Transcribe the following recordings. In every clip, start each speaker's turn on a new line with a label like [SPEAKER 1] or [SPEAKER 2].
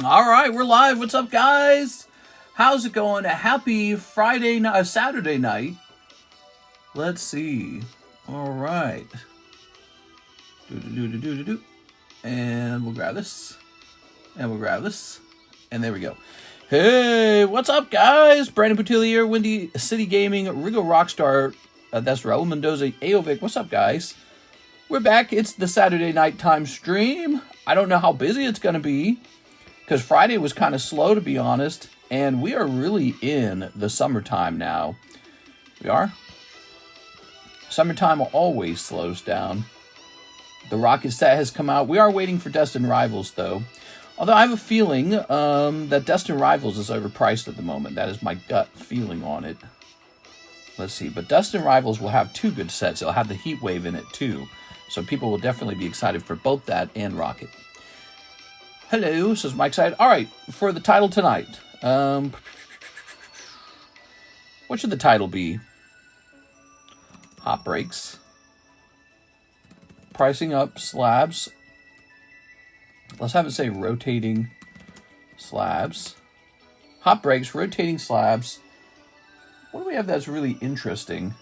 [SPEAKER 1] All right, we're live. What's up, guys? How's it going? A happy Friday night, Saturday night. Let's see. All right. And we'll grab this. And we'll grab this. And there we go. Hey, what's up, guys? Brandon Putilli here, Windy City Gaming, Rigo Rockstar. That's Raul Mendoza, AOVIC. What's up, guys? We're back. It's the Saturday nighttime stream. I don't know how busy it's going to be, because Friday was kind of slow, to be honest. And we are really in the summertime now. We are. Summertime always slows down. The Rocket set has come out. We are waiting for Destined Rivals, though. Although I have a feeling that Destined Rivals is overpriced at the moment. That is my gut feeling on it. Let's see. But Destined Rivals will have two good sets. It'll have the Heat Wave in it, too. So people will definitely be excited for both that and Rocket. Hello, says Mike Side. All right, for the title tonight. What should the title be? Hot breaks. Pricing up slabs. Let's have it say rotating slabs. Hot breaks, rotating slabs. What do we have that's really interesting?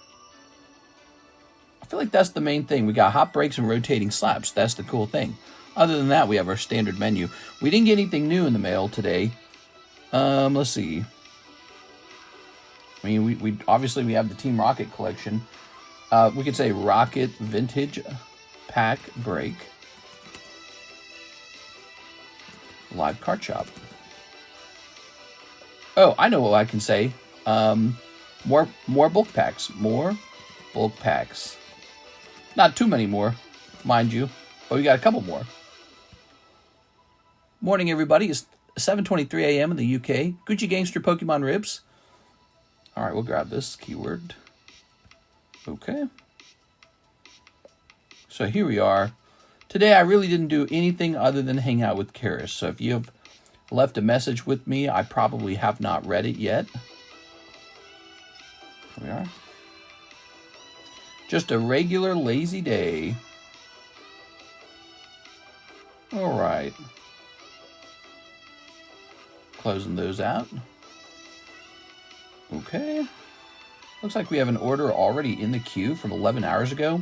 [SPEAKER 1] I feel like that's the main thing. We got hot breaks and rotating slabs. That's the cool thing. Other than that, we have our standard menu. We didn't get anything new in the mail today. Let's see. I mean, we obviously we have the Team Rocket collection. We could say Rocket Vintage Pack Break. Live card shop. Oh, I know what I can say. More bulk packs. More bulk packs. Not too many more, mind you, but we got a couple more. Morning, everybody. It's 7:23 a.m. in the UK. Gucci Gangster Pokemon Ribs. All right, we'll grab this keyword. Okay. So here we are. Today, I really didn't do anything other than hang out with Karis. So if you have left a message with me, I probably have not read it yet. Here we are. Just a regular lazy day. All right. Closing those out. Okay. Looks like we have an order already in the queue from 11 hours ago.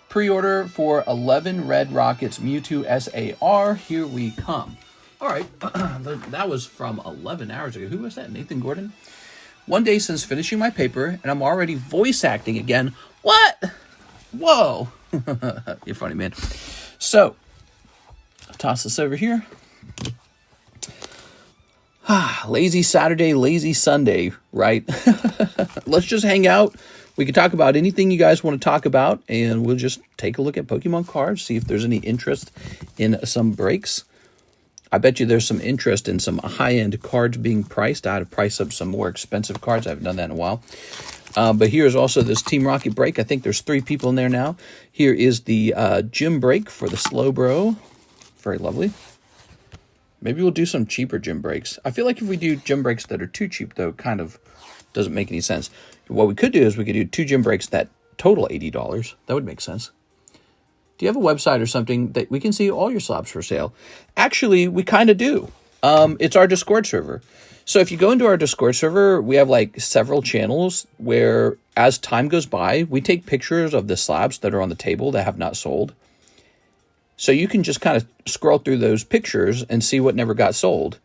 [SPEAKER 1] Pre-order for 11 Red Rockets Mewtwo SAR. Here we come. All right. That was from 11 hours ago. Who was that? Nathan Gordon? One day since finishing my paper, and I'm already voice acting again. What? Whoa. You're funny, man. So, I'll toss this over here. Lazy Saturday, lazy Sunday, right? Let's just hang out. We can talk about anything you guys want to talk about, and we'll just take a look at Pokemon cards, see if there's any interest in some breaks. I bet you there's some interest in some high-end cards being priced. I had to price up some more expensive cards. I haven't done that in a while. But here's also this Team Rocket break. I think there's 3 people in there now. Here is the gym break for the Slowbro. Very lovely. Maybe we'll do some cheaper gym breaks. I feel like if we do gym breaks that are too cheap, though, kind of doesn't make any sense. What we could do is we could do 2 gym breaks that total $80. That would make sense. Do you have a website or something that we can see all your slabs for sale? Actually, we kind of do. It's our Discord server. So if you go into our Discord server, we have like several channels where as time goes by, we take pictures of the slabs that are on the table that have not sold. So you can just kind of scroll through those pictures and see what never got sold.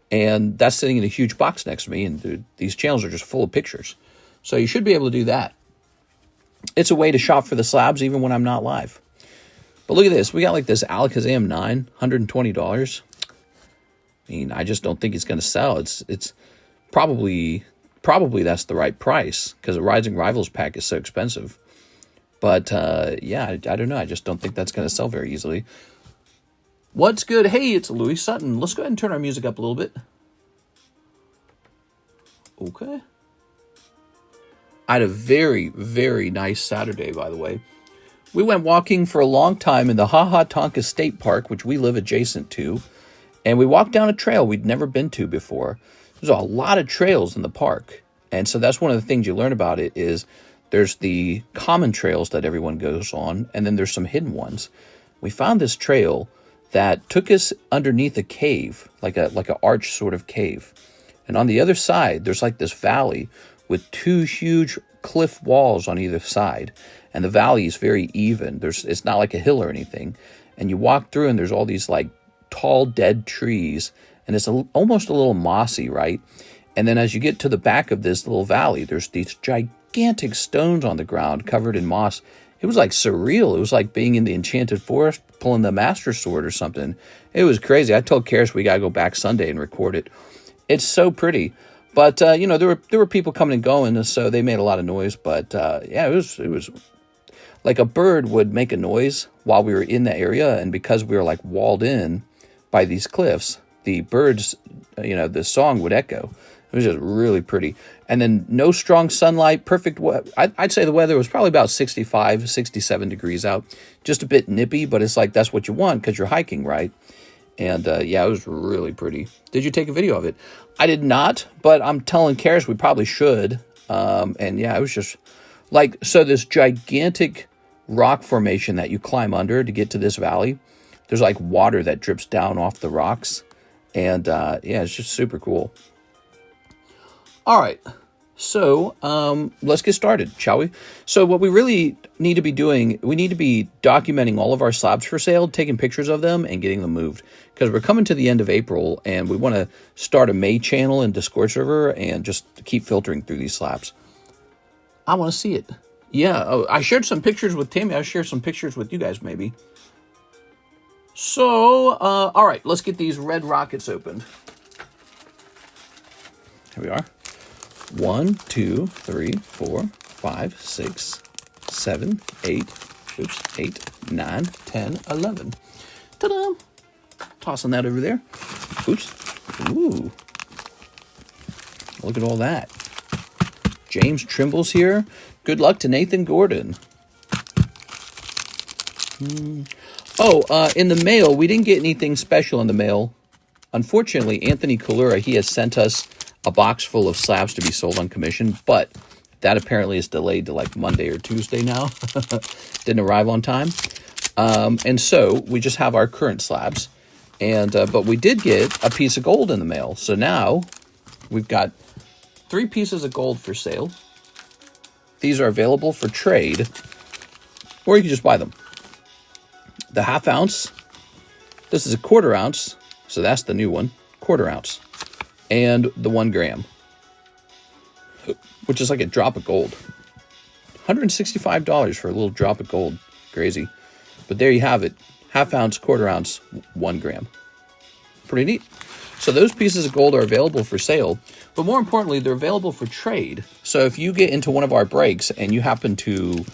[SPEAKER 1] And that's sitting in a huge box next to me. And these channels are just full of pictures. So you should be able to do that. It's a way to shop for the slabs even when I'm not live. But look at this. We got like this Alakazam 9, $120. I mean, I just don't think it's going to sell. It's probably that's the right price because a Rising Rivals pack is so expensive. But yeah, I don't know. I just don't think that's going to sell very easily. What's good? Hey, it's Louis Sutton. Let's go ahead and turn our music up a little bit. Okay. I had a very, very nice Saturday, by the way. We went walking for a long time in the Ha Ha Tonka State Park, which we live adjacent to. And we walked down a trail we'd never been to before. There's a lot of trails in the park. And so that's one of the things you learn about it is there's the common trails that everyone goes on, and then there's some hidden ones. We found this trail that took us underneath a cave, like a arch sort of cave. And on the other side, there's like this valley with two huge cliff walls on either side. And the valley is very even. It's not like a hill or anything. And you walk through and there's all these like tall dead trees. And it's almost a little mossy, right? And then as you get to the back of this little valley, there's these gigantic stones on the ground covered in moss. It was like surreal. It was like being in the Enchanted Forest, pulling the Master Sword or something. It was crazy. I told Karis we got to go back Sunday and record it. It's so pretty. But, you know, there were people coming and going, so they made a lot of noise. But, yeah, it was like a bird would make a noise while we were in the area. And because we were, like, walled in by these cliffs, the birds, you know, the song would echo. It was just really pretty. And then no strong sunlight, perfect. I'd say the weather was probably about 65, 67 degrees out. Just a bit nippy, but it's like that's what you want because you're hiking, right? And yeah, it was really pretty. Did you take a video of it? I did not, but I'm telling Karis we probably should. And yeah, it was just like, so this gigantic rock formation that you climb under to get to this valley. There's like water that drips down off the rocks. And yeah, it's just super cool. All right, so let's get started, shall we? So what we really need to be doing, we need to be documenting all of our slabs for sale, taking pictures of them, and getting them moved. Because we're coming to the end of April, and we want to start a May channel in Discord server and just keep filtering through these slabs. I want to see it. Yeah, oh, I shared some pictures with Tammy. I'll share some pictures with you guys, maybe. So, all right, let's get these red rockets opened. Here we are. 1, 2, 3, 4, 5, 6, 7, 8, 8, 9, 10, 11. Ta-da! Tossing that over there. Oops. Ooh. Look at all that. James Trimble's here. Good luck to Nathan Gordon. Oh, in the mail, we didn't get anything special in the mail. Unfortunately, Anthony Kalura, he has sent us a box full of slabs to be sold on commission, but that apparently is delayed to like Monday or Tuesday now. Didn't arrive on time. And so we just have our current slabs. And but we did get a piece of gold in the mail. So now we've got 3 pieces of gold for sale. These are available for trade, or you can just buy them. The ½ ounce, this is a 1/4 ounce, so that's the new one, 1/4 ounce. And the 1 gram, which is like a drop of gold. $165 for a little drop of gold. Crazy. But there you have it. ½ ounce, 1/4 ounce, 1 gram. Pretty neat. So those pieces of gold are available for sale. But more importantly, they're available for trade. So if you get into one of our breaks and you happen to,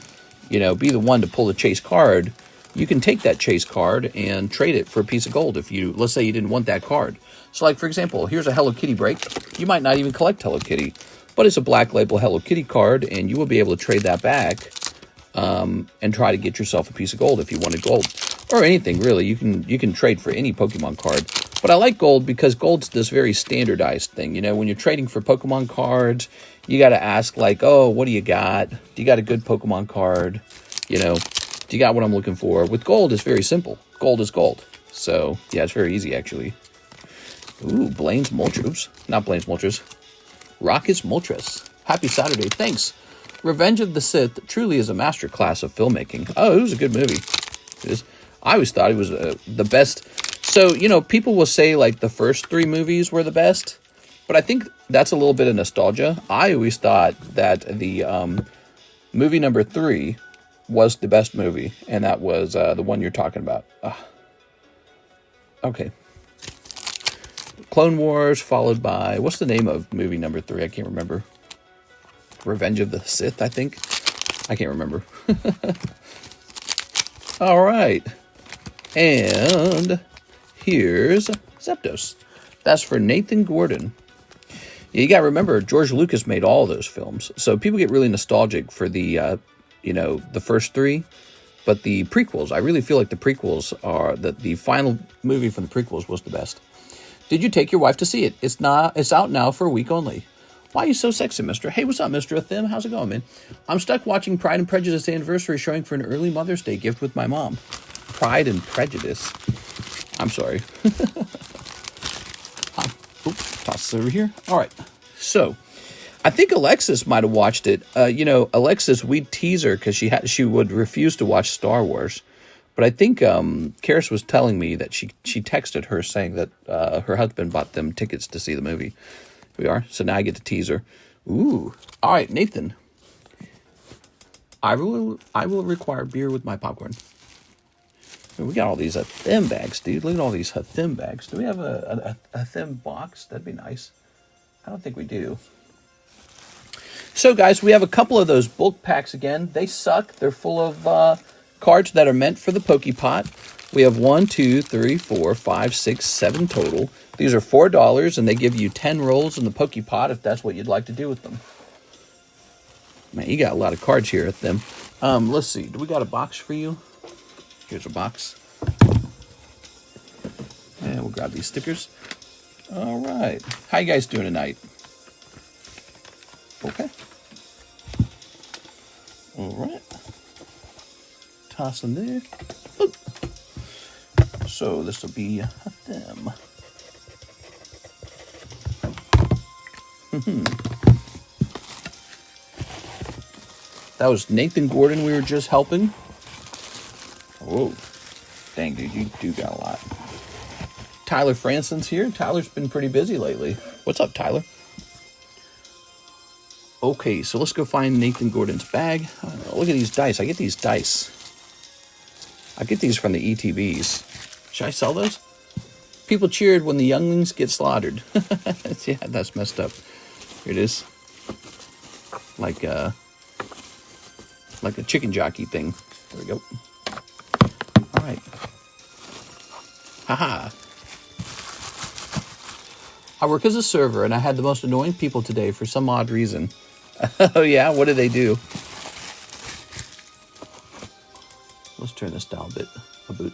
[SPEAKER 1] you know, be the one to pull the chase card, you can take that chase card and trade it for a piece of gold if you, let's say you didn't want that card. So like, for example, here's a Hello Kitty break. You might not even collect Hello Kitty, but it's a black label Hello Kitty card, and you will be able to trade that back and try to get yourself a piece of gold if you wanted gold. Or anything, really. You can trade for any Pokemon card. But I like gold because gold's this very standardized thing. You know, when you're trading for Pokemon cards, you got to ask, like, oh, what do you got? Do you got a good Pokemon card? You know, do you got what I'm looking for? With gold, it's very simple. Gold is gold. So, yeah, it's very easy, actually. Ooh, Blaine's Moltres. Not Blaine's Moltres. Rocket's Moltres. Happy Saturday. Thanks. Revenge of the Sith truly is a masterclass of filmmaking. Oh, it was a good movie. It is. I always thought it was the best. So, you know, people will say, like, the first 3 movies were the best. But I think that's a little bit of nostalgia. I always thought that the movie number 3 was the best movie. And that was the one you're talking about. Okay. Clone Wars, followed by, what's the name of movie number 3? I can't remember. Revenge of the Sith, I think. I can't remember. All right. And here's Zapdos. That's for Nathan Gordon. You got to remember, George Lucas made all those films. So people get really nostalgic for the, you know, the first 3. But the prequels, I really feel like the prequels are, the final movie from the prequels was the best. Did you take your wife to see it? It's out now for a week only. Why are you so sexy, mister? Hey, what's up, Mr. Athim? How's it going, man? I'm stuck watching Pride and Prejudice anniversary showing for an early Mother's Day gift with my mom. Pride and Prejudice. I'm sorry. Oops, toss this over here. All right. So, I think Alexis might have watched it. You know, Alexis, we'd tease her because she would refuse to watch Star Wars. But I think Karis was telling me that she texted her saying that her husband bought them tickets to see the movie. Here we are. So now I get to tease her. Ooh. All right, Nathan. I will require beer with my popcorn. We got all these thin bags, dude. Look at all these thin bags. Do we have a thin box? That'd be nice. I don't think we do. So, guys, we have a couple of those bulk packs again. They suck. They're full of cards that are meant for the Pokepot. We have 1, 2, 3, 4, 5, 6, 7 total. These are $4, and they give you 10 rolls in the Pokepot if that's what you'd like to do with them. Man, you got a lot of cards here at them. Let's see. Do we got a box for you? Here's a box. And we'll grab these stickers. All right. How you guys doing tonight? Okay. All right. Toss them there. Oop. So this will be them. That was Nathan Gordon we were just helping. Whoa. Dang, dude, you do got a lot. Tyler Franson's here. Tyler's been pretty busy lately. What's up, Tyler? Okay, so let's go find Nathan Gordon's bag. Oh, look at these dice. I get these dice. I get these from the ETBs. Should I sell those? People cheered when the younglings get slaughtered. Yeah, that's messed up. Here it is. Like a chicken jockey thing. There we go. All right. Haha. I work as a server, and I had the most annoying people today for some odd reason. Oh, yeah? What did they do? Let's turn this down a bit.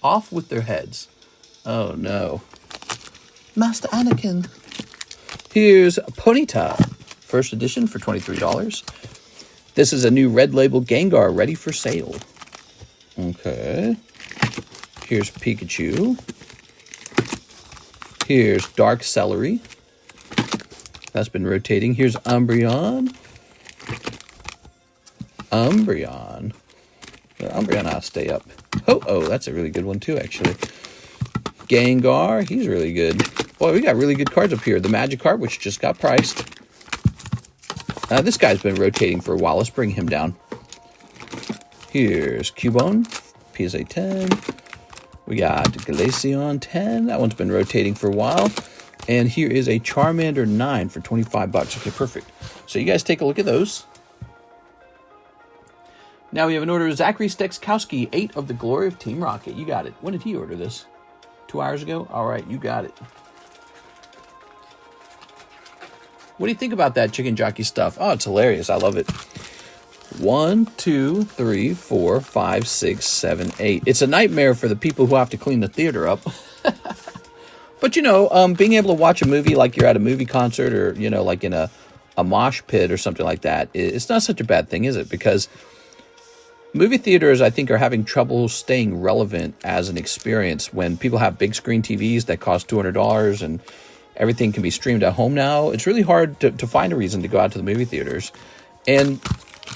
[SPEAKER 1] Off with their heads. Oh, no. Master Anakin. Here's Ponyta. First edition for $23. This is a new red label Gengar ready for sale. Okay. Here's Pikachu. Here's Dark Celery. That's been rotating. Here's Umbreon. Umbreon. Umbreon ought to stay up. Oh, that's a really good one too, actually. Gengar, he's really good. Boy, we got really good cards up here. The Magikarp, which just got priced. This guy's been rotating for a while. Let's bring him down. Here's Cubone, PSA 10. We got Glaceon 10. That one's been rotating for a while. And here is a Charmander 9 for $25. Okay, perfect. So you guys take a look at those. Now we have an order of Zachary Stekowski, 8 of the Glory of Team Rocket. You got it. When did he order this? 2 hours ago? All right, you got it. What do you think about that chicken jockey stuff? Oh, it's hilarious. I love it. 1, 2, 3, 4, 5, 6, 7, 8. It's a nightmare for the people who have to clean the theater up. But, you know, being able to watch a movie like you're at a movie concert or, you know, like in a mosh pit or something like that, it's not such a bad thing, is it? Because movie theaters, I think, are having trouble staying relevant as an experience when people have big screen TVs that cost $200 and everything can be streamed at home now. It's really hard to find a reason to go out to the movie theaters. And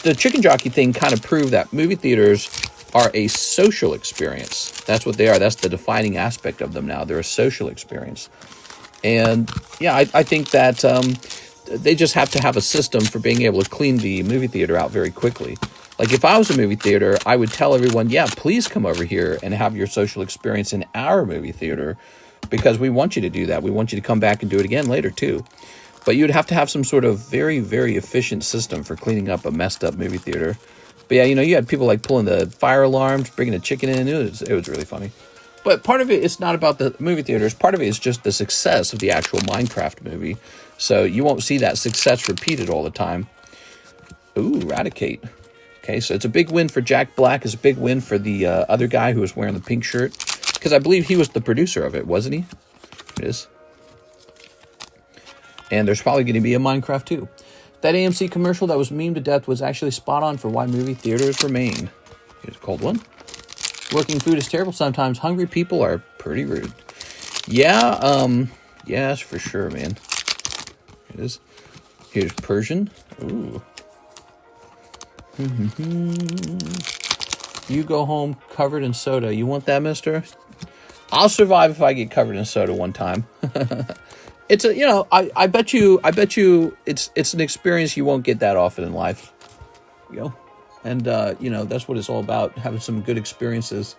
[SPEAKER 1] the chicken jockey thing kind of proved that movie theaters are a social experience. That's what they are. That's the defining aspect of them now. They're a social experience. And yeah, I think that they just have to have a system for being able to clean the movie theater out very quickly. Like if I was a movie theater, I would tell everyone, yeah, please come over here and have your social experience in our movie theater because we want you to do that. We want you to come back and do it again later too. But you'd have to have some sort of very, very efficient system for cleaning up a messed up movie theater. But yeah, you know, you had people like pulling the fire alarms, bringing a chicken in. It was really funny. But part of it is not about the movie theaters. Part of it is just the success of the actual Minecraft movie. So you won't see that success repeated all the time. Ooh, Eradicate. Okay, so it's a big win for Jack Black. It's a big win for the other guy who was wearing the pink shirt. Because I believe he was the producer of it, wasn't he? It is. And there's probably going to be a Minecraft too. That AMC commercial that was memed to death was actually spot on for why movie theaters remain. Here's a cold one. Working food is terrible sometimes. Hungry people are pretty rude. Yeah, yes, for sure, man. It is. Here's Persian. Ooh. You go home covered in soda. You want that, mister? I'll survive if I get covered in soda one time. It's a, you know, I bet you it's an experience you won't get that often in life. You know? And, you know, that's what it's all about, having some good experiences.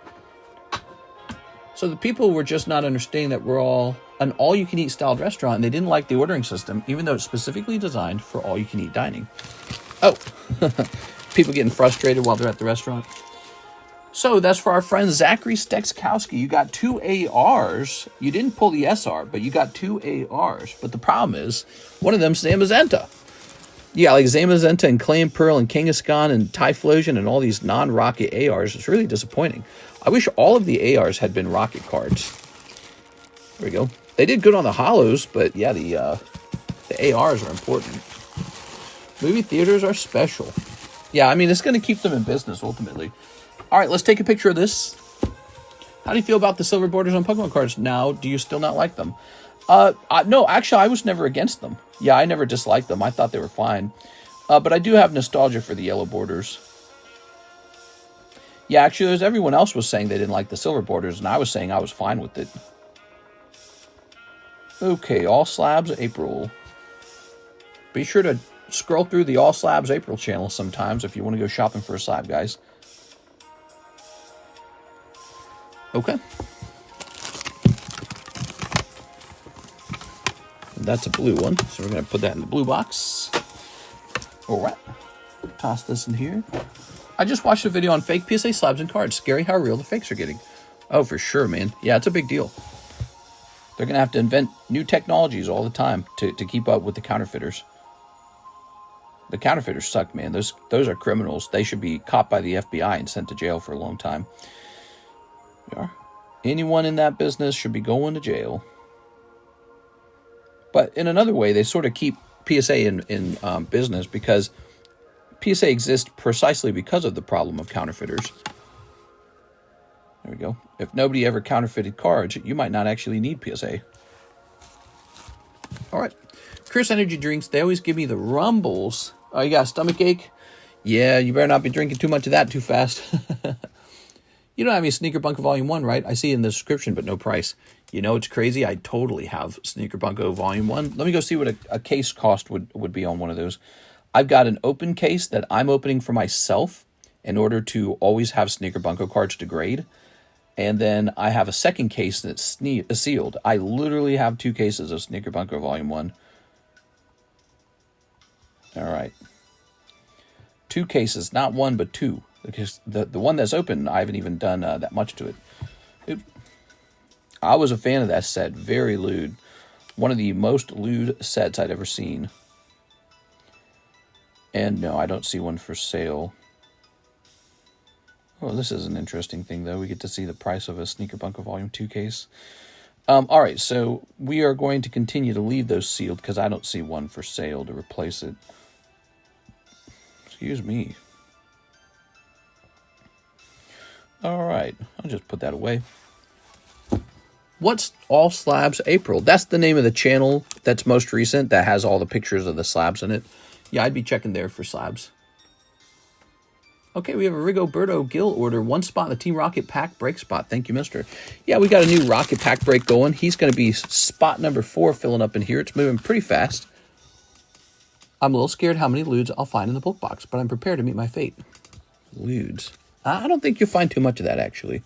[SPEAKER 1] So the people were just not understanding that we're all an all-you-can-eat styled restaurant, and they didn't like the ordering system, even though it's specifically designed for all-you-can-eat dining. Oh, people getting frustrated while they're at the restaurant. So that's for our friend Zachary Stekskowski. You got 2 ARs. You didn't pull the SR, but you got 2 ARs. But the problem is, one of them's Zamazenta. Yeah, like Zamazenta and Clay and Pearl and Kangaskhan and Typhlosion and all these non-rocket ARs. It's really disappointing. I wish all of the ARs had been rocket cards. There we go. They did good on the hollows, but yeah, the ARs are important. Movie theaters are special. Yeah, I mean, it's going to keep them in business, ultimately. All right, let's take a picture of this. How do you feel about the silver borders on Pokemon cards now? Do you still not like them? No, actually, I was never against them. Yeah, I never disliked them. I thought they were fine. But I do have nostalgia for the yellow borders. Yeah, actually, as everyone else was saying they didn't like the silver borders, and I was saying I was fine with it. Okay, All Slabs April. Be sure to scroll through the All Slabs April channel sometimes if you want to go shopping for a slab, guys. Okay. That's a blue one, so we're going to put that in the blue box. All right. Toss this in here. I just watched a video on fake PSA slabs and cards. Scary how real the fakes are getting. Oh, for sure, man. Yeah, it's a big deal. They're going to have to invent new technologies all the time to keep up with the counterfeiters. The counterfeiters suck, man. Those are criminals. They should be caught by the FBI and sent to jail for a long time. Yeah. Anyone in that business should be going to jail. But in another way, they sort of keep PSA in business because PSA exists precisely because of the problem of counterfeiters. There we go. If nobody ever counterfeited cards, you might not actually need PSA. All right. Chris Energy Drinks, they always give me the rumbles. Oh, you got a stomach ache? Yeah, you better not be drinking too much of that too fast. You don't have any Sneaker Bunko Volume 1, right? I see it in the description, but no price. You know, it's crazy. I totally have Sneaker Bunko Volume 1. Let me go see what a case cost would be on one of those. I've got an open case that I'm opening for myself in order to always have Sneaker Bunko cards to grade. And then I have a second case that's sealed. I literally have 2 cases of Sneaker Bunko Volume 1. All right. 2 cases, not 1, but 2. Because the one that's open, I haven't even done that much to it. I was a fan of that set. Very lewd. One of the most lewd sets I'd ever seen. And no, I don't see one for sale. Oh, this is an interesting thing, though. We get to see the price of a Sneaker Bunko Volume 2 case. All right, so we are going to continue to leave those sealed because I don't see one for sale to replace it. Excuse me. All right, I'll just put that away. What's All Slabs April? That's the name of the channel that's most recent that has all the pictures of the slabs in it. Yeah, I'd be checking there for slabs. Okay, we have a Rigoberto Gil order. 1 spot in the Team Rocket Pack break spot. Thank you, mister. Yeah, we got a new Rocket Pack break going. He's going to be spot number 4 filling up in here. It's moving pretty fast. I'm a little scared how many lewds I'll find in the bulk box, but I'm prepared to meet my fate. Lewds. I don't think you'll find too much of that, actually.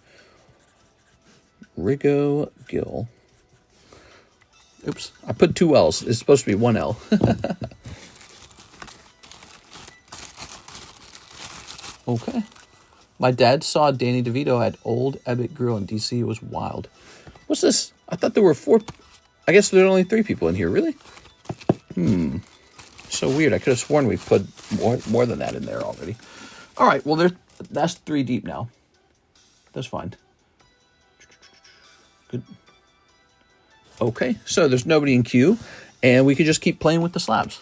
[SPEAKER 1] Rigo Gil. Oops, I put 2 L's. It's supposed to be 1 L. Okay. My dad saw Danny DeVito at Old Ebbitt Grill in D.C. It was wild. What's this? I thought there were 4. I guess there are only 3 people in here. Really? So weird. I could have sworn we put more than that in there already. All right. Well, that's 3 deep now. That's fine. Good. Okay. So there's nobody in queue, and we could just keep playing with the slabs.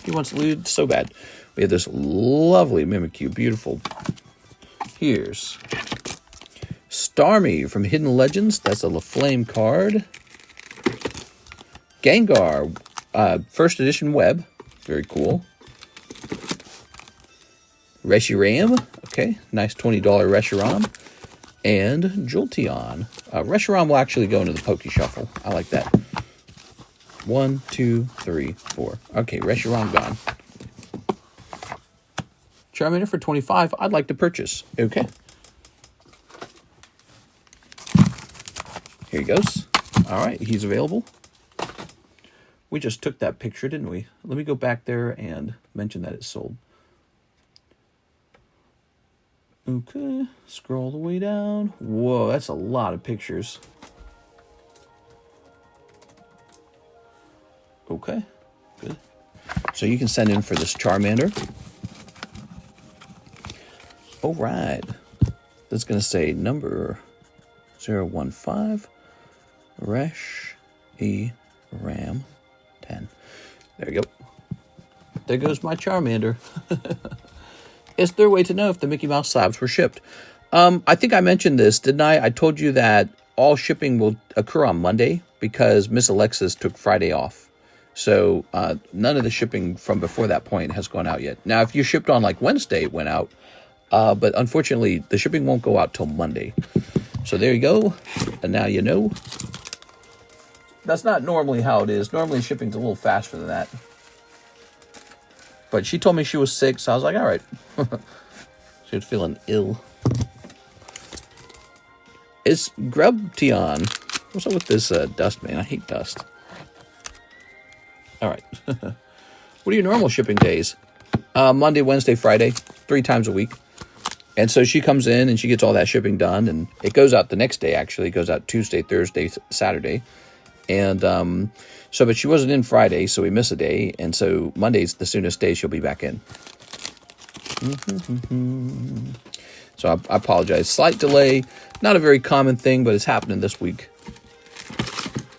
[SPEAKER 1] He wants to lead so bad. We have this lovely Mimikyu. Beautiful. Here's Starmie from Hidden Legends. That's a LaFlame card. Gengar, first edition web. Very cool. Reshiram. Okay, nice $20 Reshiram. And Jolteon. Reshiram will actually go into the Poke Shuffle. I like that. 1, 2, 3, 4. Okay, Reshiram gone. Charmander for 25. I'd like to purchase. Okay. Here he goes. All right, he's available. We just took that picture, didn't we? Let me go back there and mention that it's sold. Okay, scroll the way down. Whoa, that's a lot of pictures. Okay, good. So you can send in for this Charmander. All right. That's going to say number 015, Resh E Ram 10. There you go. There goes my Charmander. Is there a way to know if the Mickey Mouse slabs were shipped? I think I mentioned this, didn't I? I told you that all shipping will occur on Monday because Miss Alexis took Friday off. So none of the shipping from before that point has gone out yet. Now, if you shipped on like Wednesday, it went out. But unfortunately, the shipping won't go out till Monday. So there you go. And now you know. That's not normally how it is. Normally shipping's a little faster than that. But she told me she was sick, so I was like, all right. She was feeling ill. It's Grubtion. What's up with this dust, man? I hate dust. All right. What are your normal shipping days? Monday, Wednesday, Friday, 3 times a week. And so she comes in and she gets all that shipping done. And it goes out the next day, actually. It goes out Tuesday, Thursday, Saturday. And but she wasn't in Friday, so we miss a day. And so Monday's the soonest day she'll be back in. So I apologize. Slight delay. Not a very common thing, but it's happening this week.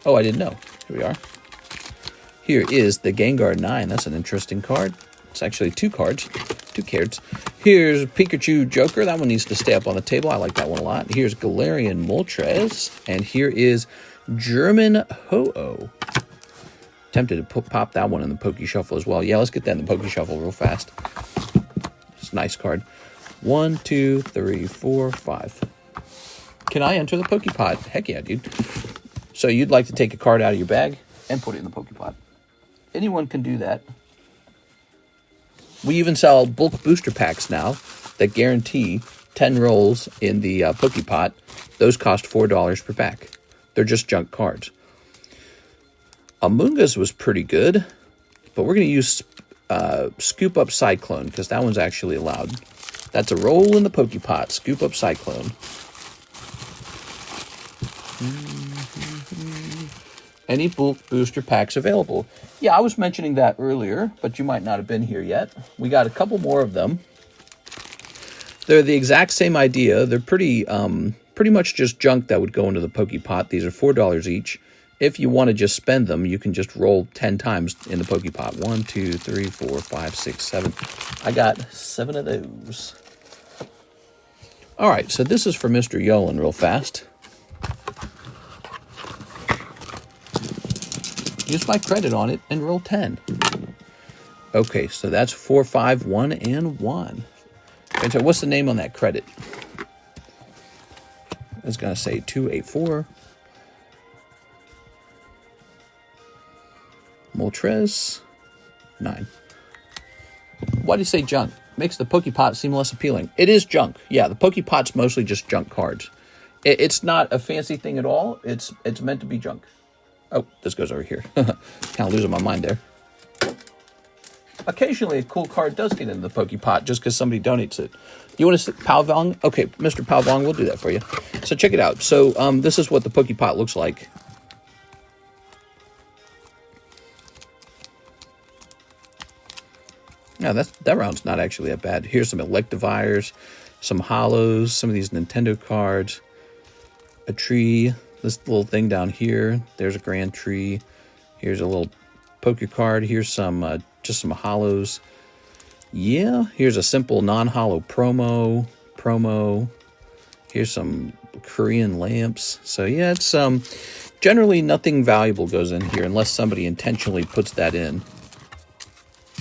[SPEAKER 1] Oh, I didn't know. Here we are. Here is the Gengar 9. That's an interesting card. It's actually 2 cards. 2 cards. Here's Pikachu Joker. That one needs to stay up on the table. I like that one a lot. Here's Galarian Moltres. And here is German Ho-Oh. Tempted to pop that one in the Poke Shuffle as well. Yeah, let's get that in the Poke Shuffle real fast. It's a nice card. 1, 2, 3, 4, 5. Can I enter the Poke Pot? Heck yeah, dude. So you'd like to take a card out of your bag and put it in the Poke Pot. Anyone can do that. We even sell bulk booster packs now that guarantee 10 rolls in the Poke Pot. Those cost $4 per pack. They're just junk cards. Amoonguss was pretty good, but we're going to use Scoop Up Cyclone because that one's actually allowed. That's a roll in the Poke Pot. Scoop Up Cyclone. Any bulk booster packs available? Yeah, I was mentioning that earlier, but you might not have been here yet. We got a couple more of them. They're the exact same idea. They're pretty much just junk that would go into the Poke Pot. These are $4 each. If you want to just spend them, you can just roll 10 times in the Poke Pot. 1, 2, 3, 4, 5, 6, 7. I got 7 of those. All right, so this is for Mr. Yolen real fast. Use my credit on it and roll 10. Okay, so that's 4, 5, 1, and 1. And so what's the name on that credit? It's going to say 284. Moltres 9. Why do you say junk? Makes the Poke Pot seem less appealing. It is junk. Yeah, the Poke Pot's mostly just junk cards. It's not a fancy thing at all. It's meant to be junk. Oh, this goes over here. Kind of losing my mind there. Occasionally, a cool card does get into the Poke Pot just because somebody donates it. You want to see Palvong? Okay, Mr. Palvong, we'll do that for you. So check it out. So this is what the Poke Pot looks like. Yeah, that round's not actually that bad. Here's some Electivires, some Hollows, some of these Nintendo cards, a tree, this little thing down here. There's a Grand Tree. Here's a little Poke card. Here's some just some Hollows. Yeah, here's a simple non-hollow promo. Here's some Korean lamps. So yeah, it's generally nothing valuable goes in here unless somebody intentionally puts that in.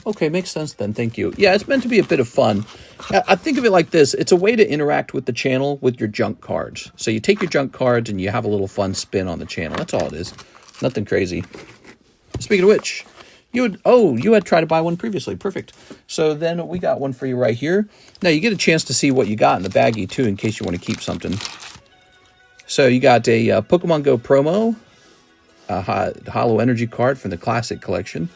[SPEAKER 1] Okay, makes sense then. Thank you. Yeah, it's meant to be a bit of fun. I think of it like this. It's a way to interact with the channel with your junk cards. So you take your junk cards and you have a little fun spin on the channel. That's all it is. Nothing crazy. Speaking of which, you had tried to buy one previously. Perfect. So then we got one for you right here. Now you get a chance to see what you got in the baggie too, in case you want to keep something. So you got a Pokemon Go promo, a Holo Energy card from the Classic Collection,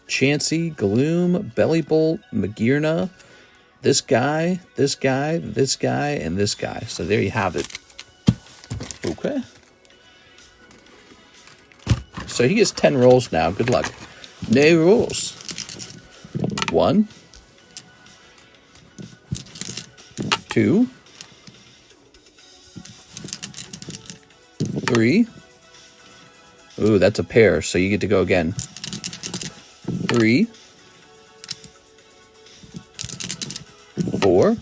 [SPEAKER 1] Chansey, Gloom, Bellybolt, Magearna, this guy, this guy, this guy, and this guy. So there you have it. Okay. So he gets 10 rolls now. Good luck. No rolls. 1, 2, 3. Ooh, that's a pair, so you get to go again. 3, 4,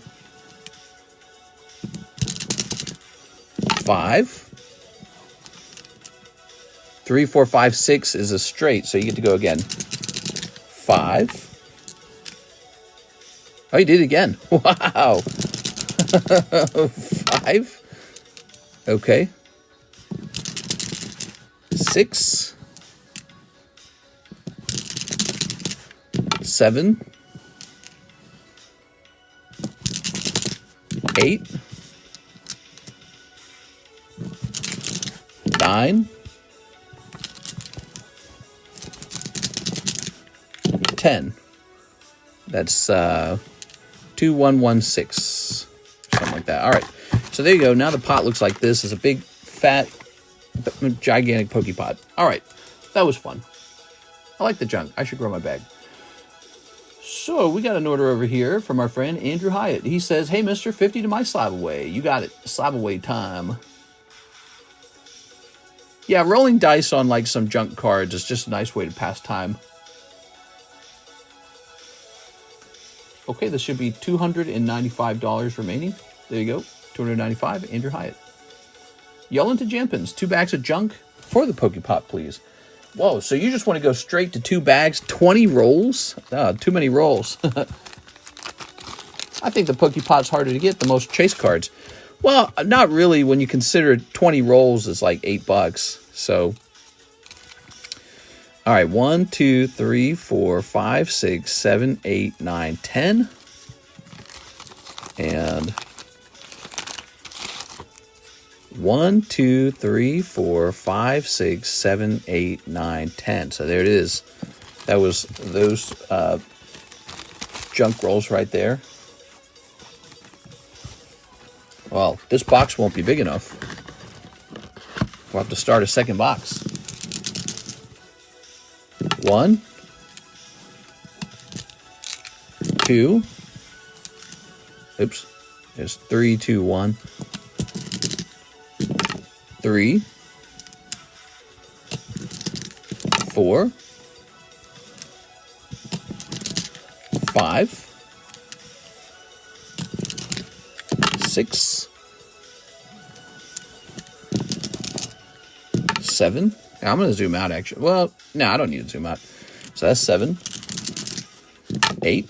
[SPEAKER 1] 5. 3, 4, 5, 6 is a straight, so you get to go again. 5. Oh, you did it again. Wow. 5. Okay. 6. 7. 8. 9. 10. That's 2116. Something like that. All right. So there you go. Now the pot looks like this. It's a big, fat, gigantic Pokepot. All right. That was fun. I like the junk. I should grow my bag. So we got an order over here from our friend Andrew Hyatt. He says, hey, mister, 50 to my slab away. You got it. Slab away time. Yeah, rolling dice on like some junk cards is just a nice way to pass time. Okay, this should be $295 remaining. There you go. $295, Andrew Hyatt. Yell into Jampins. 2 bags of junk for the Pokepot, please. Whoa, so you just want to go straight to 2 bags, 20 rolls? Too many rolls. I think the Pokepot's harder to get, the most chase cards. Well, not really when you consider 20 rolls is like $8. So, all right, 1, 2, 3, 4, 5, 6, 7, 8, 9, 10. And 1, 2, 3, 4, 5, 6, 7, 8, 9, 10. So there it is. That was those junk rolls right there. Well, this box won't be big enough. We'll have to start a second box. 1, 2. Oops. There's 3, 2, 1. 3, 4, 5, 6, 7. I'm going to zoom out, actually. Well, no, I don't need to zoom out. So that's 7, 8,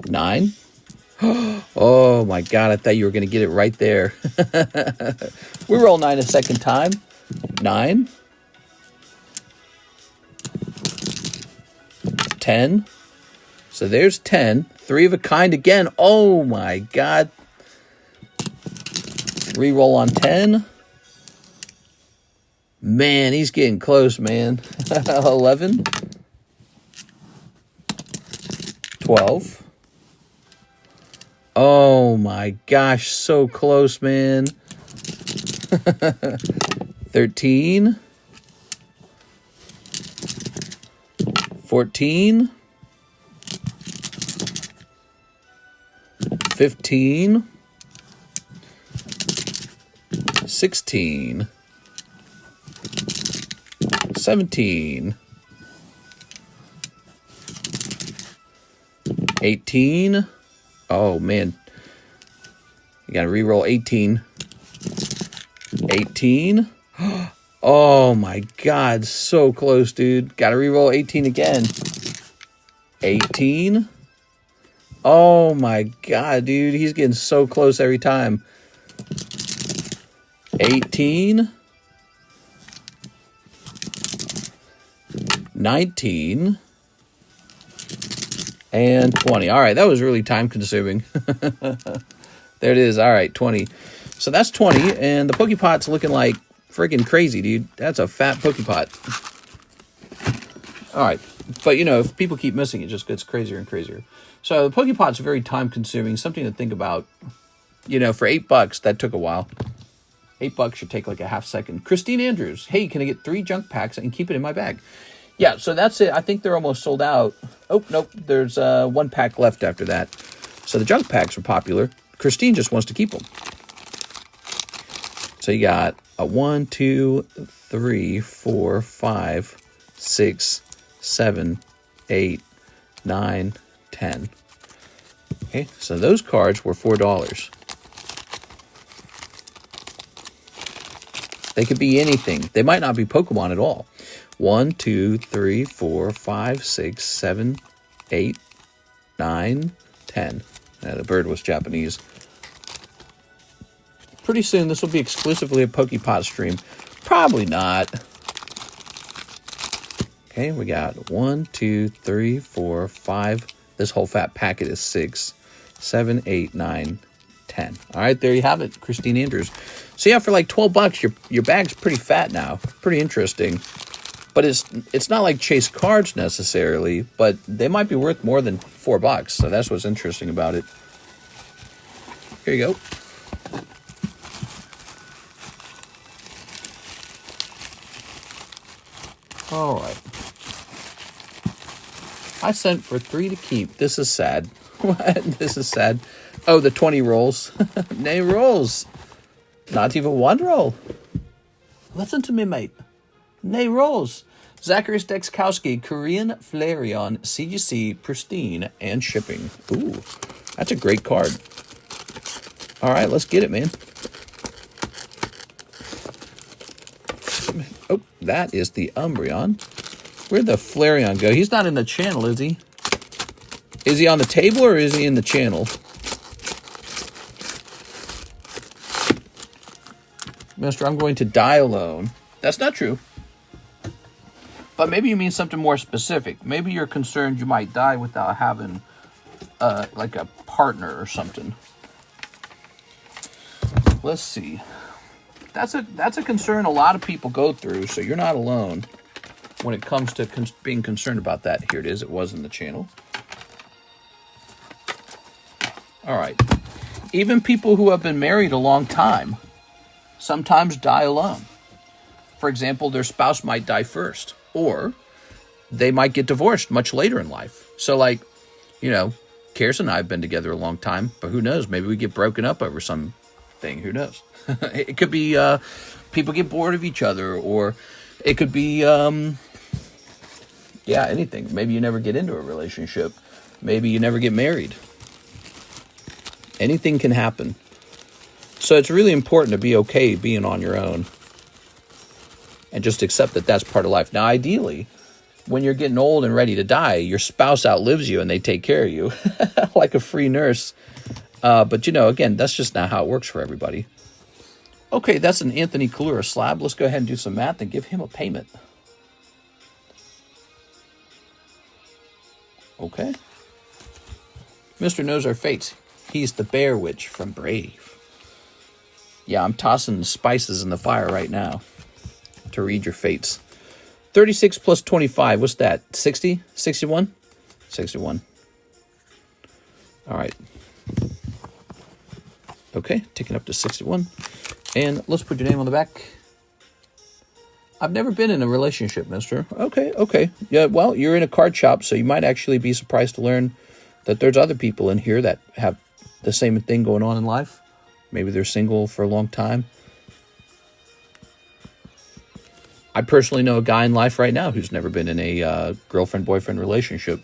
[SPEAKER 1] 9. Oh my God, I thought you were going to get it right there. We roll 9 a second time. 9. 10. So there's 10. 3 of a kind again. Oh my God. Reroll on 10. Man, he's getting close, man. 11. 12. Oh my gosh, so close, man. 13. 14. 15. 16. 17. 18. Oh, man. You got to re-roll 18. 18. Oh, my God. So close, dude. Got to re-roll 18 again. 18. Oh, my God, dude. He's getting so close every time. 18. 19. And 20. All right, that was really time consuming. There it is. All right, 20. So that's 20, and the Pokepot's looking like freaking crazy, dude. That's a fat Pokepot. All right, but you know, if people keep missing, it just gets crazier and crazier. So the Pokepot's very time consuming, something to think about. You know, for $8, that took a while. $8 should take like a half second. Christine Andrews, hey, can I get 3 junk packs and keep it in my bag? Yeah, so that's it. I think they're almost sold out. Oh, nope, there's 1 pack left after that. So the junk packs are popular. Christine just wants to keep them. So you got a 1, 2, 3, 4, 5, 6, 7, 8, 9, 10. Okay, so those cards were $4. They could be anything. They might not be Pokemon at all. 1, 2, 3, 4, 5, 6, 7, 8, 9, 10. The bird was Japanese. Pretty soon, this will be exclusively a Pokepot stream. Probably not. Okay, we got 1, 2, 3, 4, 5. This whole fat packet is 6, 7, 8, 9, 10. All right, there you have it, Christine Andrews. So yeah, for like $12, your bag's pretty fat now. Pretty interesting. But it's not like chase cards necessarily, but they might be worth more than $4. So that's what's interesting about it. Here you go. All right. I sent for 3 to keep. This is sad. What? This is sad. Oh, the 20 rolls. Nay rolls. Not even 1 roll. Listen to me, mate. Nay rolls. Zachary Stexkowski, Korean Flareon, CGC, Pristine, and shipping. Ooh, that's a great card. All right, let's get it, man. Oh, that is the Umbreon. Where'd the Flareon go? He's not in the channel, is he? Is he on the table or is he in the channel? Mister, I'm going to die alone. That's not true. But maybe you mean something more specific. Maybe you're concerned you might die without having, like a partner or something. Let's see. That's a concern a lot of people go through, so you're not alone when it comes to being concerned about that. Here it is. It was in the channel. All right. Even people who have been married a long time sometimes die alone. For example, their spouse might die first, or they might get divorced much later in life. So, like, you know, Karis and I have been together a long time, but who knows? Maybe we get broken up over something. Who knows? It could be people get bored of each other, or it could be, anything. Maybe you never get into a relationship. Maybe you never get married. Anything can happen. So it's really important to be okay being on your own and just accept that that's part of life. Now, ideally, when you're getting old and ready to die, your spouse outlives you and they take care of you like a free nurse. But, you know, again, that's just not how it works for everybody. Okay, that's an Anthony Kalura slab. Let's go ahead and do some math and give him a payment. Okay. Mr. Knows Our Fates. He's the Bear Witch from Brave. Yeah, I'm tossing the spices in the fire right now to read your fates. 36 plus 25, what's that? 60? 61? 61. All right. Okay, taking up to 61. And let's put your name on the back. I've never been in a relationship, mister. Okay. Yeah, well, you're in a card shop, so you might actually be surprised to learn that there's other people in here that have the same thing going on in life. Maybe they're single for a long time. I personally know a guy in life right now who's never been in a girlfriend-boyfriend relationship.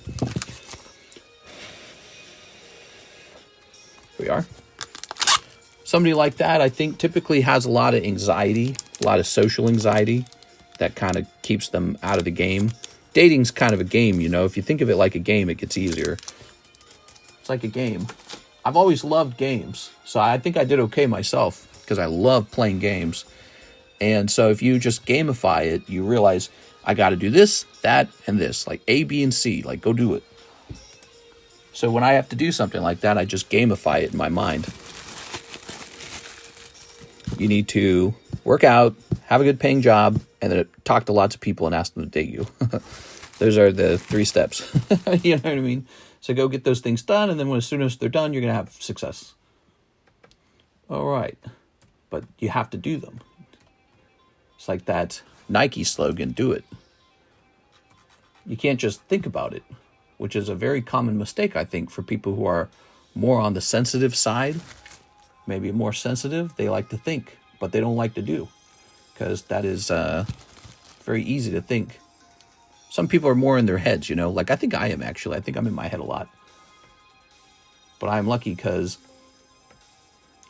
[SPEAKER 1] are. Somebody like that, I think, typically has a lot of anxiety, a lot of social anxiety that kind of keeps them out of the game. Dating's kind of a game, you know. If you think of it like a game, it gets easier. It's like a game. I've always loved games, so I think I did okay myself because I love playing games. And so if you just gamify it, you realize I got to do this, that, and this, like A, B, and C, like go do it. So when I have to do something like that, I just gamify it in my mind. You need to work out, have a good paying job, and then talk to lots of people and ask them to date you. Those are the 3 steps. You know what I mean? So go get those things done, and then as soon as they're done, you're going to have success. All right. But you have to do them. It's like that Nike slogan, do it. You can't just think about it, which is a very common mistake, I think, for people who are more on the sensitive side. Maybe more sensitive, they like to think, but they don't like to do, because that is very easy to think. Some people are more in their heads, you know, like I think I am actually. I think I'm in my head a lot. But I'm lucky because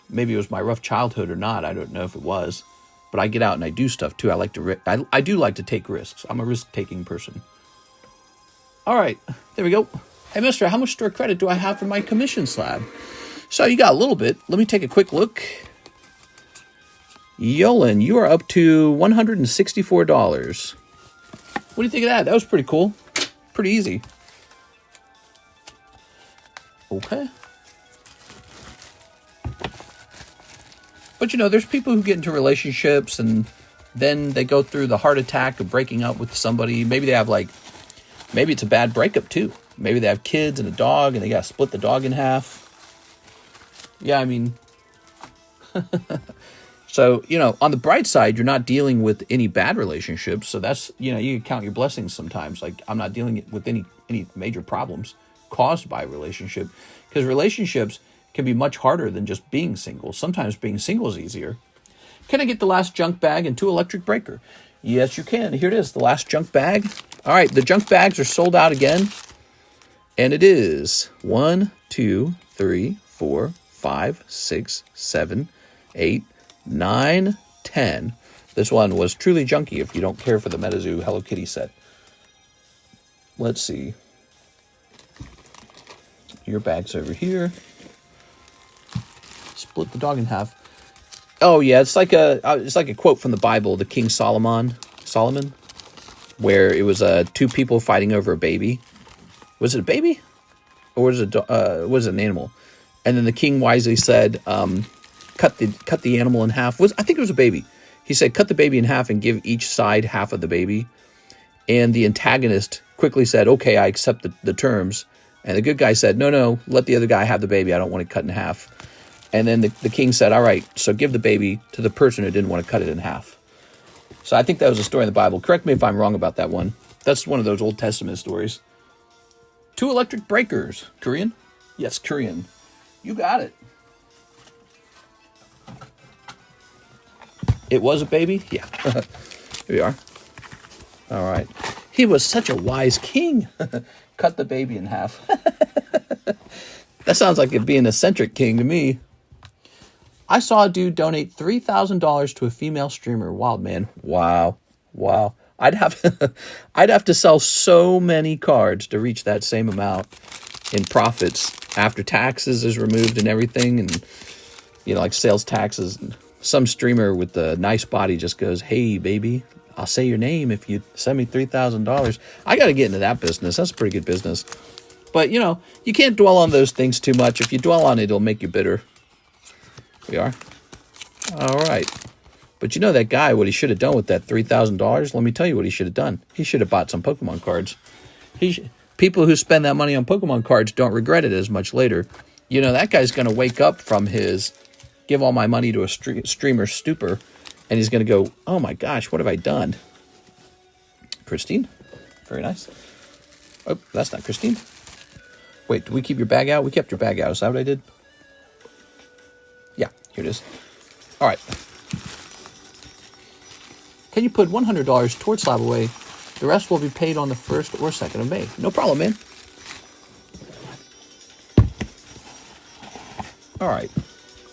[SPEAKER 1] maybe it was my rough childhood or not. I don't know if it was, but I get out and I do stuff too. I do like to take risks. I'm a risk-taking person. All right, there we go. Hey, mister, how much store credit do I have for my commission slab? So you got a little bit. Let me take a quick look. Yolan, you are up to $164. What do you think of that? That was pretty cool. Pretty easy. Okay. But you know, there's people who get into relationships and then they go through the heart attack of breaking up with somebody. Maybe they have maybe it's a bad breakup too. Maybe they have kids and a dog and they got to split the dog in half. Yeah, I mean, so, you know, on the bright side, you're not dealing with any bad relationships. So that's, you know, you can count your blessings sometimes. Like, I'm not dealing with any major problems caused by a relationship, because relationships can be much harder than just being single. Sometimes being single is easier. Can I get the last junk bag and 2 electric breaker? Yes, you can. Here it is, the last junk bag. All right, the junk bags are sold out again. And it is 1, 2, 3, 4, 5, 6, 7, 8, 9, 10. This one was truly junky if you don't care for the MetaZoo Hello Kitty set. Let's see. Your bag's over here. Split the dog in half. Oh yeah, it's like a quote from the Bible, the King Solomon, where it was 2 people fighting over a baby. Was it a baby, or was it an animal? And then the king wisely said, cut the animal in half. I think it was a baby. He said, cut the baby in half and give each side half of the baby. And the antagonist quickly said, okay, I accept the terms. And the good guy said, no, let the other guy have the baby. I don't want it cut in half. And then the king said, all right, so give the baby to the person who didn't want to cut it in half. So I think that was a story in the Bible. Correct me if I'm wrong about that one. That's one of those Old Testament stories. 2 electric breakers. Korean? Yes, Korean. You got it. It was a baby? Yeah. Here we are. All right. He was such a wise king. Cut the baby in half. That sounds like it'd be an eccentric king to me. I saw a dude donate $3,000 to a female streamer. Wild, man. Wow. I'd have to sell so many cards to reach that same amount in profits after taxes is removed and everything, and you know, like sales taxes. Some streamer with a nice body just goes, "Hey, baby, I'll say your name if you send me $3,000." I got to get into that business. That's a pretty good business. But you know, you can't dwell on those things too much. If you dwell on it, it'll make you bitter. We are. All right. But you know that guy, what he should have done with that $3,000? Let me tell you what he should have done. He should have bought some Pokemon cards. People who spend that money on Pokemon cards don't regret it as much later. You know, that guy's going to wake up from his give all my money to a streamer stupor, and he's going to go, oh my gosh, what have I done? Christine. Very nice. Oh, that's not Christine. Wait, did we keep your bag out? We kept your bag out. Is that what I did? Yeah, here it is. All right. Can you put $100 towards slab away? The rest will be paid on the 1st or 2nd of May. No problem, man. All right.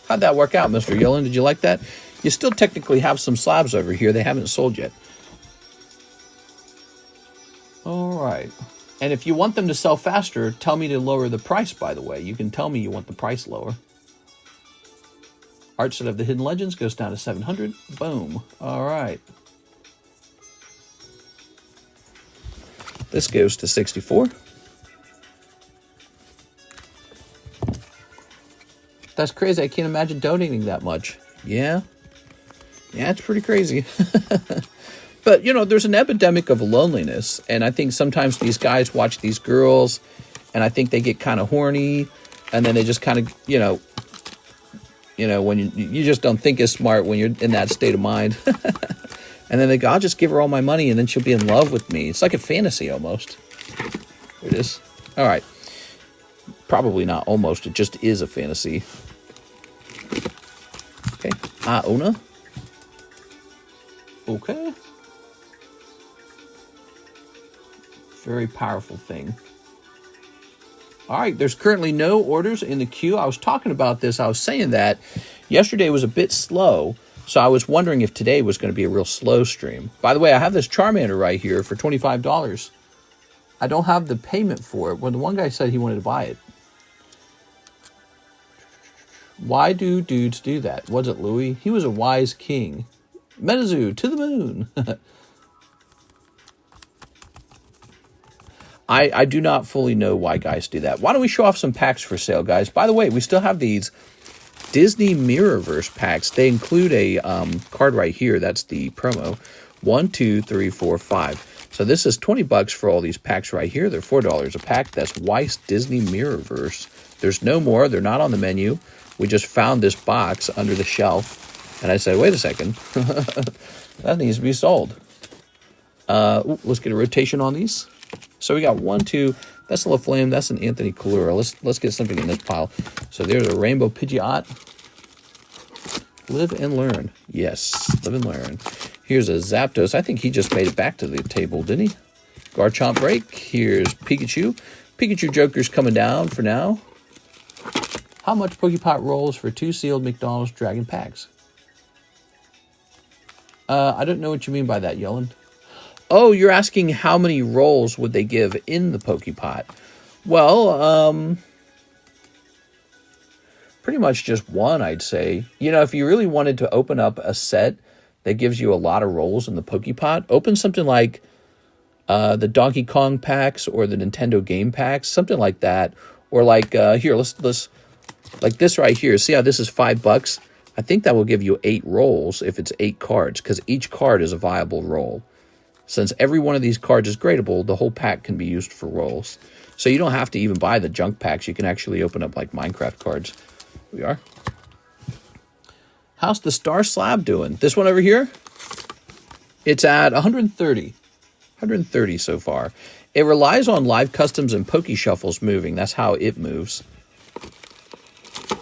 [SPEAKER 1] How'd that work out, Mr. Yellen? Did you like that? You still technically have some slabs over here. They haven't sold yet. All right. And if you want them to sell faster, tell me to lower the price, by the way. You can tell me you want the price lower. Art set of the Hidden Legends goes down to 700. Boom. All right. This goes to 64. That's crazy. I can't imagine donating that much. Yeah. Yeah, it's pretty crazy. But, you know, there's an epidemic of loneliness. And I think sometimes these guys watch these girls and I think they get kind of horny. And then they just kind of, you know, when you just don't think as smart when you're in that state of mind. And then they go, I'll just give her all my money and then she'll be in love with me. It's like a fantasy almost. There it is. All right. Probably not almost. It just is a fantasy. Okay. Iona. Okay. Very powerful thing. All right. There's currently no orders in the queue. I was talking about this. I was saying that yesterday was a bit slow. So I was wondering if today was going to be a real slow stream. By the way, I have this Charmander right here for $25. I don't have the payment for it. Well, the one guy said he wanted to buy it. Why do dudes do that? Was it Louis? He was a wise king. Metazu, to the moon. I do not fully know why guys do that. Why don't we show off some packs for sale, guys? By the way, we still have these Disney Mirrorverse packs. They include a card right here. That's the promo. 1, 2, 3, 4, 5. So this is $20 for all these packs right here. They're $4 a pack. That's Weiss Disney Mirrorverse. There's no more. They're not on the menu. We just found this box under the shelf. And I said, wait a second. That needs to be sold. Let's get a rotation on these. So we got 1, 2. That's a Flame. That's an Anthony Kalura. Let's get something in this pile. So there's a Rainbow Pidgeot. Live and learn. Yes, live and learn. Here's a Zapdos. I think he just made it back to the table, didn't he? Garchomp break. Here's Pikachu. Pikachu Joker's coming down for now. How much Pokepot rolls for 2 sealed McDonald's Dragon packs? I don't know what you mean by that, Yellen. Oh, you're asking how many rolls would they give in the Pokepot? Well, pretty much just one, I'd say. You know, if you really wanted to open up a set that gives you a lot of rolls in the Pokepot, open something like the Donkey Kong packs or the Nintendo game packs, something like that. Or like, here, let's like this right here. See how this is $5? I think that will give you 8 rolls if it's 8 cards, because each card is a viable roll. Since every one of these cards is gradable, the whole pack can be used for rolls. So you don't have to even buy the junk packs. You can actually open up like Minecraft cards. Here we are. How's the Star Slab doing? This one over here? It's at 130. 130 so far. It relies on live customs and Poke Shuffles moving. That's how it moves.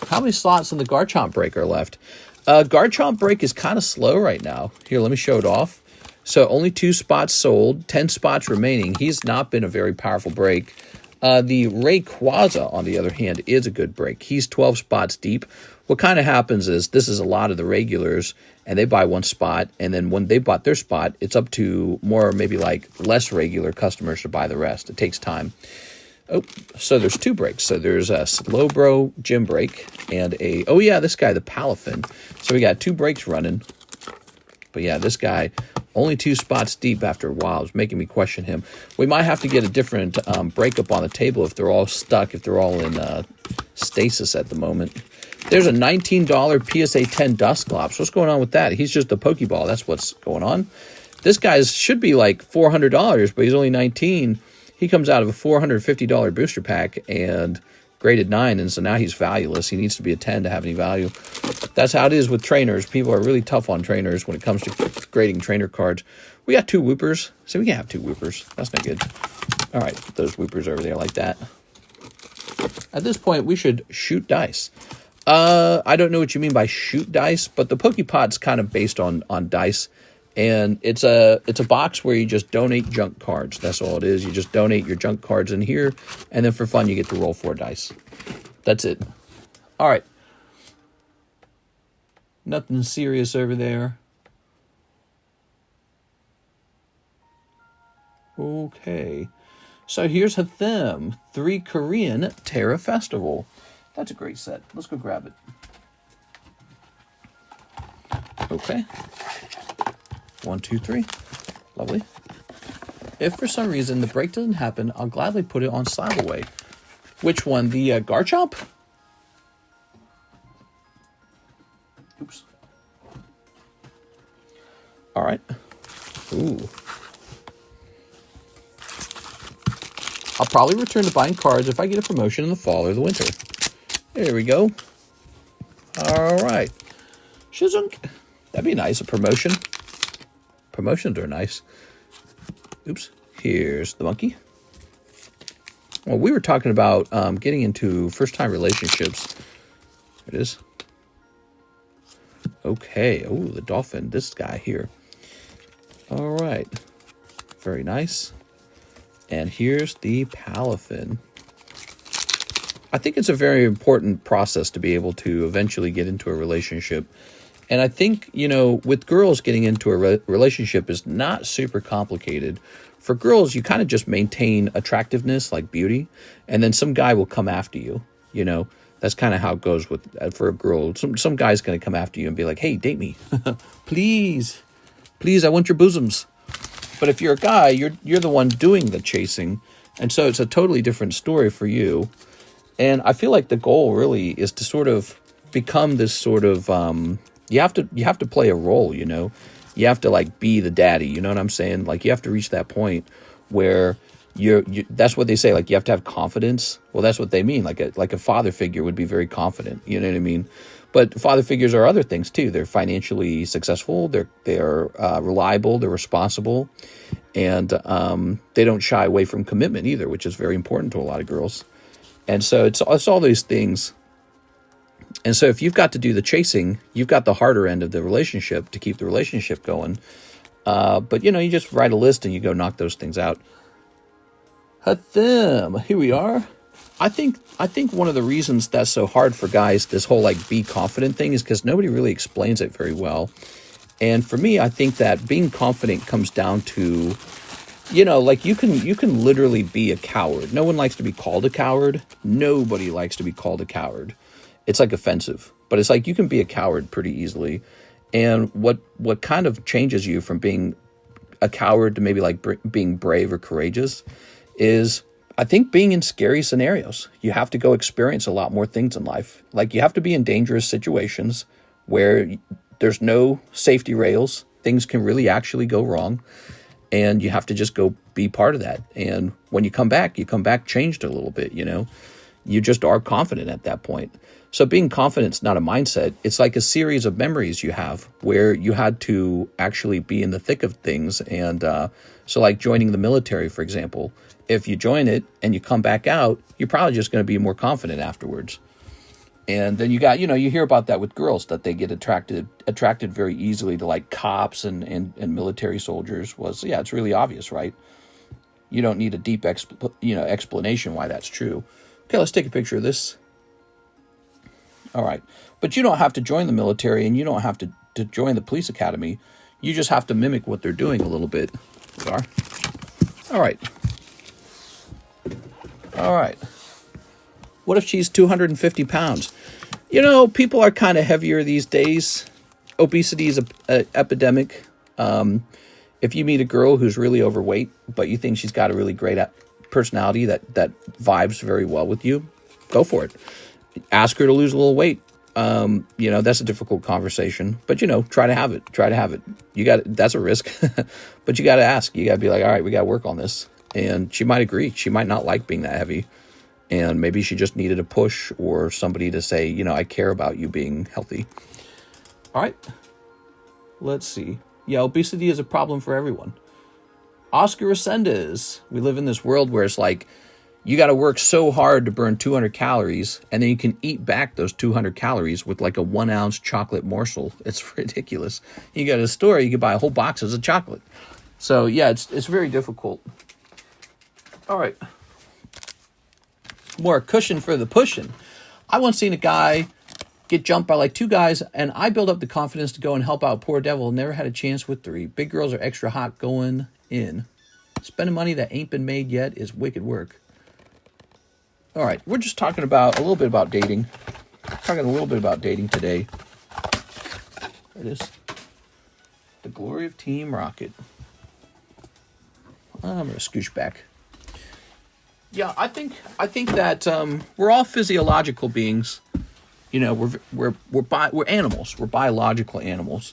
[SPEAKER 1] How many slots in the Garchomp break are left? Garchomp break is kind of slow right now. Here, let me show it off. So only 2 spots sold, 10 spots remaining. He's not been a very powerful break. The Rayquaza, on the other hand, is a good break. He's 12 spots deep. What kind of happens is this is a lot of the regulars, and they buy 1 spot, and then when they bought their spot, it's up to more, maybe like less regular customers to buy the rest. It takes time. Oh, so there's 2 breaks. So there's a Slowbro Gym break and a, oh yeah, this guy, the Palafin. So we got 2 breaks running. But yeah, this guy, only 2 spots deep after a while. It's making me question him. We might have to get a different breakup on the table if they're all stuck, if they're all in stasis at the moment. There's a $19 PSA 10 Dusclops. What's going on with that? He's just a Pokeball. That's what's going on. This guy should be like $400, but he's only 19. He comes out of a $450 booster pack and graded 9, and so now he's valueless. He needs to be a 10 to have any value. That's how it is with trainers. People are really tough on trainers when it comes to grading trainer cards. We got 2 Whoopers, so we can't have 2 Whoopers. That's not good. All right, put those Whoopers over there like that. At this point, we should shoot dice. I don't know what you mean by shoot dice, but the Pokepot's kind of based on dice. And it's a box where you just donate junk cards. That's all it is. You just donate your junk cards in here, and then for fun, you get to roll 4 dice. That's it. All right. Nothing serious over there. Okay. So here's Them 3 Korean Terra Festival. That's a great set. Let's go grab it. Okay. 1, 2, 3. Lovely. If for some reason the break doesn't happen, I'll gladly put it on slab away. Which one? The Garchomp? Oops. All right. Ooh. I'll probably return to buying cards if I get a promotion in the fall or the winter. There we go. All right. Shizunk. That'd be nice, a promotion. Promotions are nice. Oops. Here's the monkey. Well, we were talking about getting into first-time relationships. There it is. Okay. Oh, the dolphin. This guy here. All right. Very nice. And here's the Palafin. I think it's a very important process to be able to eventually get into a relationship. And I think, you know, with girls, getting into a relationship is not super complicated. For girls, you kind of just maintain attractiveness, like beauty, and then some guy will come after you. You know, that's kind of how it goes with for a girl. Some guy's going to come after you and be like, hey, date me. Please, I want your bosoms. But if you're a guy, you're the one doing the chasing. And so it's a totally different story for you. And I feel like the goal really is to sort of become this sort of, you have to play a role, you know. You have to like be the daddy, you know what I'm saying? Like you have to reach that point where that's what they say, like you have to have confidence. Well, that's what they mean. Like a father figure would be very confident, you know what I mean? But father figures are other things too. They're financially successful. They're reliable. They're responsible, and they don't shy away from commitment either, which is very important to a lot of girls. And so it's all these things. And so if you've got to do the chasing, you've got the harder end of the relationship to keep the relationship going. But you know, you just write a list and you go knock those things out. Hathim, here we are. I think one of the reasons that's so hard for guys, this whole like be confident thing, is because nobody really explains it very well. And for me, I think that being confident comes down to, you know, like you can literally be a coward. No one likes to be called a coward. Nobody likes to be called a coward. It's like offensive, but it's like you can be a coward pretty easily. And what kind of changes you from being a coward to maybe like being brave or courageous is, I think, being in scary scenarios. You have to go experience a lot more things in life. Like you have to be in dangerous situations where there's no safety rails. Things can really actually go wrong. And you have to just go be part of that. And when you come back changed a little bit, you know. You just are confident at that point. So being confident is not a mindset. It's like a series of memories you have where you had to actually be in the thick of things. And so like joining the military, for example, if you join it and you come back out, you're probably just going to be more confident afterwards. And then you got, you know, you hear about that with girls, that they get attracted very easily to like cops and military soldiers. Yeah, it's really obvious, right? You don't need a deep explanation why that's true. Okay, let's take a picture of this. All right. But you don't have to join the military and you don't have to join the police academy. You just have to mimic what they're doing a little bit. All right. All right. What if she's 250 pounds? You know, people are kind of heavier these days. Obesity is an epidemic. If you meet a girl who's really overweight, but you think she's got a really great personality that vibes very well with you, go for it. Ask her to lose a little weight. You know, that's a difficult conversation, but you know, try to have it. That's a risk, but you got to ask. You got to be like, all right, we got to work on this. And she might agree. She might not like being that heavy. And maybe she just needed a push or somebody to say, you know, I care about you being healthy. All right. Let's see. Yeah, obesity is a problem for everyone. Oscar Resendez. We live in this world where it's like, you got to work so hard to burn 200 calories, and then you can eat back those 200 calories with like a 1 ounce chocolate morsel. It's ridiculous. You go to the store, you can buy whole boxes of chocolate. So yeah, it's very difficult. All right. More cushion for the pushing. I once seen a guy Get jumped by like 2 guys, and I build up the confidence to go and help out poor devil. Never had a chance with 3. Big girls are extra hot going in. Spending money that ain't been made yet is wicked work. All right, we're just talking about a little bit about dating. Talking a little bit about dating today. There it is. The glory of Team Rocket. I'm gonna scooch back. Yeah, I think that we're all physiological beings. You know, we're animals. We're biological animals,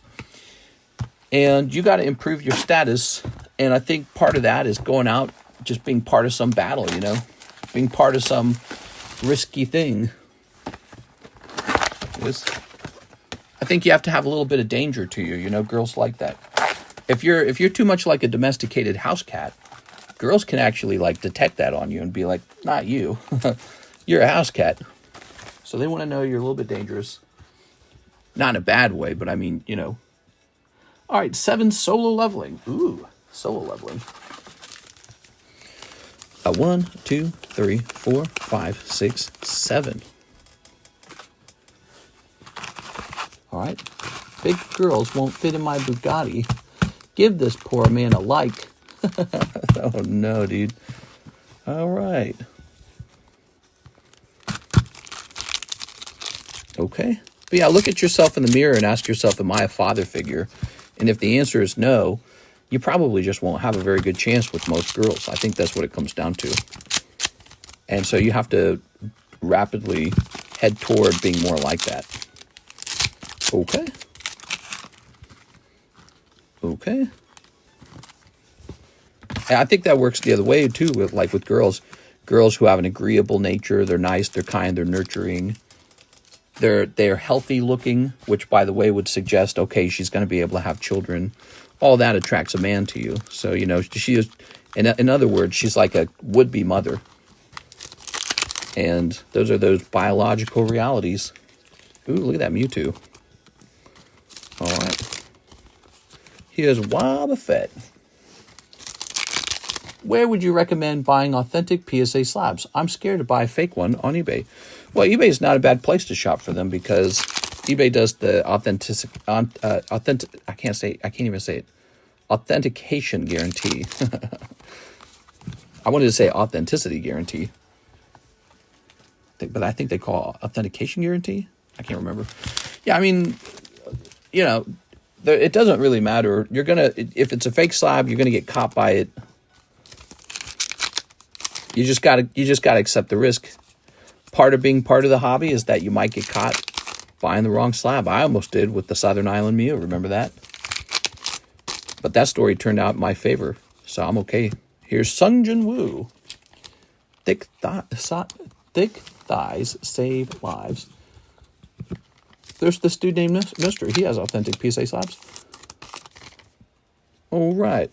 [SPEAKER 1] and you got to improve your status. And I think part of that is going out, just being part of some battle. You know, being part of some risky thing. I think you have to have a little bit of danger to you. You know, girls like that. If you're too much like a domesticated house cat, girls can actually like detect that on you and be like, not you. You're a house cat. So they want to know you're a little bit dangerous. Not in a bad way, but I mean, you know. All right, 7 solo leveling. Ooh, solo leveling. 1, 2, 3, 4, 5, 6, 7. All right. Big girls won't fit in my Bugatti. Give this poor man a like. Oh, no, dude. All right. Okay. But yeah, look at yourself in the mirror and ask yourself, am I a father figure? And if the answer is no, you probably just won't have a very good chance with most girls. I think that's what it comes down to. And so you have to rapidly head toward being more like that. Okay. Okay. And I think that works the other way too, with girls. Girls who have an agreeable nature, they're nice, they're kind, they're nurturing. They're healthy looking, which by the way would suggest, okay, she's going to be able to have children. All that attracts a man to you. So, you know, she is, in other words, she's like a would-be mother. And those are those biological realities. Ooh, look at that Mewtwo. All right. Here's Wobba Fett. Where would you recommend buying authentic PSA slabs? I'm scared to buy a fake one on eBay. Well, eBay is not a bad place to shop for them because eBay does the authentication guarantee. I wanted to say authenticity guarantee, but I think they call it authentication guarantee. I can't remember. Yeah, I mean, you know, it doesn't really matter. You're gonna, if it's a fake slab, you're gonna get caught by it. You just gotta accept the risk. Part of being part of the hobby is that you might get caught buying the wrong slab. I almost did with the Southern Island Mew. Remember that? But that story turned out in my favor, so I'm okay. Here's Sungjin Woo. Thick thighs save lives. There's this dude named Mystery. He has authentic PSA slabs. All right.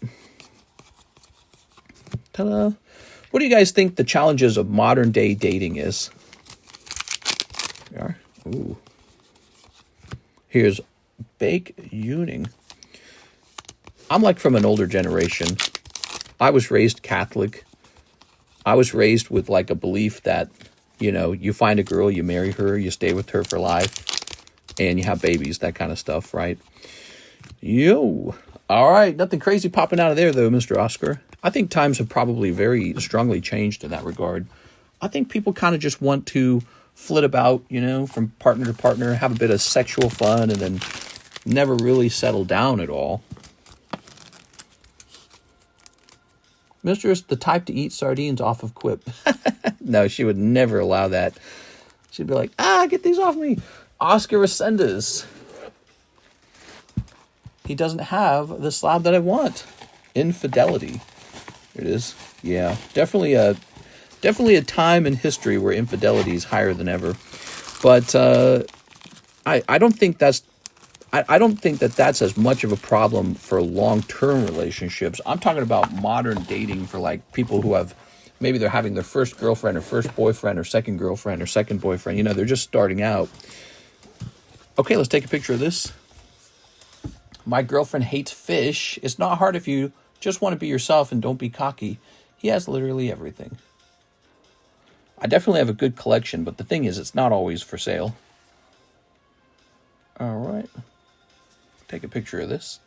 [SPEAKER 1] Ta-da. What do you guys think the challenges of modern day dating is? There we are. Ooh. Here's Bake Uning. I'm like from an older generation. I was raised Catholic. I was raised with like a belief that, you know, you find a girl, you marry her, you stay with her for life, and you have babies, that kind of stuff, right? Yo. All right. Nothing crazy popping out of there, though, Mr. Oscar. I think times have probably very strongly changed in that regard. I think people kind of just want to flit about, you know, from partner to partner, have a bit of sexual fun, and then never really settle down at all. Mistress, the type to eat sardines off of Quip. No, she would never allow that. She'd be like, get these off me. Oscar Resendez. He doesn't have the slab that I want. Infidelity. There it is. Yeah, definitely a time in history where infidelity is higher than ever. But I don't think that's as much of a problem for long-term relationships. I'm talking about modern dating for like people who have, maybe they're having their first girlfriend or first boyfriend or second girlfriend or second boyfriend. You know, they're just starting out. Okay, let's take a picture of this. My girlfriend hates fish. It's not hard if you just want to be yourself and don't be cocky. He has literally everything. I definitely have a good collection, but the thing is, it's not always for sale. All right. Take a picture of this.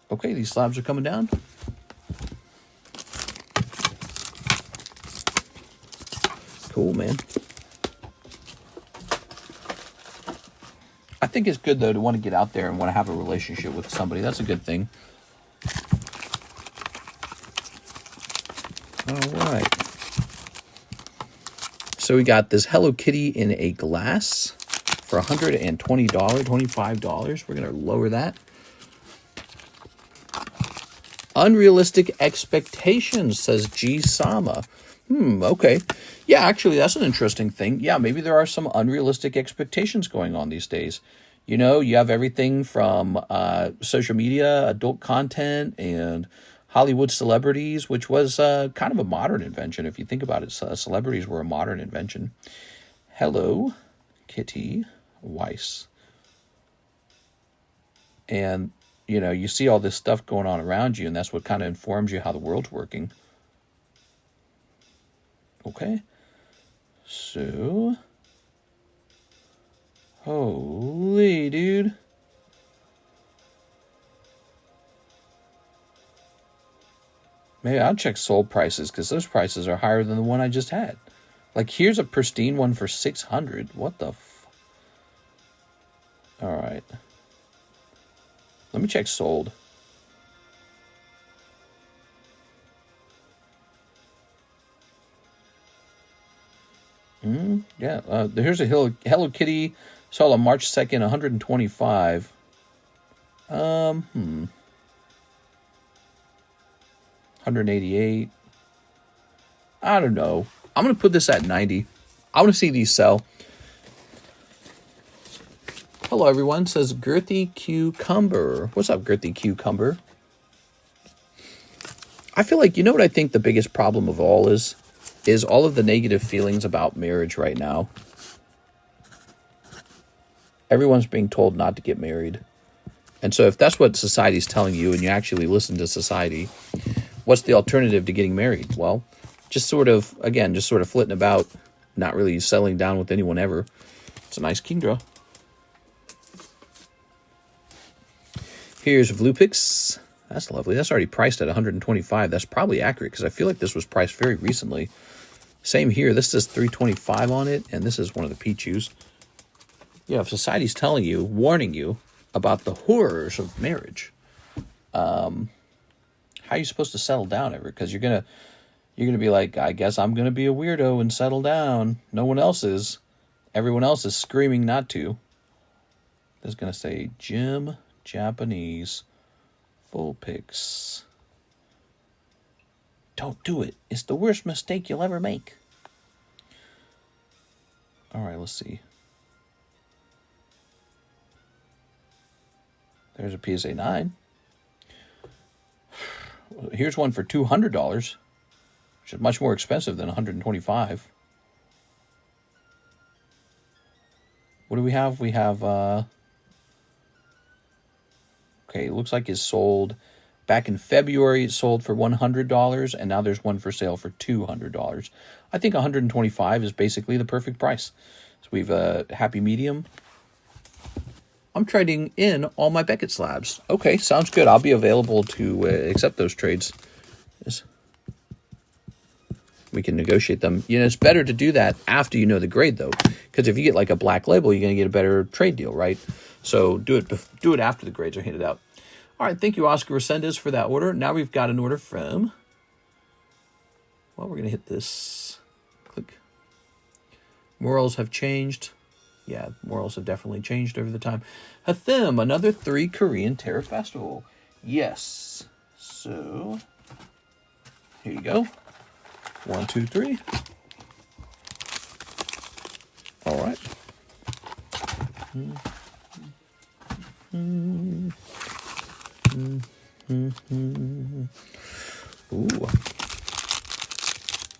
[SPEAKER 1] Okay, these slabs are coming down. Cool, man. I think it's good, though, to want to get out there and want to have a relationship with somebody. That's a good thing. All right. So we got this Hello Kitty in a glass for $120, $25. We're going to lower that. Unrealistic Expectations, says G. Sama. Okay. Yeah, actually, that's an interesting thing. Yeah, maybe there are some unrealistic expectations going on these days. You know, you have everything from social media, adult content, and Hollywood celebrities, which was kind of a modern invention. If you think about it, celebrities were a modern invention. Hello Kitty Weiss. And, you know, you see all this stuff going on around you, and that's what kind of informs you how the world's working. Okay. So, holy dude. Maybe I'll check sold prices, because those prices are higher than the one I just had. Like, here's a pristine one for $600. What the f... All right. Let me check sold. Yeah, here's a Hello Kitty. Saw on March 2nd, 125. 188. I don't know. I'm going to put this at 90. I want to see these sell. Hello, everyone, says Girthy Cucumber. What's up, Girthy Cucumber? I feel like, you know what I think the biggest problem of all is all of the negative feelings about marriage right now. Everyone's being told not to get married. And so if that's what society's telling you and you actually listen to society, what's the alternative to getting married? Well, just sort of flitting about, not really settling down with anyone ever. It's a nice king draw. Here's Vlupix. That's lovely. That's already priced at 125. That's probably accurate because I feel like this was priced very recently. Same here. This says 325 on it, and this is one of the Pichus. Yeah, if society's telling you, warning you about the horrors of marriage, how are you supposed to settle down ever? Because you're gonna be like, I guess I'm gonna be a weirdo and settle down. No one else is. Everyone else is screaming not to. This is gonna say Jim Japanese full picks. Don't do it. It's the worst mistake you'll ever make. All right, let's see. There's a PSA 9. Here's one for $200, which is much more expensive than $125. What do we have? We have, okay, it looks like it's sold back in February. It sold for $100, and now there's one for sale for $200. I think $125 is basically the perfect price. So we've a happy medium. I'm trading in all my Beckett slabs. Okay, sounds good. I'll be available to accept those trades. Yes. We can negotiate them. You know, it's better to do that after you know the grade, though, because if you get like a black label, you're going to get a better trade deal, right? So do it after the grades are handed out. All right, thank you, Oscar Resendez, for that order. Now we've got an order from... Well, we're going to hit this. Click. Morals have changed. Yeah, morals have definitely changed over the time. Hathim, another 3 Korean Terror Festival. Yes. So, here you go. 1, 2, 3. All right. Ooh.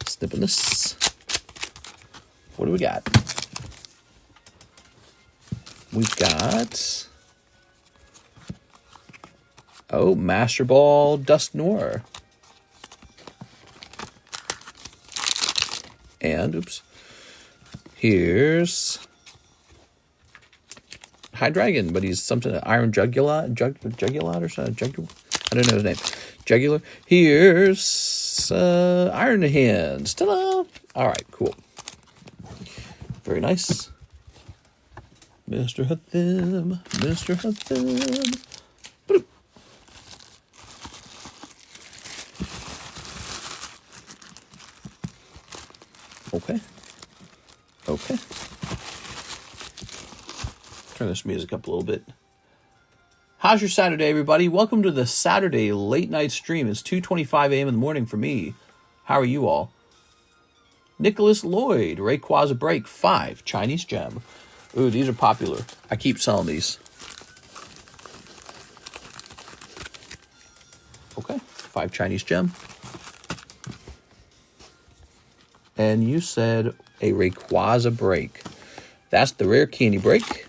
[SPEAKER 1] Snipping this. What do we got? We've got, Master Ball Dust Noir. And, Here's High Dragon, but he's something Iron Jugulot or something. I don't know his name. Jugular. Here's Iron Hands. Ta-da! All right, cool. Very nice. Mr. Hutham. Mr. Hutham. Boop. Okay. Okay. Turn this music up a little bit. How's your Saturday, everybody? Welcome to the Saturday late night stream. It's 2:25 a.m. in the morning for me. How are you all? Nicholas Lloyd, Rayquaza Break, 5, Chinese Gem. Ooh, these are popular. I keep selling these. Okay, 5 Chinese Gem. And you said a Rayquaza Break. That's the rare candy break.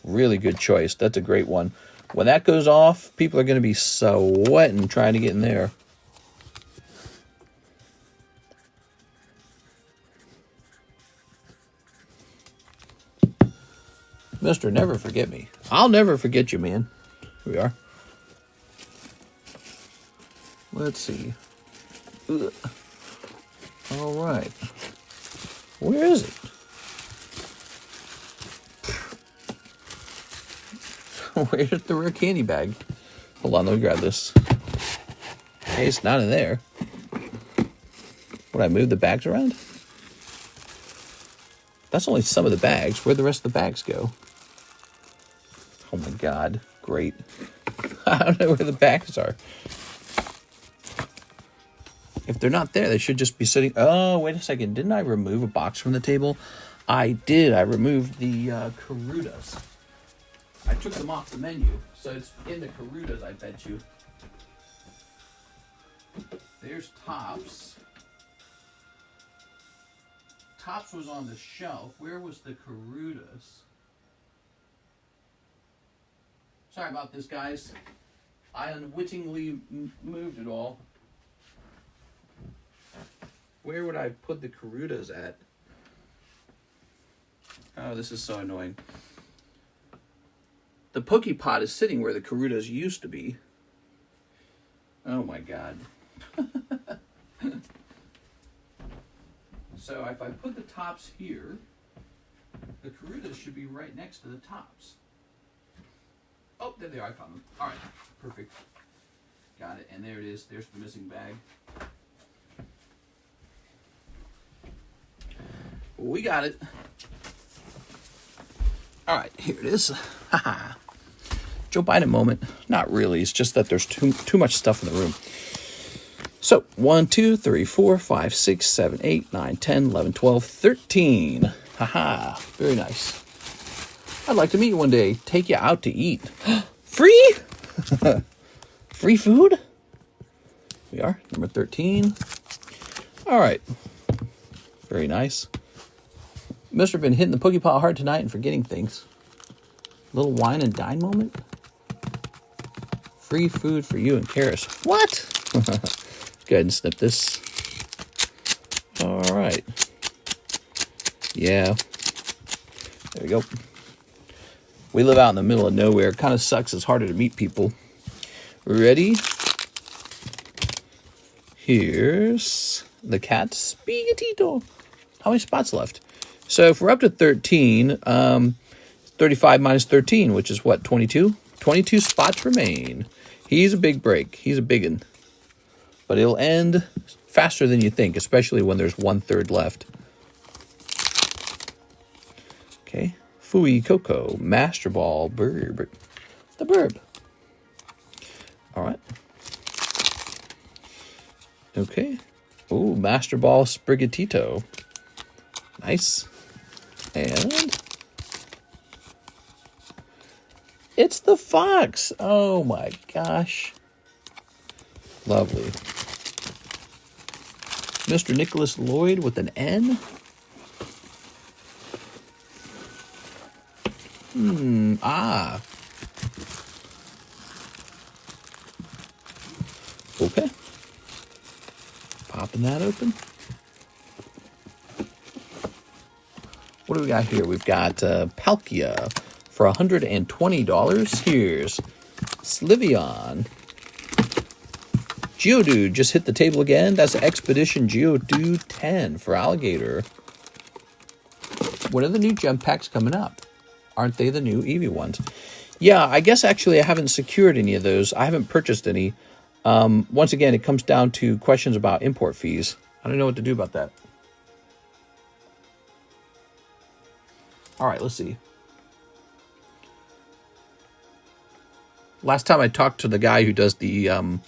[SPEAKER 1] Really good choice. That's a great one. When that goes off, people are going to be sweating trying to get in there. Mister, never forget me. I'll never forget you, man. Here we are. Let's see. Ugh. All right. Where is it? Where's the rare candy bag? Hold on, let me grab this. Hey, it's not in there. Would I move the bags around? That's only some of the bags. Where'd the rest of the bags go? Oh my God, great. I don't know where the bags are. If they're not there, they should just be sitting. Oh, wait a second. Didn't I remove a box from the table? I did. I removed the Karutas. I took them off the menu, so it's in the Karutas, I bet you. There's Tops. Tops was on the shelf. Where was the Karutas? Sorry about this, guys. I unwittingly moved it all. Where would I put the Karutas at? Oh, this is so annoying. The Pokepot is sitting where the Karutas used to be. Oh my God. So if I put the Tops here, the Karutas should be right next to the Tops. Oh, there they are. I found them. All right, perfect. Got it. And there it is. There's the missing bag. We got it. All right, here it is. Haha. Joe Biden moment. Not really. It's just that there's too much stuff in the room. So 1, 2, 3, 4, 5, 6, 7, 8, 9, 10, 11, 12, 13. Haha. Very nice. I'd like to meet you one day. Take you out to eat. Free? Free food? We are. Number 13. All right. Very nice. Mister been hitting the Pokepot hard tonight and forgetting things. Little wine and dine moment. Free food for you and Karis. What? Go ahead and snip this. All right. Yeah. There we go. We live out in the middle of nowhere. It kind of sucks. It's harder to meet people. Ready? Here's the cat Spigatito. How many spots left? So if we're up to 13, 35 minus 13, which is what, 22? 22 spots remain. He's a big break. He's a big one. But it'll end faster than you think, especially when there's 1/3 left. Okay. Fui Coco, Master Ball, Burb. The Burb. All right. Okay. Ooh, Master Ball, Sprigatito. Nice. And it's the Fox. Oh my gosh. Lovely. Mr. Nicholas Lloyd with an N. Okay. Popping that open. What do we got here? We've got Palkia for $120. Here's Sliveon. Geodude just hit the table again. That's Expedition Geodude 10 for Alligator. When are the new gem packs coming up? Aren't they the new Eevee ones? Yeah, I guess actually I haven't secured any of those. I haven't purchased any. Once again, it comes down to questions about import fees. I don't know what to do about that. All right, let's see. Last time I talked to the guy who does the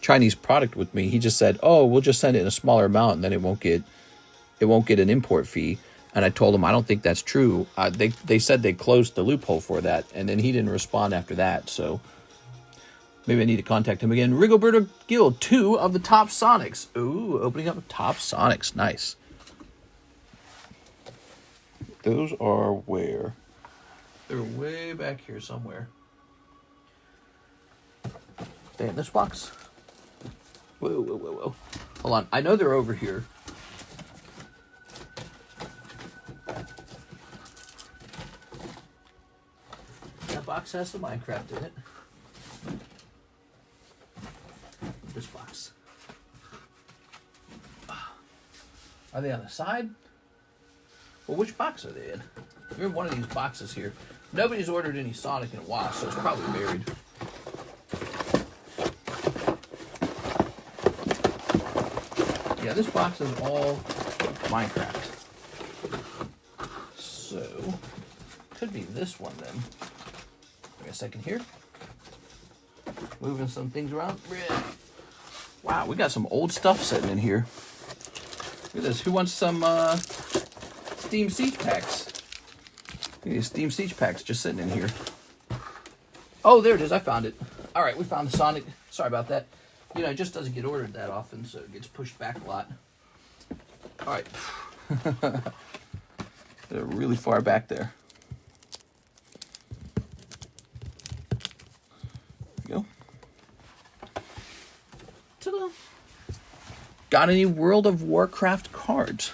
[SPEAKER 1] Chinese product with me, he just said, "Oh, we'll just send it in a smaller amount, and then it won't get an import fee." And I told him I don't think that's true. They said they closed the loophole for that, and then he didn't respond after that. So maybe I need to contact him again. Rigoberto Gil, 2 of the top Sonics. Ooh, opening up top Sonics, nice. Those are where? They're way back here somewhere. They in this box? Whoa, whoa, whoa, whoa. Hold on. I know they're over here. That box has the Minecraft in it. This box. Are they on the side? Well, which box are they in? You're in one of these boxes here. Nobody's ordered any Sonic in a while, so it's probably buried. Yeah, this box is all Minecraft. So, could be this one then. Wait a second here. Moving some things around. Wow, we got some old stuff sitting in here. Look at this. Who wants some Steam Siege packs? Look at these Steam Siege packs just sitting in here. Oh, there it is. I found it. All right, we found the Sonic. Sorry about that. You know, it just doesn't get ordered that often, so it gets pushed back a lot. All right. They're really far back there. There we go. Ta-da. Got any World of Warcraft cards?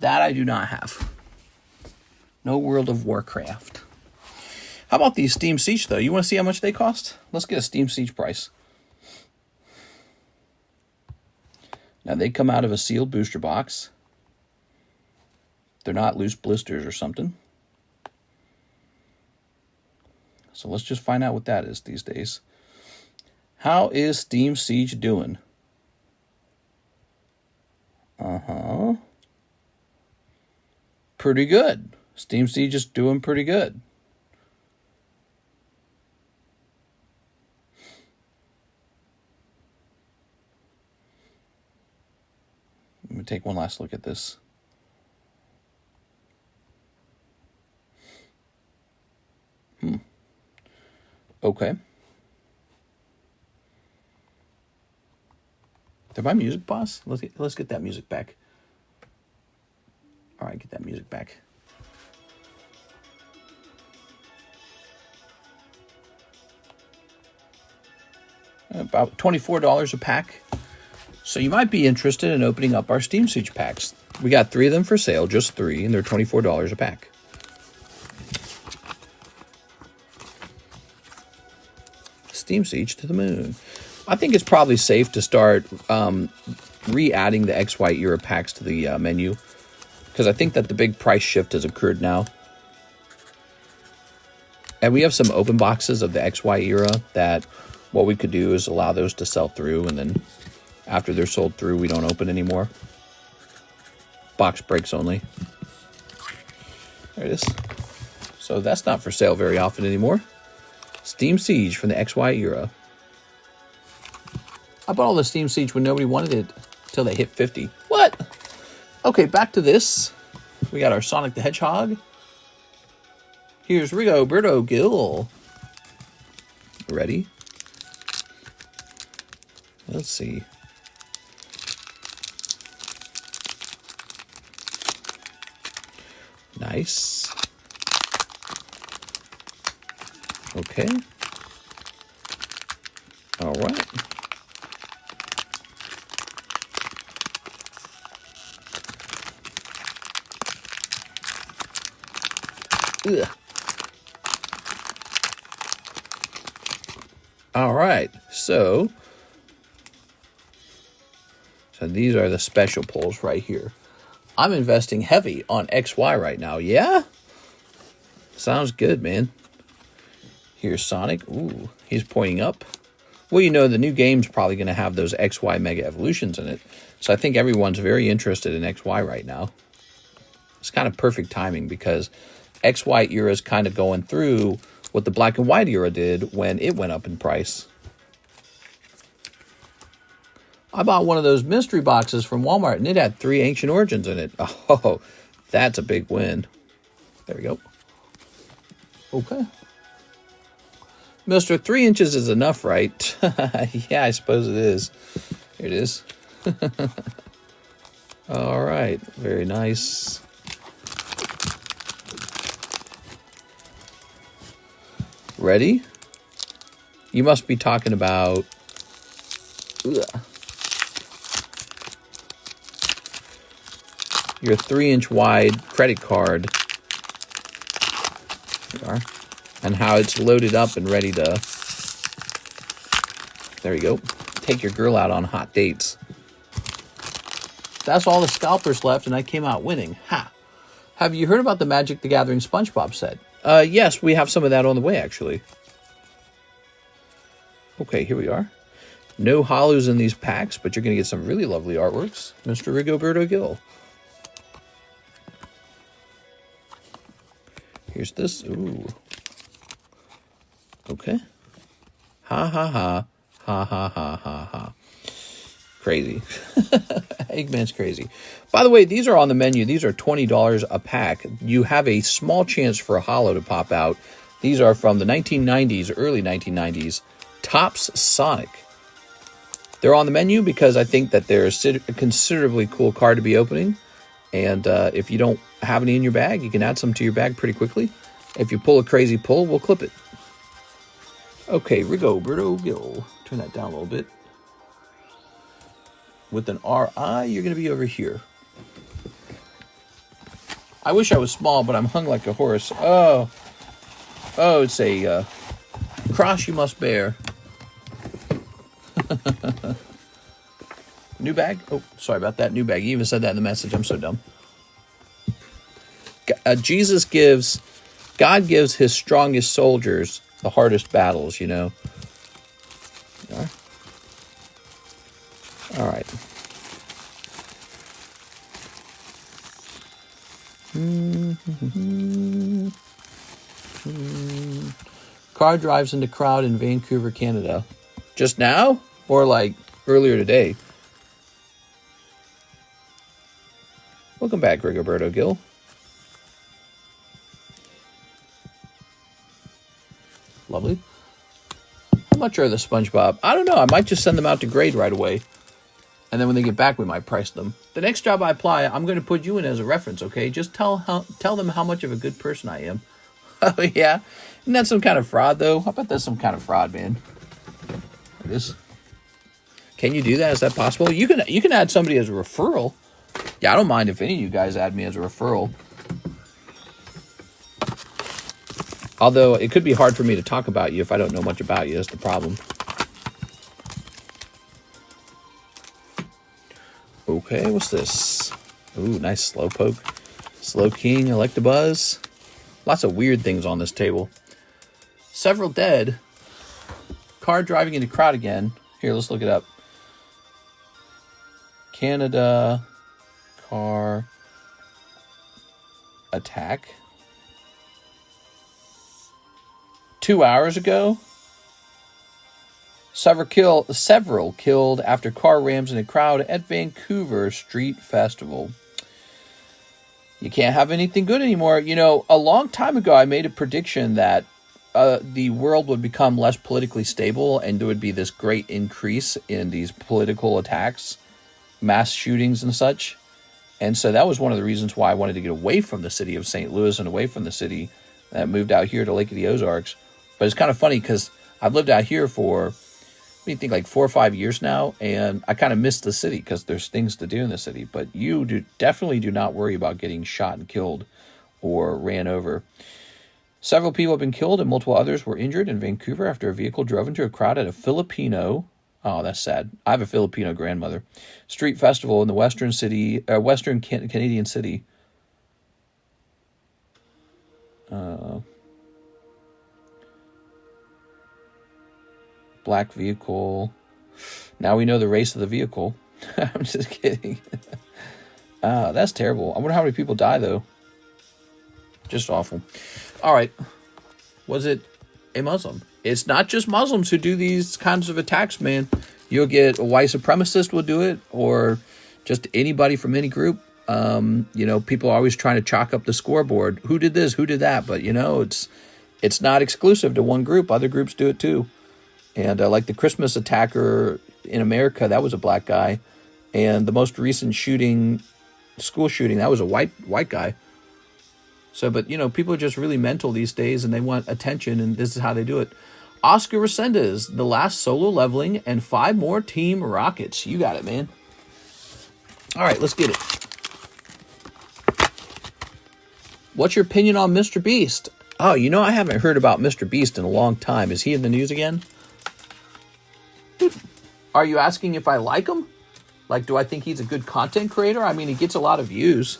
[SPEAKER 1] That I do not have. No World of Warcraft. How about these Steam Siege, though? You want to see how much they cost? Let's get a Steam Siege price. Now, they come out of a sealed booster box. They're not loose blisters or something. So let's just find out what that is these days. How is Steam Siege doing? Pretty good. Steam Siege is doing pretty good. Let me take one last look at this. Okay. Did my music pause? Let's get that music back. All right, get that music back. About $24 a pack. So you might be interested in opening up our Steam Siege packs. We got 3 of them for sale, just 3, and they're $24 a pack. Steam Siege to the moon. I think it's probably safe to start re-adding the XY era packs to the menu, because I think that the big price shift has occurred now. And we have some open boxes of the XY era that what we could do is allow those to sell through, and then after they're sold through, we don't open anymore. Box breaks only. There it is. So that's not for sale very often anymore. Steam Siege from the XY era. I bought all the Steam Siege when nobody wanted it until they hit 50. What? Okay, back to this. We got our Sonic the Hedgehog. Here's Rigoberto Gil. Ready? Let's see. Nice. Okay. All right. Ugh. All right, so these are the special pulls right here. I'm investing heavy on XY right now. Yeah? Sounds good, man. Here's Sonic. Ooh, he's pointing up. Well, you know, the new game's probably going to have those XY Mega Evolutions in it. So I think everyone's very interested in XY right now. It's kind of perfect timing because XY era is kind of going through what the black and white era did when it went up in price. I bought one of those mystery boxes from Walmart, and it had 3 Ancient Origins in it. Oh, that's a big win. There we go. Okay. Mr. 3 inches is enough, right? Yeah, I suppose it is. Here it is. All right. Very nice. Ready? You must be talking about... Ugh. Your 3-inch wide credit card. There you are. And how it's loaded up and ready to... There you go. Take your girl out on hot dates. That's all the scalpers left, and I came out winning. Ha! Have you heard about the Magic the Gathering SpongeBob set? Yes, we have some of that on the way, actually. Okay, here we are. No hollows in these packs, but you're going to get some really lovely artworks. Mr. Rigoberto Gil. Here's this. Ooh. Okay. Ha, ha, ha. Ha, ha, ha, ha, ha. Crazy. Eggman's crazy. By the way, these are on the menu. These are $20 a pack. You have a small chance for a holo to pop out. These are from the 1990s, early 1990s. Topps Sonic. They're on the menu because I think that they're a considerably cool card to be opening. And if you don't have any in your bag, you can add some to your bag pretty quickly. If you pull a crazy pull, we'll clip it. Okay, Rigoberto Gil. Turn that down a little bit. With an RI, you're going to be over here. I wish I was small, but I'm hung like a horse. Oh, it's a cross you must bear. New bag? Oh, sorry about that. New bag. You even said that in the message. I'm so dumb. God gives his strongest soldiers the hardest battles, you know. All right. Car drives into crowd in Vancouver, Canada. Just now? Or like earlier today? Welcome back, Rigoberto Gil. Lovely. How much are the SpongeBob? I don't know. I might just send them out to grade right away. And then when they get back, we might price them. The next job I apply, I'm going to put you in as a reference, okay? Just tell them how much of a good person I am. Oh, yeah? Isn't that some kind of fraud, though? I bet that's some kind of fraud, man. It is. Can you do that? Is that possible? You can add somebody as a referral. Yeah, I don't mind if any of you guys add me as a referral. Although, it could be hard for me to talk about you if I don't know much about you. That's the problem. Okay, what's this? Ooh, nice Slowpoke. Slow King, Electabuzz. Lots of weird things on this table. Several dead. Car driving into crowd again. Here, let's look it up. Canada car attack. 2 hours ago. Several killed after car rams in a crowd at Vancouver Street Festival. You can't have anything good anymore. You know, a long time ago, I made a prediction that the world would become less politically stable and there would be this great increase in these political attacks, mass shootings and such. And so that was one of the reasons why I wanted to get away from the city of St. Louis and away from the city that moved out here to Lake of the Ozarks. But it's kind of funny because I've lived out here for, like 4 or 5 years now, and I kind of miss the city because there's things to do in the city. But you definitely do not worry about getting shot and killed or ran over. Several people have been killed and multiple others were injured in Vancouver after a vehicle drove into a crowd at a Filipino, oh, that's sad. I have a Filipino grandmother, street festival in the western Canadian city. Black vehicle. Now we know the race of the vehicle. I'm just kidding. That's terrible. I wonder how many people die, though. Just awful. All right. Was it a Muslim? It's not just Muslims who do these kinds of attacks, man. You'll get a white supremacist will do it, or just anybody from any group. You know, people are always trying to chalk up the scoreboard. Who did this? Who did that? But, you know, it's not exclusive to one group. Other groups do it, too. And like the Christmas attacker in America, that was a black guy. And the most recent shooting, school shooting, that was a white guy. So, but, you know, people are just really mental these days, and they want attention, and this is how they do it. Oscar Resendez, the last solo leveling, and 5 more Team Rockets. You got it, man. All right, let's get it. What's your opinion on Mr. Beast? Oh, you know, I haven't heard about Mr. Beast in a long time. Is he in the news again? Are you asking if I like him? Like, do I think he's a good content creator? I mean, he gets a lot of views.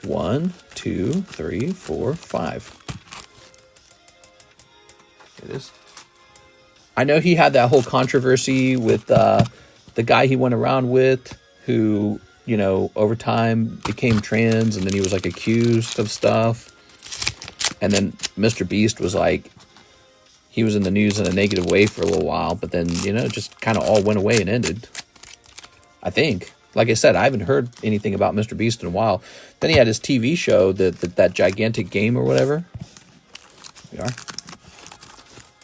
[SPEAKER 1] 1, 2, 3, 4, 5. It is. I know he had that whole controversy with the guy he went around with who, you know, over time became trans, and then he was like accused of stuff. And then Mr. Beast was like, he was in the news in a negative way for a little while, but then, you know, just kind of all went away and ended. I think. Like I said, I haven't heard anything about Mr. Beast in a while. Then he had his TV show, that gigantic game or whatever. We are.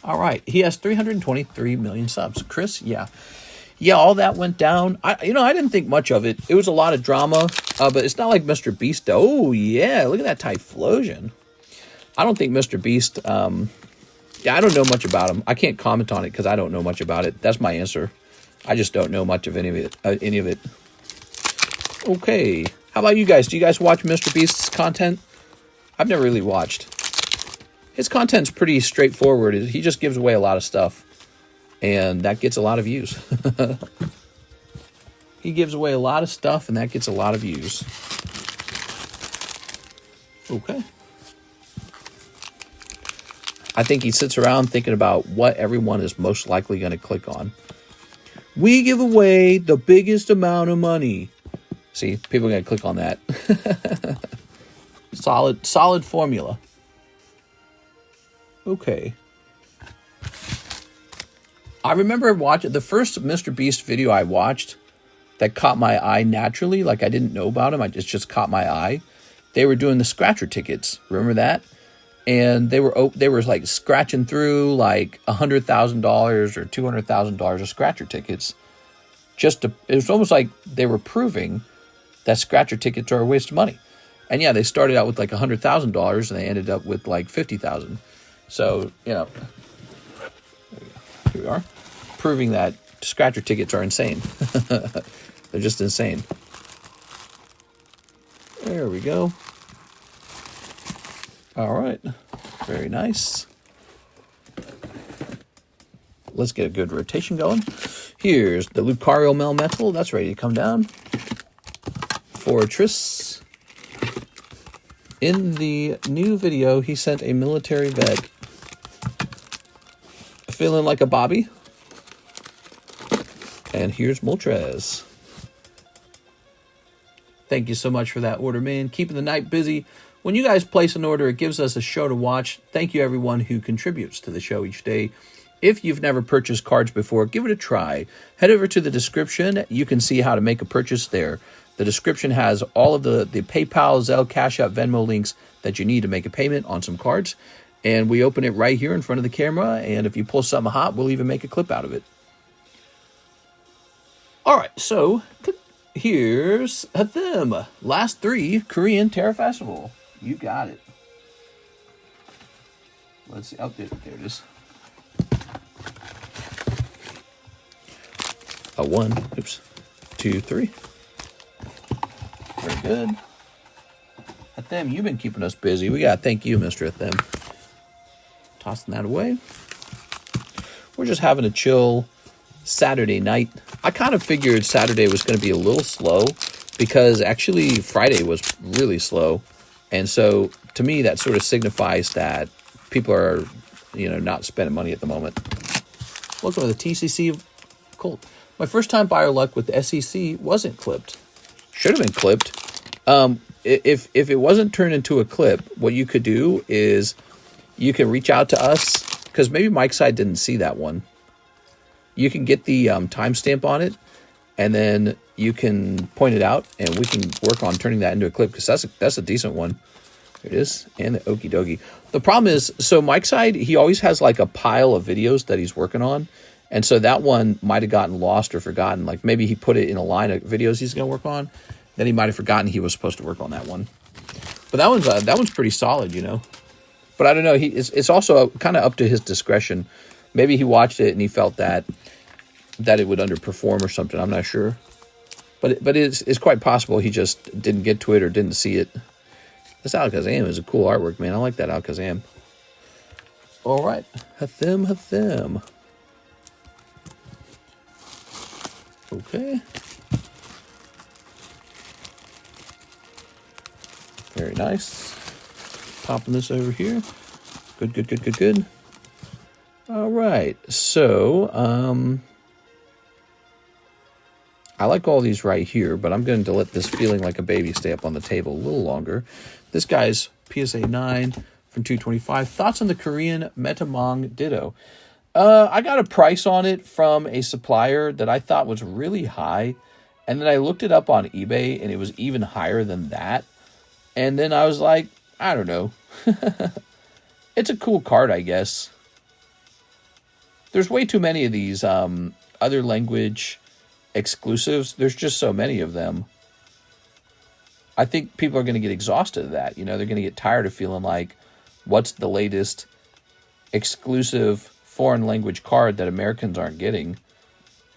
[SPEAKER 1] All right. He has 323 million subs. Chris, yeah. Yeah, all that went down. I didn't think much of it. It was a lot of drama, but it's not like Mr. Beast. Oh, yeah. Look at that Typhlosion. I don't think Mr. Beast... yeah, I don't know much about him. I can't comment on it because I don't know much about it. That's my answer. I just don't know much of any of it. Okay. How about you guys? Do you guys watch Mr. Beast's content? I've never really watched. His content's pretty straightforward. He just gives away a lot of stuff. And that gets a lot of views. He gives away a lot of stuff, and that gets a lot of views. Okay. I think he sits around thinking about what everyone is most likely going to click on. We give away the biggest amount of money. See, people are going to click on that. Solid formula. Okay. I remember watching the first Mr. Beast video I watched that caught my eye naturally. Like, I didn't know about him. It just caught my eye. They were doing the scratcher tickets. Remember that? And they were like scratching through like $100,000 or $200,000 of scratcher tickets. It was almost like they were proving that scratcher tickets are a waste of money. And yeah, they started out with like $100,000 and they ended up with like $50,000. So, you know, here we are, proving that scratcher tickets are insane. They're just insane. There we go. All right. Very nice. Let's get a good rotation going. Here's the Lucario Melmetal. That's ready to come down. Fortress. In the new video, he sent a military vet. Feeling like a Bobby. And here's Moltres. Thank you so much for that order, man. Keeping the night busy. When you guys place an order, it gives us a show to watch. Thank you, everyone who contributes to the show each day. If you've never purchased cards before, give it a try. Head over to the description. You can see how to make a purchase there. The description has all of the PayPal, ZELLE, CASHAPP, VENMO links that you need to make a payment on some cards. And we open it right here in front of the camera. And if you pull something hot, we'll even make a clip out of it. All right, so here's them. Last 3 Korean Terra Festival. You got it. Let's see. Oh, there it is. A 1. Oops. 2, 3. Very good. Them, you've been keeping us busy. We got to thank you, Mr. Them. Tossing that away. We're just having a chill Saturday night. I kind of figured Saturday was going to be a little slow because actually Friday was really slow. And so to me, that sort of signifies that people are, not spending money at the moment. Welcome to the TCC Colt. My first time buyer luck with the SEC wasn't clipped. Should have been clipped. If it wasn't turned into a clip, what you could do is you can reach out to us, because maybe Mike's side didn't see that one. You can get the timestamp on it, and then you can point it out, and we can work on turning that into a clip, because that's a decent one. There it is, and the okie dokie. The problem is, so Mike's side, he always has like a pile of videos that he's working on, and so that one might have gotten lost or forgotten. Like maybe he put it in a line of videos he's going to work on, then he might have forgotten he was supposed to work on that one. But that one's pretty solid, But I don't know. It's also kind of up to his discretion. Maybe he watched it and he felt that it would underperform or something. I'm not sure. But it's quite possible he just didn't get to it or didn't see it. This Alakazam is a cool artwork, man. I like that Alakazam. All right. Hathim. Okay. Very nice. Popping this over here. Good. All right. So, I like all these right here, but I'm going to let this feeling like a baby stay up on the table a little longer. This guy's PSA 9 from 225. Thoughts on the Korean Metamong Ditto? I got a price on it from a supplier that I thought was really high, and then I looked it up on eBay, and it was even higher than that. And then I was like, I don't know. It's a cool card, I guess. There's way too many of these other language exclusives. There's just so many of them. I think people are going to get exhausted of that. They're going to get tired of feeling like, what's the latest exclusive foreign language card that Americans aren't getting?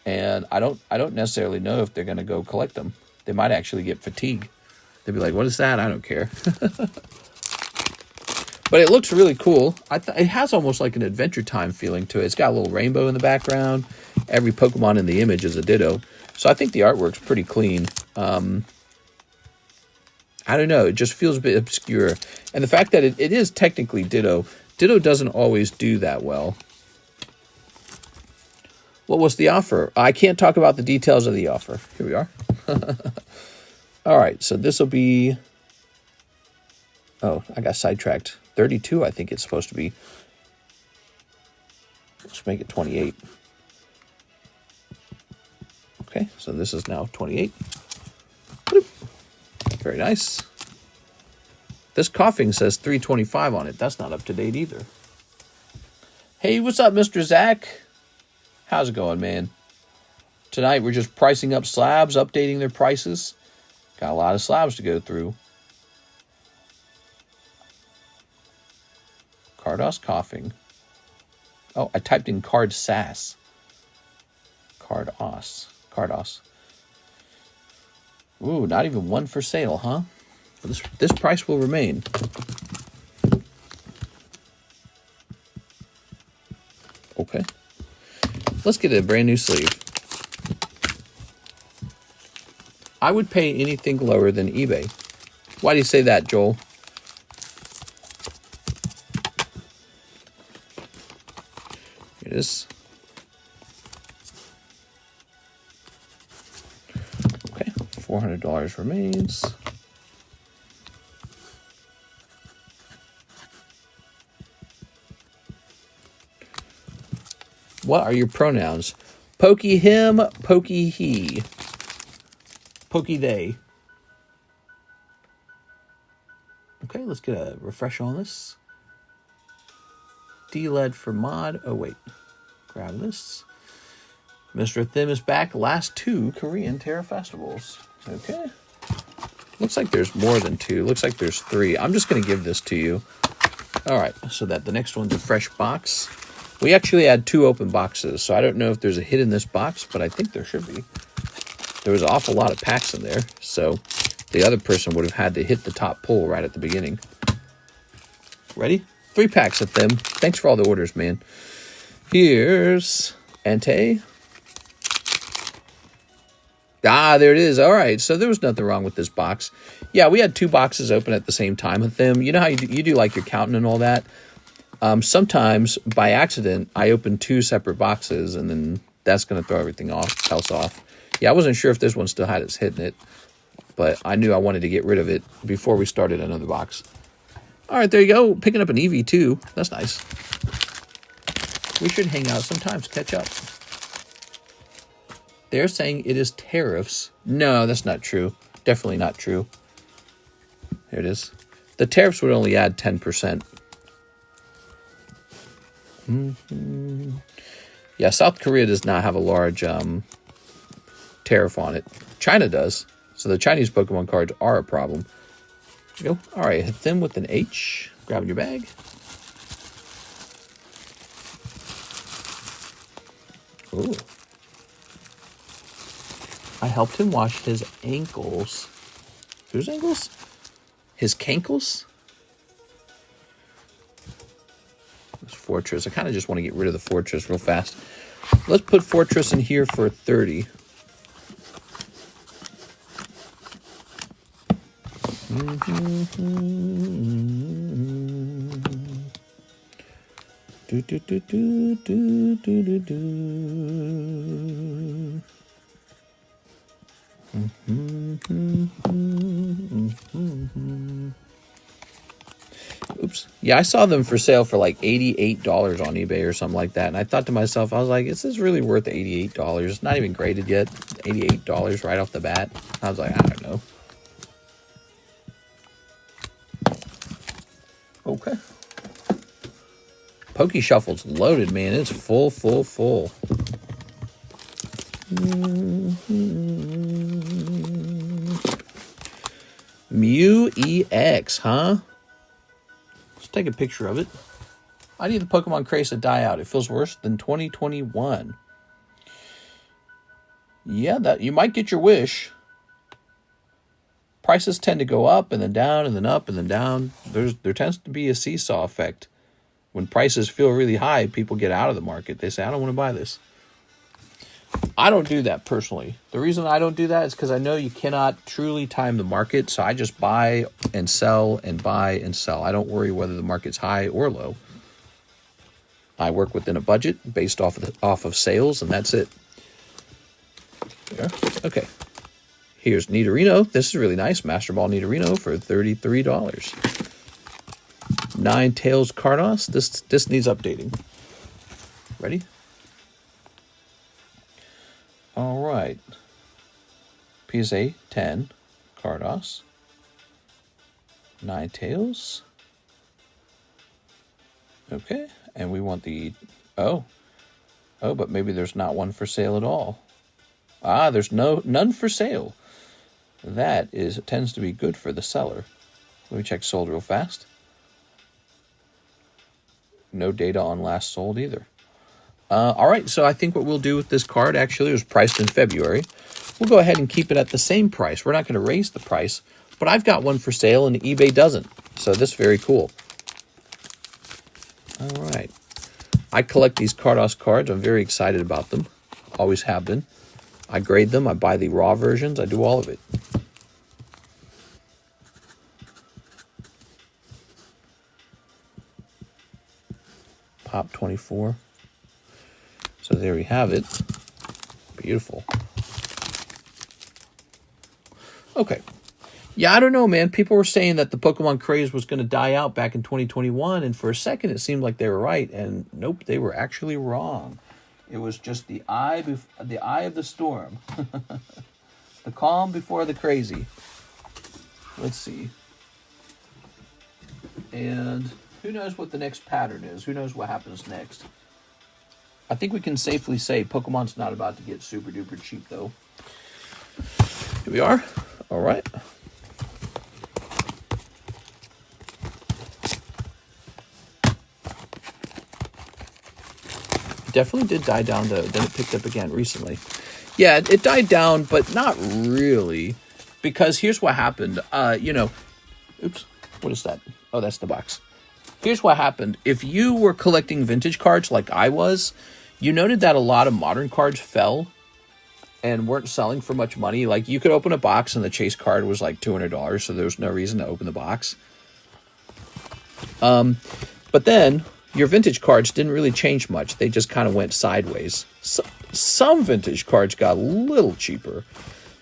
[SPEAKER 1] And I don't necessarily know if they're going to go collect them. They might actually get fatigued. They'd be like, what is that? I don't care. But it looks really cool. It has almost like an Adventure Time feeling to it. It's got a little rainbow in the background. Every Pokemon in the image is a Ditto. So I think the artwork's pretty clean. I don't know. It just feels a bit obscure. And the fact that it is technically Ditto. Ditto doesn't always do that well. What was the offer? I can't talk about the details of the offer. Here we are. All right, so this will be... Oh, I got sidetracked. 32, I think it's supposed to be. Let's make it 28. Okay, so this is now 28. Bloop. Very nice. This coughing says 325 on it. That's not up to date either. Hey, what's up, Mr. Zach? How's it going, man? Tonight we're just pricing up slabs, updating their prices. Got a lot of slabs to go through. Cardos coughing. Oh, I typed in card sass. Cardos. Ooh, not even one for sale, huh? This price will remain. Okay. Let's get a brand new sleeve. I would pay anything lower than eBay. Why do you say that, Joel? Here it is. Okay, $400 remains. What are your pronouns? Pokey him, pokey he. Pokey they. Okay, let's get a refresh on this. D-LED for mod. Oh, wait. Grab this. Mr. Thim is back. Last 2 Korean Terra Festivals. Okay. Looks like there's more than 2. Looks like there's 3. I'm just going to give this to you. All right, so that the next one's a fresh box. We actually had 2 open boxes, so I don't know if there's a hit in this box, but I think there should be. There was an awful lot of packs in there, so The other person would have had to hit the top pull right at the beginning. Ready? 3 packs of them. Thanks for all the orders, man. Here's Ante. Ah, there it is. All right, so there was nothing wrong with this box. Yeah, we had 2 boxes open at the same time with them. You know how you do like your counting and all that? Sometimes, by accident, I open 2 separate boxes, and then that's going to throw everything else off. Yeah, I wasn't sure if this one still had its hit in it, but I knew I wanted to get rid of it before we started another box. All right, there you go. Picking up an EV2. That's nice. We should hang out sometimes, catch up. They're saying it is tariffs. No, that's not true. Definitely not true. Here it is. The tariffs would only add 10%. Yeah, South Korea does not have a large tariff on it. China does. So the Chinese Pokemon cards are a problem. There you go. All right, hit them with an H. Grabbing your bag. Ooh. I helped him wash his ankles. Whose ankles? His cankles? This Fortress. I kind of just want to get rid of the Fortress real fast. Let's put Fortress in here for 30. Oops. Yeah, I saw them for sale for like $88 on eBay or something like that. And I thought to myself, I was like, is this really worth $88? It's not even graded yet. $88 right off the bat. I was like, I don't know. Okay. Poke Shuffle's loaded, man. It's full, full, full. Mew EX, huh? Let's take a picture of it. I need the Pokemon craze to die out. It feels worse than 2021. Yeah, that you might get your wish. Prices tend to go up and then down and then up and then down. There tends to be a seesaw effect. When prices feel really high, people get out of the market. They say, I don't want to buy this. I don't do that personally. The reason I don't do that is because I know you cannot truly time the market. So I just buy and sell and buy and sell. I don't worry whether the market's high or low. I work within a budget based off of sales, and that's it. There. Okay. Here's Nidorino. This is really nice. Master Ball Nidorino for $33. Ninetales Cardos. This needs updating. Ready? All right. PSA 10 Cardos. Ninetales. Okay. And we want the... Oh, but maybe there's not one for sale at all. Ah, there's none for sale. That tends to be good for the seller. Let me check sold real fast. No data on last sold either. All right, so I think what we'll do with this card, actually, it was priced in February. We'll go ahead and keep it at the same price. We're not going to raise the price, but I've got one for sale and eBay doesn't. So this is very cool. All right. I collect these Cardos cards. I'm very excited about them. Always have been. I grade them. I buy the raw versions. I do all of it. Pop 24. So there we have it. Beautiful. Okay. Yeah, I don't know, man. People were saying that the Pokemon craze was going to die out back in 2021, and for a second it seemed like they were right, and nope, they were actually wrong. It was just the eye of the storm. The calm before the crazy. Let's see. And who knows what the next pattern is? Who knows what happens next? I think we can safely say Pokemon's not about to get super duper cheap, though. Here we are. All right. Definitely did die down, though. Then it picked up again recently. Yeah, it died down, but not really. because here's what happened. You know, oops, what is that? Oh, that's the box. Here's what happened. If you were collecting vintage cards like I was, you noted that a lot of modern cards fell and weren't selling for much money. Like, you could open a box and the chase card was like $200, so there was no reason to open the box. But then your vintage cards didn't really change much. They just kind of went sideways. So, some vintage cards got a little cheaper.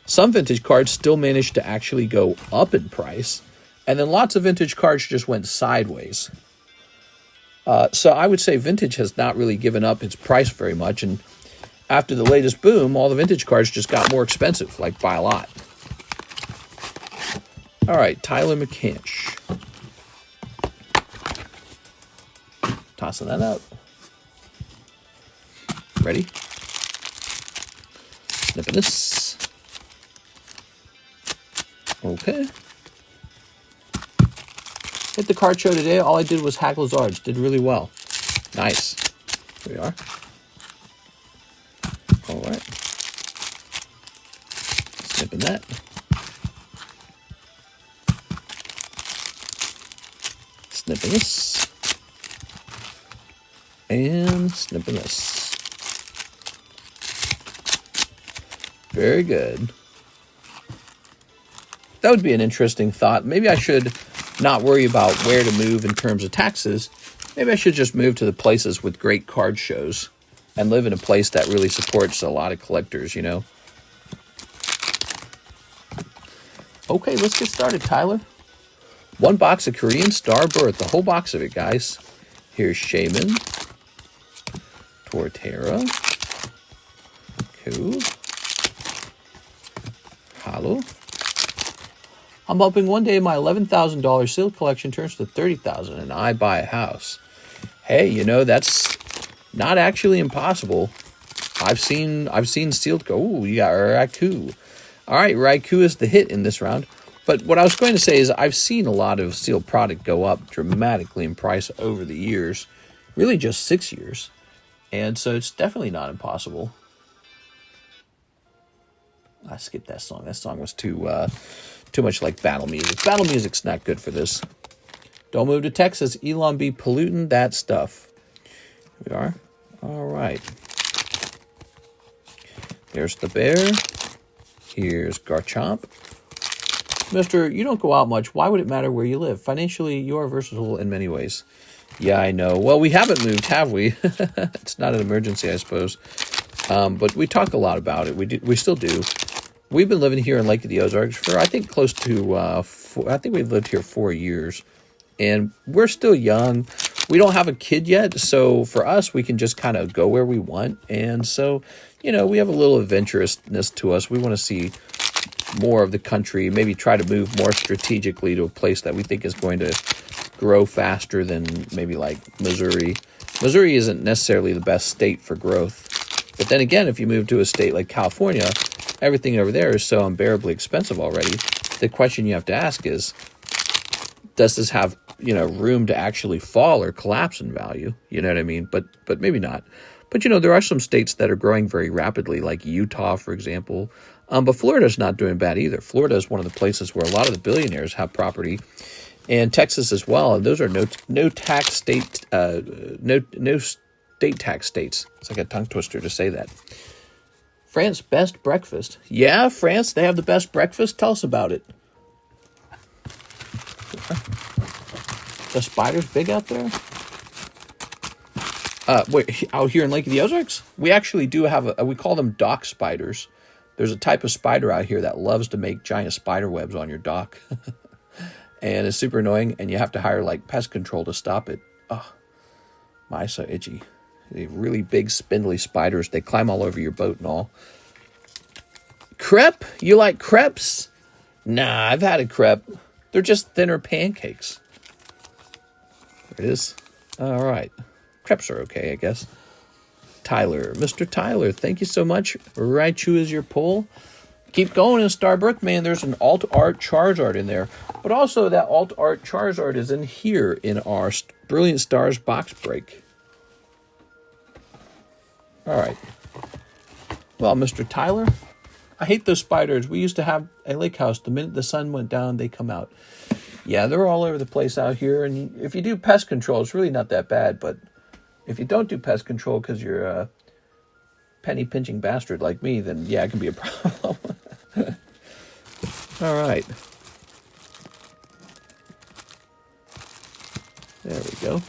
[SPEAKER 1] Some vintage cards still managed to actually go up in price. And then lots of vintage cards just went sideways. So I would say vintage has not really given up its price very much. And after the latest boom, all the vintage cards just got more expensive, like by a lot. All right, Tyler McCanch. Tossing that out. Ready? Snipping this. Okay. Hit the card show today. All I did was Hackles Ards. Did really well. Nice. Here we are. All right. Snipping that. Snipping this. And snipping this. Very good. That would be an interesting thought. Maybe I should not worry about where to move in terms of taxes. Maybe I should just move to the places with great card shows and live in a place that really supports a lot of collectors, you know? Okay, let's get started, Tyler. One box of Korean Star Birth, the whole box of it, guys. Here's Shaman, Torterra, cool, Hollow. I'm hoping one day my $11,000 sealed collection turns to $30,000 and I buy a house. Hey, you know, that's not actually impossible. I've seen sealed go. Ooh, you got Raikou. All right, Raikou is the hit in this round. But what I was going to say is I've seen a lot of sealed product go up dramatically in price over the years. Really just 6 years. And so it's definitely not impossible. I skipped that song. That song was too much like battle music. Battle music's not good for this. Don't move to Texas. Elon be polluting that stuff. Here we are. All right. There's the bear. Here's Garchomp. Mister, you don't go out much. Why would it matter where you live? Financially, you are versatile in many ways. Yeah, I know. Well, we haven't moved, have we? It's not an emergency, I suppose. But we talk a lot about it. We still do. We've been living here in Lake of the Ozarks for, I think, close to, I think we've lived here 4 years. And we're still young. We don't have a kid yet. So for us, we can just kind of go where we want. And so, you know, we have a little adventurousness to us. We want to see more of the country, maybe try to move more strategically to a place that we think is going to grow faster than maybe like Missouri. Missouri isn't necessarily the best state for growth. But then again, if you move to a state like California, everything over there is so unbearably expensive already. The question you have to ask is, does this have, you know, room to actually fall or collapse in value? You know what I mean? But maybe not. But, you know, there are some states that are growing very rapidly, like Utah, for example. But Florida's not doing bad either. Florida is one of the places where a lot of the billionaires have property, and Texas as well. And those are no tax state, no state tax states. It's like a tongue twister to say that. France best breakfast. Yeah, France, they have the best breakfast. Tell us about it. The spiders big out there? Wait, out here in Lake of the Ozarks? We actually do have we call them dock spiders. There's a type of spider out here that loves to make giant spider webs on your dock. And it's super annoying, and you have to hire like pest control to stop it. Oh, my, so itchy. They're really big, spindly spiders. They climb all over your boat and all. Crepe? You like crepes? Nah, I've had a crepe. They're just thinner pancakes. There it is. All right. Crepes are okay, I guess. Tyler. Mr. Tyler, thank you so much. Raichu is your pull. Keep going in Starbirth, man. There's an Alt Art Charizard in there. But also that Alt Art Charizard is in here in our Brilliant Stars box break. All right. Well, Mr. Tyler, I hate those spiders. We used to have a lake house. The minute the sun went down, they come out. Yeah, they're all over the place out here. And if you do pest control, it's really not that bad. But if you don't do pest control because you're a penny pinching bastard like me, then yeah, it can be a problem. All right. There we go.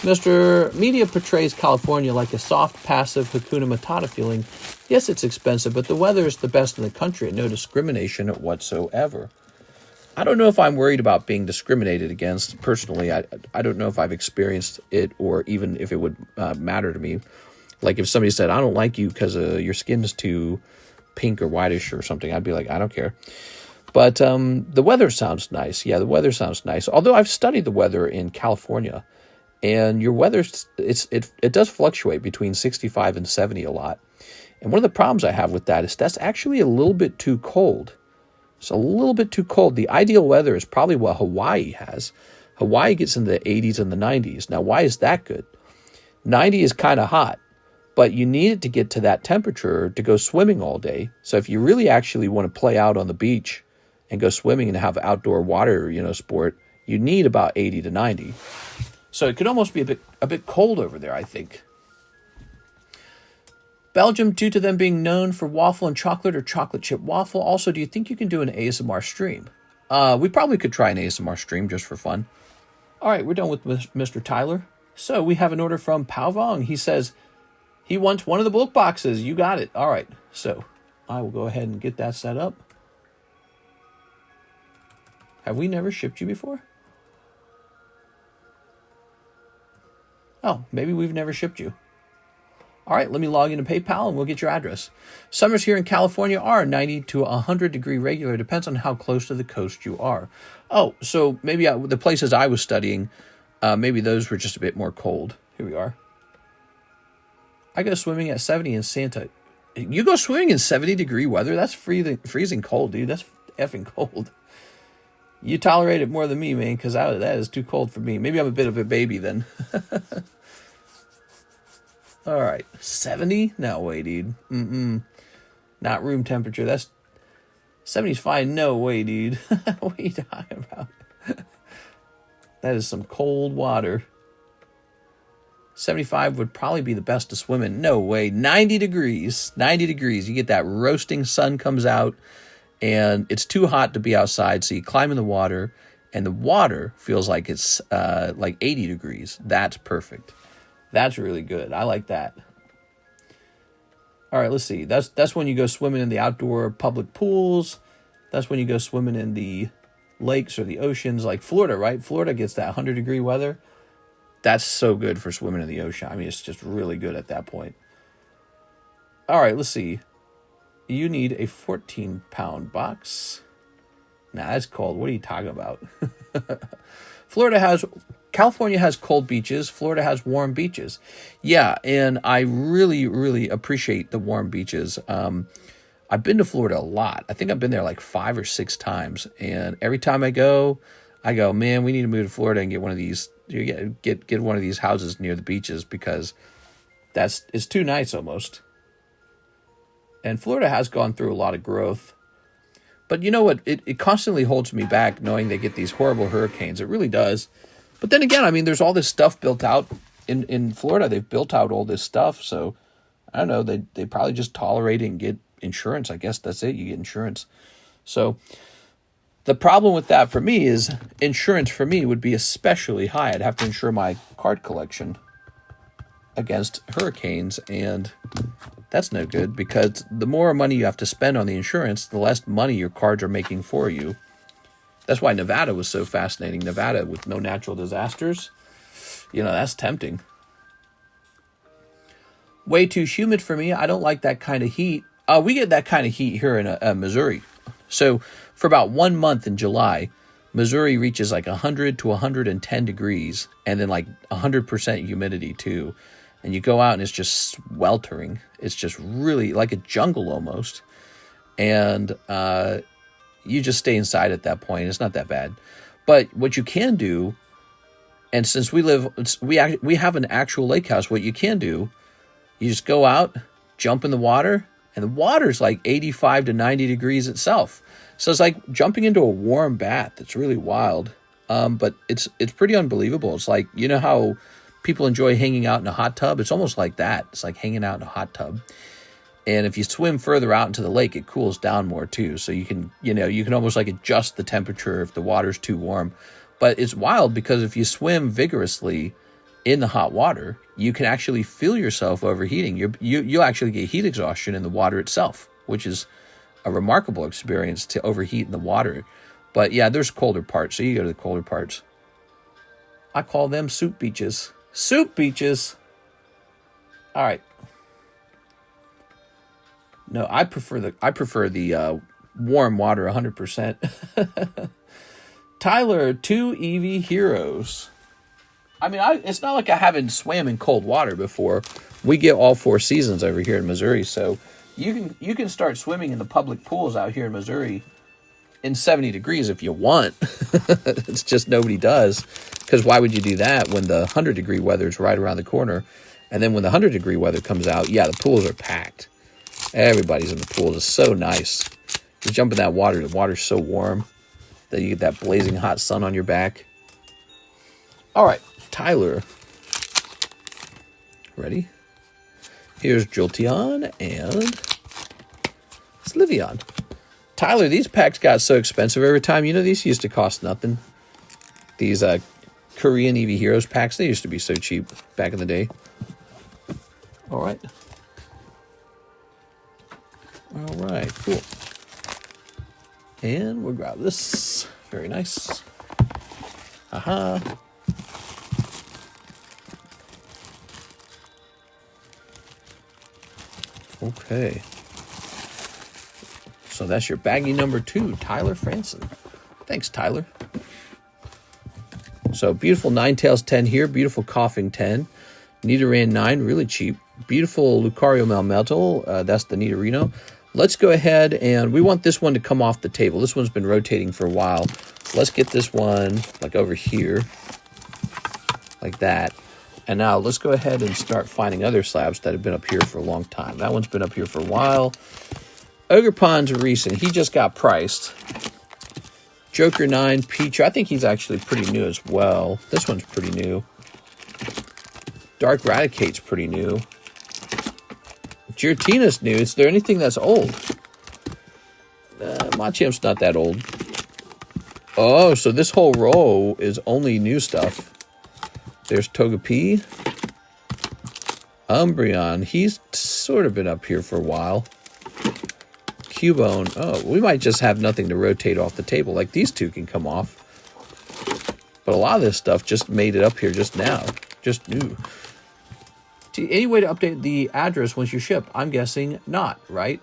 [SPEAKER 1] Mr. Media portrays California like a soft, passive Hakuna Matata feeling. Yes, it's expensive, but the weather is the best in the country and no discrimination whatsoever. I don't know if I'm worried about being discriminated against. Personally, I don't know if I've experienced it or even if it would matter to me. Like if somebody said, I don't like you because your skin is too pink or whitish or something, I'd be like, I don't care. But the weather sounds nice. Yeah, the weather sounds nice. Although I've studied the weather in California, and your weather, it does fluctuate between 65 and 70 a lot. And one of the problems I have with that is that's actually a little bit too cold. It's a little bit too cold. The ideal weather is probably what Hawaii has. Hawaii gets into the 80s and the 90s. Now, why is that good? 90 is kind of hot, but you need it to get to that temperature to go swimming all day. So if you really actually want to play out on the beach and go swimming and have outdoor water, sport, you need about 80 to 90. So it could almost be a bit cold over there, I think. Belgium, due to them being known for waffle and chocolate or chocolate chip waffle. Also, do you think you can do an ASMR stream? We probably could try an ASMR stream just for fun. All right, we're done with Mr. Tyler. So we have an order from Pao Vong. He says he wants one of the book boxes. You got it. All right, so I will go ahead and get that set up. Have we never shipped you before? Oh, maybe we've never shipped you. All right, let me log into PayPal and we'll get your address. Summers here in California are 90 to 100 degree regular. Depends on how close to the coast you are. Oh, so maybe the places I was studying, maybe those were just a bit more cold. Here we are. I go swimming at 70 in Santa. You go swimming in 70 degree weather? That's freezing cold, dude. That's effing cold. You tolerate it more than me, man, because that is too cold for me. Maybe I'm a bit of a baby then. All right, 70? No way, dude. Not room temperature. That's 70's fine. No way, dude. What are you talking about? That is some cold water. 75 would probably be the best to swim in. No way. 90 degrees. 90 degrees. You get that roasting sun comes out, and it's too hot to be outside, so you climb in the water, and the water feels like it's like 80 degrees. That's perfect. That's really good. I like that. All right, let's see. That's when you go swimming in the outdoor public pools. That's when you go swimming in the lakes or the oceans, like Florida, right? Florida gets that 100 degree weather. That's so good for swimming in the ocean. I mean, it's just really good at that point. All right, let's see. You need a 14-pound box. Nah, that's cold. What are you talking about? California has cold beaches. Florida has warm beaches. Yeah, and I really, really appreciate the warm beaches. I've been to Florida a lot. I think I've been there like 5 or 6 times. And every time I go, man, we need to move to Florida and get one of these. Get one of these houses near the beaches because it's too nice almost. And Florida has gone through a lot of growth. But you know what? It constantly holds me back knowing they get these horrible hurricanes. It really does. But then again, I mean, there's all this stuff built out in Florida. They've built out all this stuff. So, I don't know. They probably just tolerate it and get insurance. I guess that's it. You get insurance. So, the problem with that for me is insurance for me would be especially high. I'd have to insure my card collection against hurricanes, and that's no good because the more money you have to spend on the insurance, the less money your cards are making for you. That's why Nevada was so fascinating. Nevada with no natural disasters, that's tempting. Way too humid for me. I don't like that kind of heat. We get that kind of heat here in Missouri. So for about 1 month in July, Missouri reaches like 100 to 110 degrees and then like 100% humidity too. And you go out and it's just sweltering. It's just really like a jungle almost. And you just stay inside at that point. It's not that bad. But what you can do, and since we have an actual lake house, what you can do, you just go out, jump in the water, and the water's like 85 to 90 degrees itself. So it's like jumping into a warm bath. It's really wild. But it's pretty unbelievable. It's like, you know how people enjoy hanging out in a hot tub? It's almost like that. It's like hanging out in a hot tub. And if you swim further out into the lake, it cools down more too. So you can almost like adjust the temperature if the water's too warm. But it's wild because if you swim vigorously in the hot water, you can actually feel yourself overheating. You'll actually get heat exhaustion in the water itself, which is a remarkable experience to overheat in the water. But yeah, there's colder parts, so you go to the colder parts. I call them soup beaches. Soup beaches. All right. No, I prefer the warm water 100%. Tyler, 2 EV heroes. I mean, it's not like I haven't swam in cold water before. We get all 4 seasons over here in Missouri, so you can start swimming in the public pools out here in Missouri in 70 degrees if you want. It's just nobody does, because why would you do that when the 100-degree weather is right around the corner? And then when the 100-degree weather comes out, yeah, the pools are packed. Everybody's in the pool. It's so nice. You jump in that water. The water's so warm that you get that blazing hot sun on your back. All right, Tyler. Ready? Here's Jolteon and Sliveon. Tyler, these packs got so expensive every time. You know, these used to cost nothing. These Korean EV Heroes packs, they used to be so cheap back in the day. All right. All right, cool. And we'll grab this. Very nice. Aha. Okay. So that's your baggie number 2, Tyler Franson. Thanks, Tyler. So beautiful Ninetales 10 here. Beautiful Coughing 10. Nidoran 9, really cheap. Beautiful Lucario Melmetal. That's the Nidorino. Let's go ahead and we want this one to come off the table. This one's been rotating for a while. Let's get this one like over here, like that. And now let's go ahead and start finding other slabs that have been up here for a long time. That one's been up here for a while. Ogerpon's recent. He just got priced. Joker 9, Peach. I think he's actually pretty new as well. This one's pretty new. Dark Radicate's pretty new. Giratina's new. Is there anything that's old? Machamp's not that old. Oh, so this whole row is only new stuff. There's Togepi. Umbreon. He's sort of been up here for a while. Cubone. Oh, we might just have nothing to rotate off the table. Like these two can come off. But a lot of this stuff just made it up here just now. Just new. Any way to update the address once you ship? I'm guessing not, right?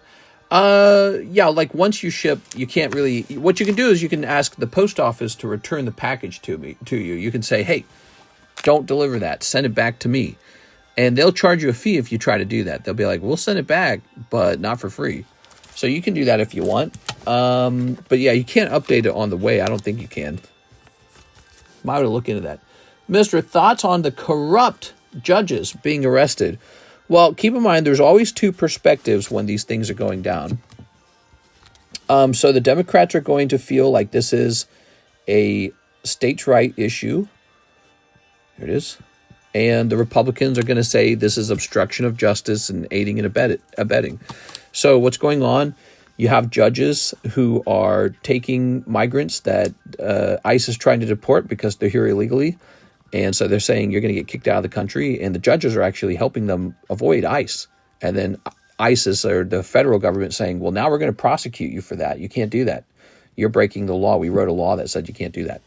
[SPEAKER 1] Yeah, like once you ship, you can't really... What you can do is you can ask the post office to return the package to you. You can say, hey, don't deliver that. Send it back to me. And they'll charge you a fee if you try to do that. They'll be like, we'll send it back, but not for free. So you can do that if you want. But yeah, you can't update it on the way. I don't think you can. Might want to look into that. Mr. Thoughts on the corrupt judges being arrested? Well, keep in mind, there's always 2 perspectives when these things are going down. So the Democrats are going to feel like this is a states' right issue. Here it is. And the Republicans are going to say this is obstruction of justice and aiding and abetting. So what's going on? You have judges who are taking migrants that ICE is trying to deport because they're here illegally. And so they're saying you're going to get kicked out of the country. And the judges are actually helping them avoid ICE. And then ISIS or the federal government saying, well, now we're going to prosecute you for that. You can't do that. You're breaking the law. We wrote a law that said you can't do that.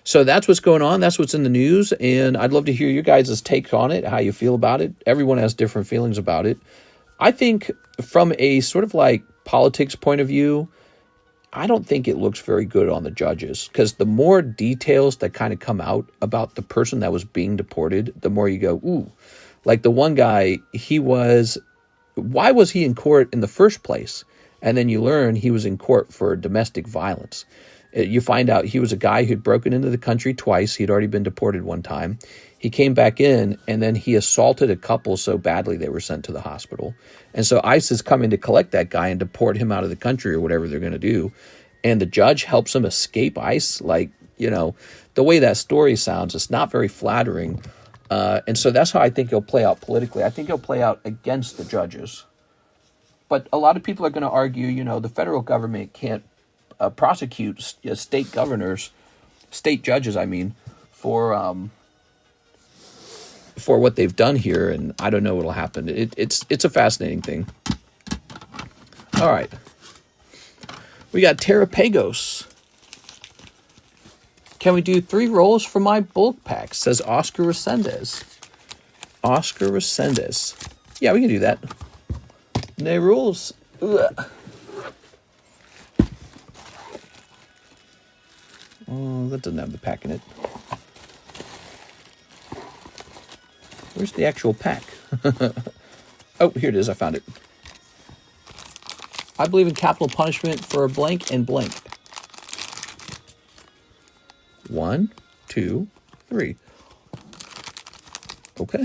[SPEAKER 1] So that's what's going on. That's what's in the news. And I'd love to hear your guys' take on it, how you feel about it. Everyone has different feelings about it. I think from a sort of like politics point of view, I don't think it looks very good on the judges, because the more details that kind of come out about the person that was being deported, the more you go, ooh, like the one guy, why was he in court in the first place? And then you learn he was in court for domestic violence. You find out he was a guy who'd broken into the country twice. He'd already been deported one time. He came back in, and then he assaulted a couple so badly they were sent to the hospital. And so ICE is coming to collect that guy and deport him out of the country or whatever they're going to do. And the judge helps him escape ICE. Like, the way that story sounds, it's not very flattering. And so that's how I think it'll play out politically. I think it'll play out against the judges. But a lot of people are going to argue, the federal government can't prosecute state governors, state judges, for what they've done here, and I don't know what'll happen. It's a fascinating thing. All right, we got Terrapagos. Can we do 3 rolls for my bulk pack? Says Oscar Resendez. Oscar Resendez. Yeah, we can do that. No rules. Ugh. Oh, that doesn't have the pack in it. Where's the actual pack? Oh, here it is. I found it. I believe in capital punishment for blank and blank. 1, 2, 3. Okay.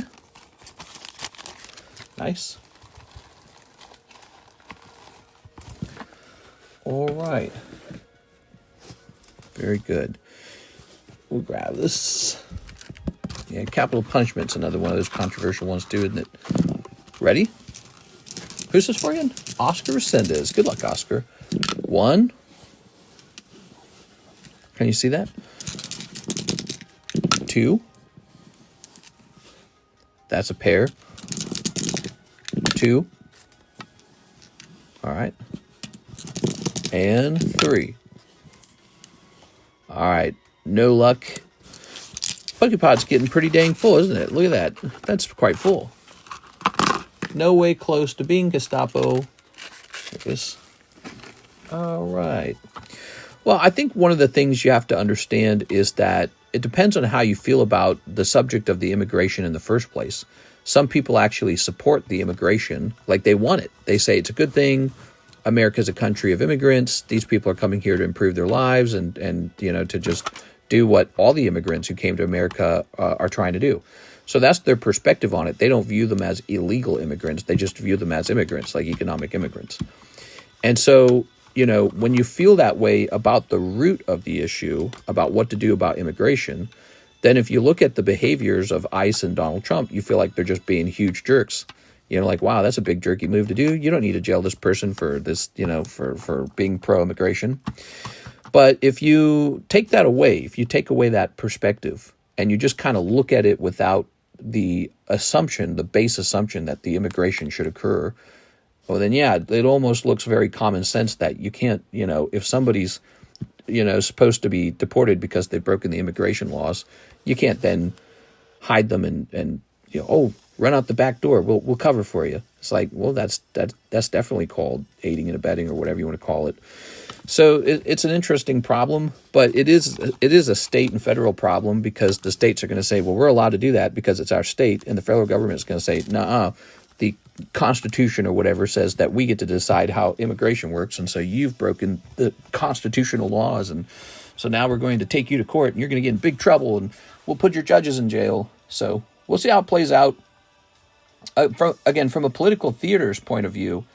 [SPEAKER 1] Nice. All right. Very good. We'll grab this. Yeah, capital punishment's another one of those controversial ones too, isn't it? Ready? Who's this for again? Oscar Resendez. Good luck, Oscar. 1. Can you see that? 2. That's a pair. 2. All right. And 3. All right. No luck. PokePod's getting pretty dang full, isn't it? Look at that. That's quite full. No way close to being Gestapo. Focus. All right. Well, I think one of the things you have to understand is that it depends on how you feel about the subject of the immigration in the first place. Some people actually support the immigration, like they want it. They say it's a good thing. America's a country of immigrants. These people are coming here to improve their lives and to just do what all the immigrants who came to America are trying to do. So that's their perspective on it. They don't view them as illegal immigrants. They just view them as immigrants, like economic immigrants. And so, when you feel that way about the root of the issue, about what to do about immigration, then if you look at the behaviors of ICE and Donald Trump, you feel like they're just being huge jerks. Like, wow, that's a big jerky move to do. You don't need to jail this person for this, for being pro-immigration. But if you take that away, if you take away that perspective and you just kind of look at it without the assumption, the base assumption that the immigration should occur, well, then, yeah, it almost looks very common sense that you can't, if somebody's, supposed to be deported because they've broken the immigration laws, you can't then hide them and run out the back door. We'll cover for you. It's like, well, that's definitely called aiding and abetting or whatever you want to call it. So it's an interesting problem, but it is a state and federal problem because the states are going to say, well, we're allowed to do that because it's our state, and the federal government is going to say, nuh-uh, the Constitution or whatever says that we get to decide how immigration works, and so you've broken the constitutional laws, and so now we're going to take you to court, and you're going to get in big trouble, and we'll put your judges in jail. So we'll see how it plays out. From a political theater's point of view,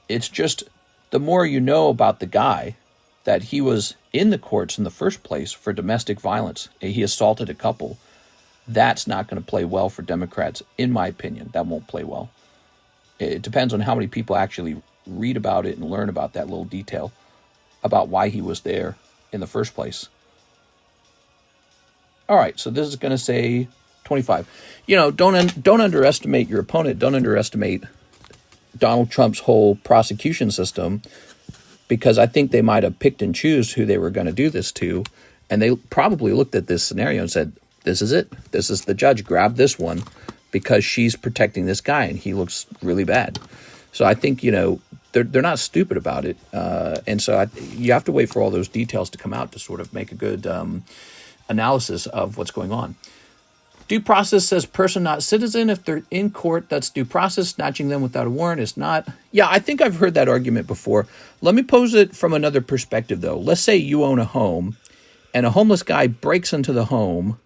[SPEAKER 1] it's just the more you know about the guy, that he was in the courts in the first place for domestic violence. He assaulted a couple. That's not going to play well for Democrats, in my opinion. That won't play well. It depends on how many people actually read about it and learn about that little detail about why he was there in the first place. All right, so this is going to say 25. Don't underestimate your opponent. Don't underestimate Donald Trump's whole prosecution system, because I think they might have picked and choose who they were going to do this to, and they probably looked at this scenario and said, this is it. This is the judge. Grab this one because she's protecting this guy and he looks really bad. So I think, they're not stupid about it. And so you have to wait for all those details to come out to sort of make a good analysis of what's going on. Due process says person not citizen. If they're in court, that's due process. Snatching them without a warrant is not. Yeah, I think I've heard that argument before. Let me pose it from another perspective, though. Let's say you own a home, and a homeless guy breaks into the home,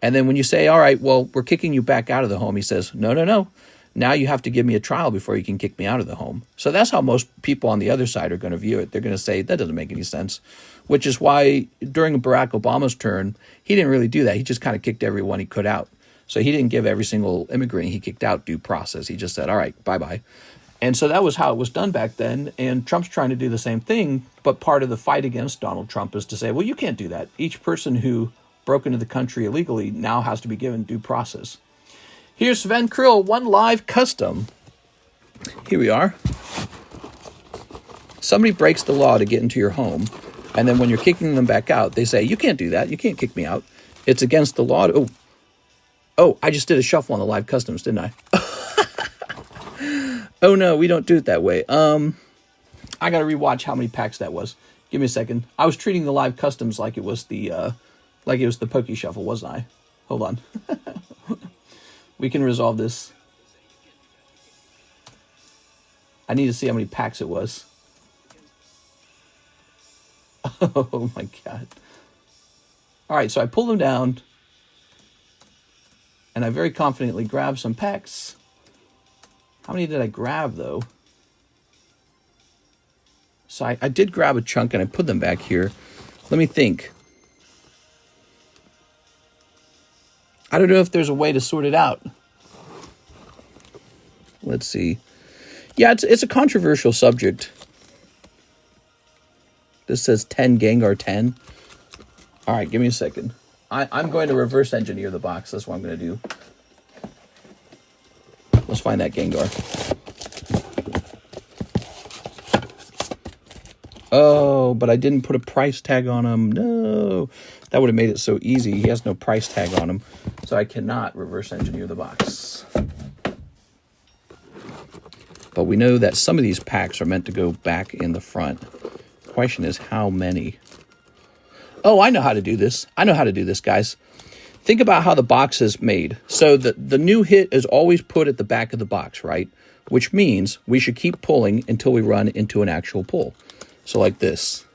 [SPEAKER 1] and then when you say, all right, well, we're kicking you back out of the home, he says, no, no, no. Now you have to give me a trial before you can kick me out of the home. So that's how most people on the other side are going to view it. They're going to say, that doesn't make any sense, which is why during Barack Obama's turn, he didn't really do that. He just kind of kicked everyone he could out. So he didn't give every single immigrant he kicked out due process. He just said, all right, bye-bye. And so that was how it was done back then. And Trump's trying to do the same thing. But part of the fight against Donald Trump is to say, well, you can't do that. Each person who broke into the country illegally now has to be given due process. Here's Sven Krill, one live custom. Here we are. Somebody breaks the law to get into your home, and then when you're kicking them back out, they say, you can't do that. You can't kick me out. It's against the law. Oh, I just did a shuffle on the live customs, didn't I? Oh, no, we don't do it that way. I got to rewatch how many packs that was. Give me a second. I was treating the live customs like it was the Poke Shuffle, wasn't I? Hold on. We can resolve this. I need to see how many packs it was. Oh my God. All right, so I pulled them down and I very confidently grabbed some packs. How many did I grab though? So I did grab a chunk and I put them back here. Let me think. I don't know if there's a way to sort it out. Let's see. Yeah, it's a controversial subject. This says 10 Gengar 10. All right, give me a second. I'm going to reverse engineer the box. That's what I'm going to do. Let's find that Gengar. Oh, but I didn't put a price tag on him. No. That would have made it so easy. He has no price tag on him. So I cannot reverse engineer the box. But we know that some of these packs are meant to go back in the front. The question is how many? Oh, I know how to do this. I know how to do this, guys. Think about how the box is made. So the new hit is always put at the back of the box, right? Which means we should keep pulling until we run into an actual pull. So like this.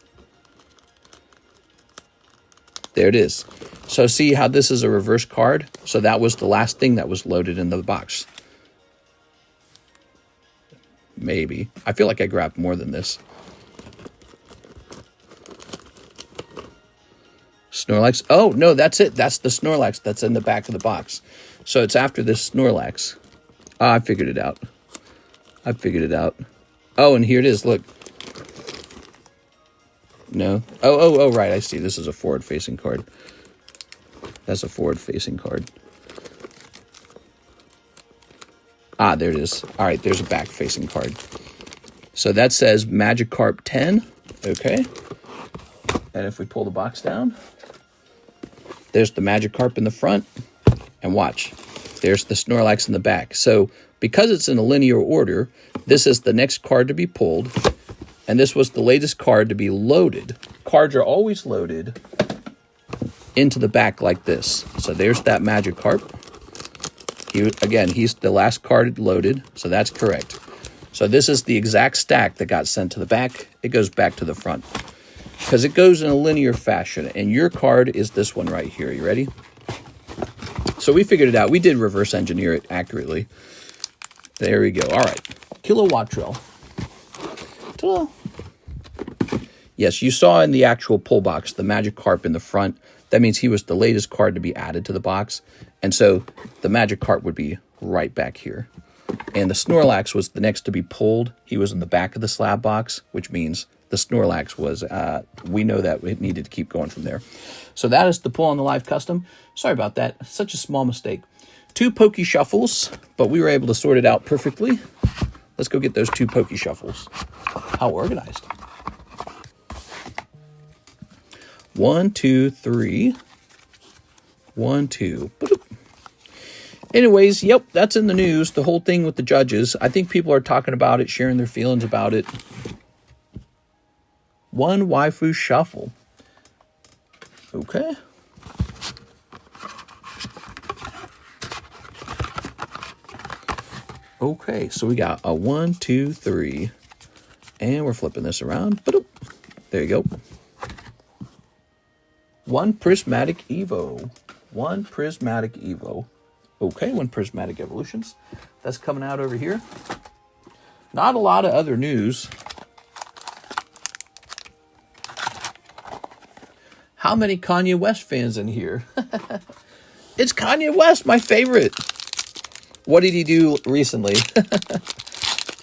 [SPEAKER 1] There it is. So see how this is a reverse card? So that was the last thing that was loaded in the box. Maybe. I feel like I grabbed more than this. Snorlax. Oh, no, that's it. That's the Snorlax that's in the back of the box. So it's after this Snorlax. Ah, I figured it out. I figured it out. Oh, and here it is. Look. No. Oh, right. I see. This is a forward-facing card. That's a forward-facing card. Ah, there it is. All right, there's a back-facing card. So that says Magikarp 10. Okay. And if we pull the box down, there's the Magikarp in the front. And watch. There's the Snorlax in the back. So because it's in a linear order, this is the next card to be pulled. And this was the latest card to be loaded. Cards are always loaded into the back like this. So there's that Magikarp. Again, he's the last card loaded, so that's correct. So this is the exact stack that got sent to the back. It goes back to the front because it goes in a linear fashion. And your card is this one right here. You ready? So we figured it out. We did reverse engineer it accurately. There we go. All right. Kilowattrel. Yes, you saw in the actual pull box the Magikarp in the front. That means he was the latest card to be added to the box. And so the Magikarp would be right back here. And the Snorlax was the next to be pulled. He was in the back of the slab box, which means the Snorlax was, we know that it needed to keep going from there. So that is the pull on the live custom. Sorry about that. Such a small mistake. 2 Poke Shuffles, but we were able to sort it out perfectly. Let's go get those 2 Poke Shuffles. How organized. 1, 2, 3. 1, 2. Boop. Anyways, yep, that's in the news. The whole thing with the judges. I think people are talking about it, sharing their feelings about it. 1 Waifu Shuffle. Okay. Okay, so we got a 1, 2, 3. And we're flipping this around. Ba-doop. There you go. One Prismatic Evo. One Prismatic Evo. Okay, one Prismatic Evolutions. That's coming out over here. Not a lot of other news. How many Kanye West fans in here? It's Kanye West, my favorite. What did he do recently?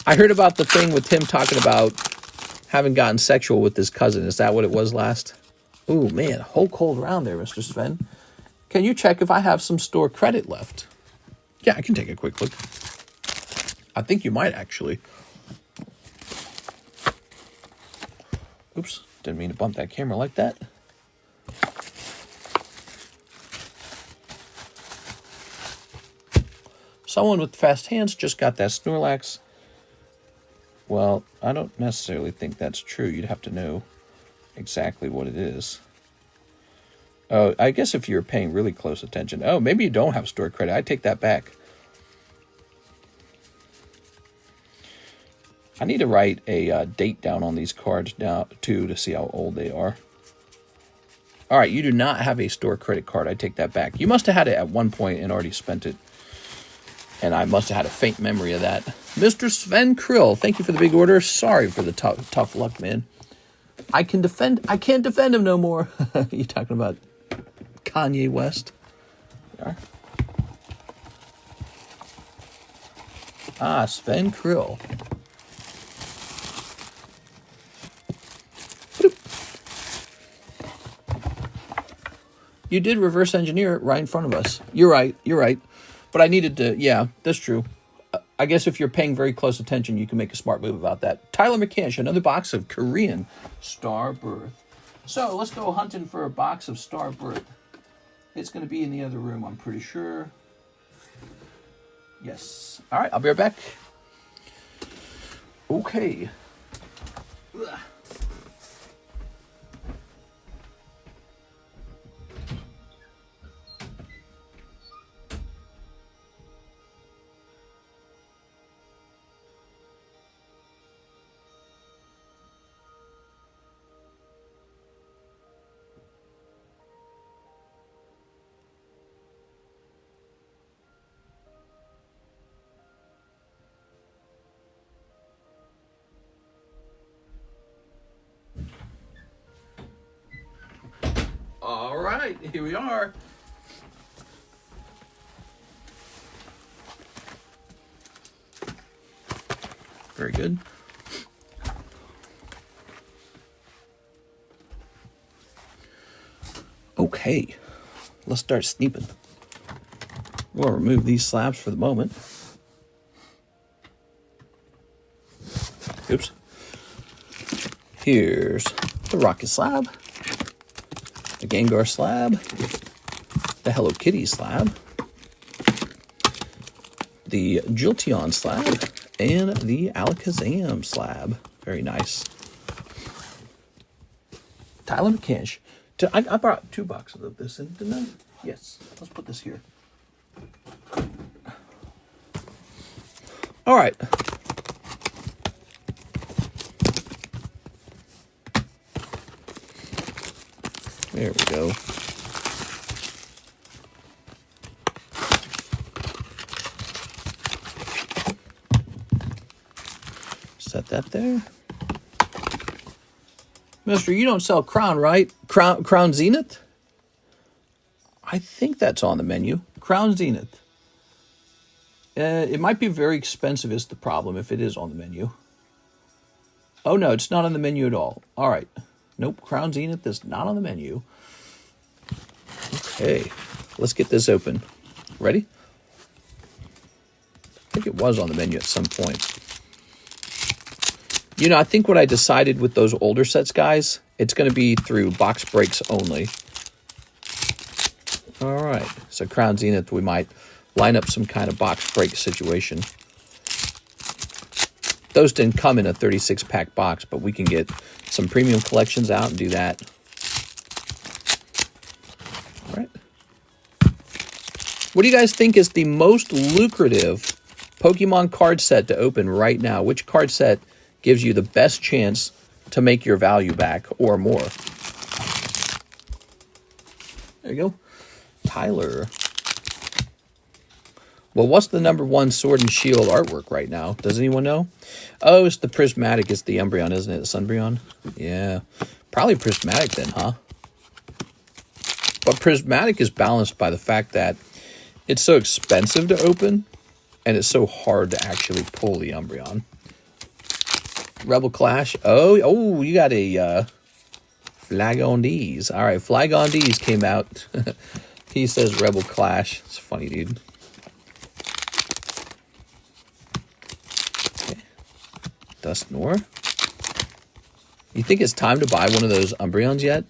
[SPEAKER 1] I heard about the thing with him talking about having gotten sexual with his cousin. Is that what it was last? Ooh, man, whole cold round there, Mr. Sven. Can you check if I have some store credit left? Yeah, I can take a quick look. I think you might, actually. Oops, didn't mean to bump that camera like that. Someone with fast hands just got that Snorlax. Well, I don't necessarily think that's true. You'd have to know exactly what it is. Oh, I guess if you're paying really close attention. Oh, maybe you don't have store credit. I take that back. I need to write a date down on these cards now, too, to see how old they are. All right, you do not have a store credit card. I take that back. You must have had it at one point and already spent it. And I must have had a faint memory of that. Mr. Sven Krill, thank you for the big order. Sorry for the tough luck, man. I can't defend him no more. You talking about Kanye West? There. Ah, Sven Krill. You did reverse engineer it right in front of us. You're right. But I needed to, yeah, that's true. I guess if you're paying very close attention, you can make a smart move about that. Tyler McCansh, another box of Korean Star Birth. So let's go hunting for a box of Star Birth. It's going to be in the other room, I'm pretty sure. Yes. All right, I'll be right back. Okay. Ugh. All right, here we are. Very good. Okay, let's start sneeping. We'll remove these slabs for the moment. Oops. Here's the Rocket slab, the Gengar slab, the Hello Kitty slab, the Jolteon slab, and the Alakazam slab. Very nice. Tyler McCansh. I brought 2 boxes of this in, didn't I? Yes. Let's put this here. All right. There we go. Set that there. Mister, you don't sell Crown, right? Crown Zenith? I think that's on the menu. Crown Zenith. It might be very expensive is the problem if it is on the menu. Oh, no, it's not on the menu at all. All right. Nope, Crown Zenith is not on the menu. Okay, let's get this open. Ready? I think it was on the menu at some point. You know, I think what I decided with those older sets, guys, it's going to be through box breaks only. All right, so Crown Zenith, we might line up some kind of box break situation. Those didn't come in a 36-pack box, but we can get some premium collections out and do that. All right. What do you guys think is the most lucrative Pokemon card set to open right now. Which card set gives you the best chance to make your value back or more? There you go. Tyler. Well, what's the #1 Sword and Shield artwork right now? Does anyone know? Oh, it's the Prismatic. It's the Umbreon, isn't it? Sunbreon? Yeah. Probably Prismatic then, huh? But Prismatic is balanced by the fact that it's so expensive to open, and it's so hard to actually pull the Umbreon. Rebel Clash. Oh, you got a Flag on D's. All right, Flag on D's came out. He says Rebel Clash. It's funny, dude. Okay. Dusknoir. You think it's time to buy one of those Umbreons yet?